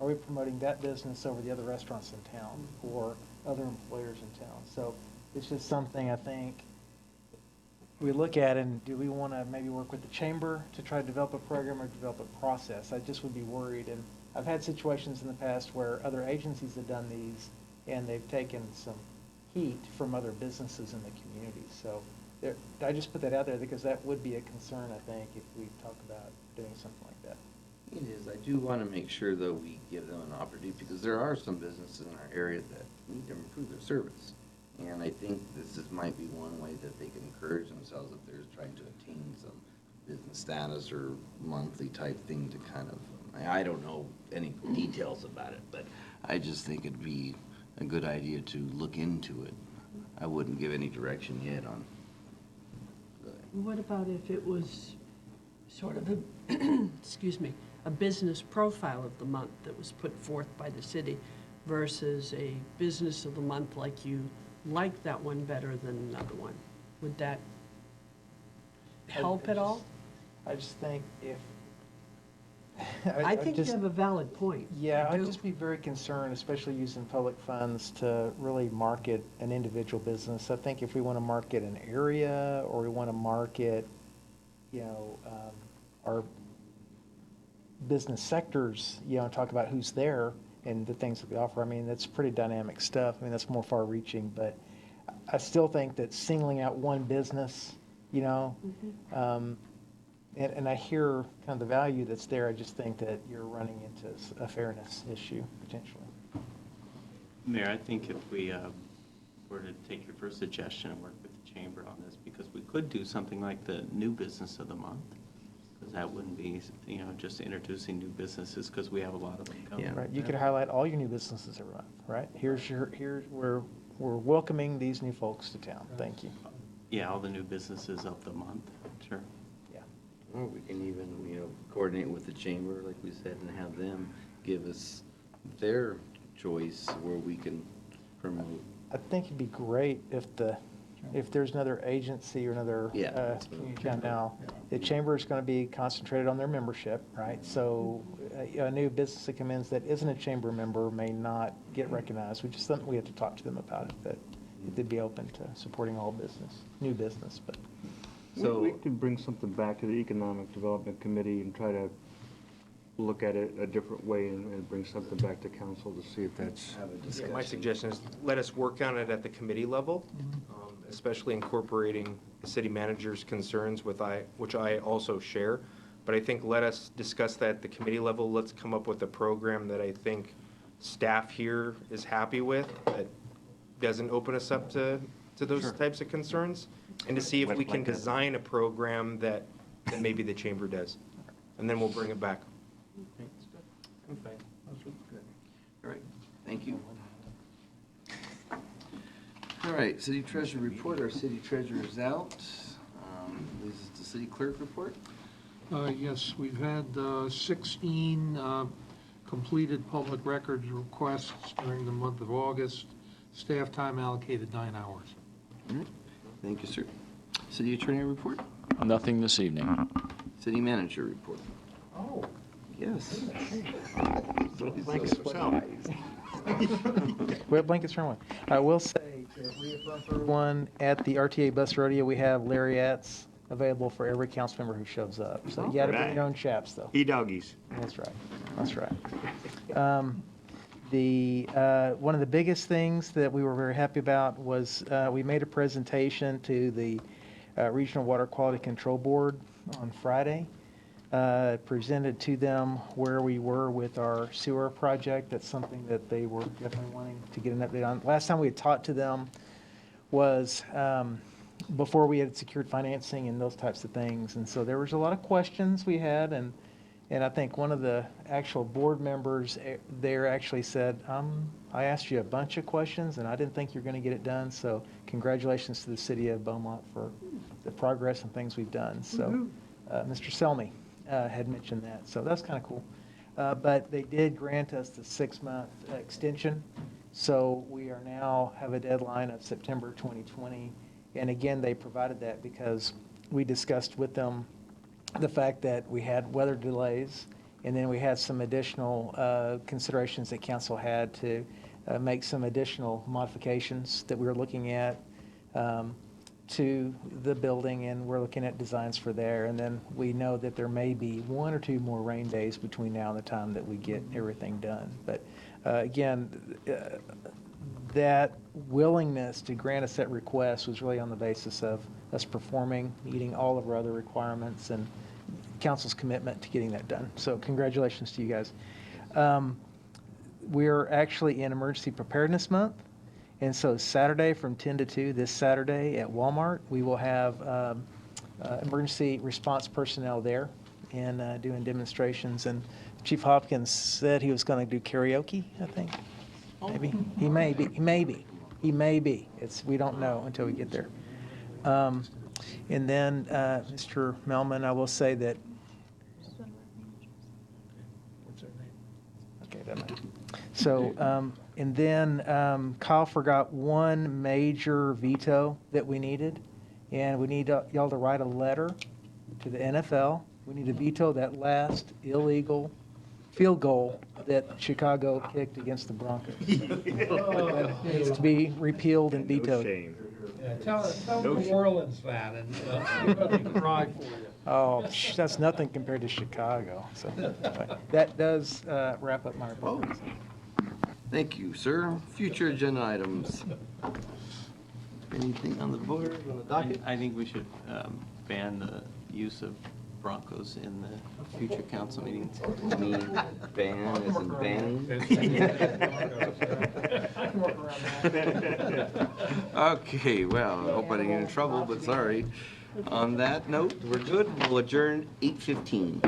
Are we promoting that business over the other restaurants in town or other employers in town? So it's just something I think we look at, and do we want to maybe work with the chamber to try to develop a program or develop a process? I just would be worried. And I've had situations in the past where other agencies have done these and they've taken some heat from other businesses in the community. So I just put that out there because that would be a concern, I think, if we talk about doing something like that. It is. I do want to make sure, though, we give them an opportunity, because there are some businesses in our area that need to improve their service. And I think might be one way that they can encourage themselves if they're trying to attain some business status or monthly type thing to kind of, I don't know any details about it, but I just think it'd be a good idea to look into it. I wouldn't give any direction yet on. What about if it was sort of a, excuse me, a business profile of the month that was put forth by the city versus a business of the month, like you like that one better than another one? Would that help at all? I just think if. I think you have a valid point. Yeah, I'd just be very concerned, especially using public funds to really market an individual business. I think if we want to market an area or we want to market, you know, our business sectors, you know, talk about who's there and the things that we offer. I mean, that's pretty dynamic stuff. I mean, that's more far-reaching, but I still think that singling out one business, you know, and I hear kind of the value that's there. I just think that you're running into a fairness issue potentially. Mayor, I think if we were to take your first suggestion and work with the chamber on this, because we could do something like the new business of the month, because that wouldn't be, you know, just introducing new businesses, because we have a lot of them coming. Yeah, right. You could highlight all your new businesses every month, right? Here's we're welcoming these new folks to town. Thank you. Yeah, all the new businesses of the month, sure. Or we can even, you know, coordinate with the chamber, like we said, and have them give us their choice where we can promote. I think it'd be great if there's another agency or another community town now. The chamber is going to be concentrated on their membership, right? So a new business that comes in that isn't a chamber member may not get recognized. We have to talk to them about it. But they'd be open to supporting all business, new business, but. So- We could bring something back to the Economic Development Committee and try to look at it a different way and bring something back to council to see if that's. Have a My suggestion is let us work on it at the committee level, especially incorporating the city manager's concerns which I also share. But I think let us discuss that at the committee level. Let's come up with a program that I think staff here is happy with, that doesn't open us up to those types of concerns, and to see if we can design a program that maybe the chamber does. And then we'll bring it back. All right, thank you. All right, city treasurer report. Our city treasurer is out. This is the city clerk report. Yes, we've had 16 completed public records requests during the month of August. Staff time allocated 9 hours. All right, thank you, sir. City attorney report. Nothing this evening. City manager report. Oh. Yes. Blankets for sound. Well, blankets for one. I will say, to reaffirm for everyone, at the RTA Bus Rodeo, we have Lariats available for every council member who shows up. So you gotta bring your own chaps, though. E-doggies. That's right, that's right. One of the biggest things that we were very happy about was we made a presentation to the Regional Water Quality Control Board on Friday. Presented to them where we were with our sewer project. That's something that they were definitely wanting to get an update on. Last time we had talked to them was before we had secured financing and those types of things. And so there was a lot of questions we had, and I think one of the actual board members there actually said, I asked you a bunch of questions and I didn't think you're going to get it done. So congratulations to the city of Beaumont for the progress and things we've done. So Mr. Selmy had mentioned that, so that's kind of cool. But they did grant us the 6-month extension, so we are now have a deadline of September 2020. And again, they provided that because we discussed with them the fact that we had weather delays, and then we had some additional considerations that council had to make some additional modifications that we were looking at to the building, and we're looking at designs for there. And then we know that there may be 1 or 2 more rain days between now and the time that we get everything done. But again, that willingness to grant us that request was really on the basis of us performing, meeting all of our other requirements, and council's commitment to getting that done. So congratulations to you guys. We're actually in Emergency Preparedness Month. And so Saturday from 10 to 2, this Saturday at Walmart, we will have emergency response personnel there and doing demonstrations. And Chief Hopkins said he was going to do karaoke, I think. Maybe. He may be. He may be. He may be. We don't know until we get there. And then, Mr. Melman, I will say that. What's her name? Okay, doesn't matter. So, and then Kyle forgot one major veto that we needed, and we need y'all to write a letter to the NFL. We need to veto that last illegal field goal that Chicago kicked against the Broncos. That needs to be repealed and vetoed. Yeah, tell New Orleans that, and they can cry for you. Oh, that's nothing compared to Chicago. So that does wrap up my report. Thank you, sir. Future agenda items. Anything on the board, on the docket? I think we should ban the use of Broncos in the future council meetings. I mean, ban as in banning? Okay, well, I hope I didn't get in trouble, but sorry. On that note, we're good. We'll adjourn 8:15.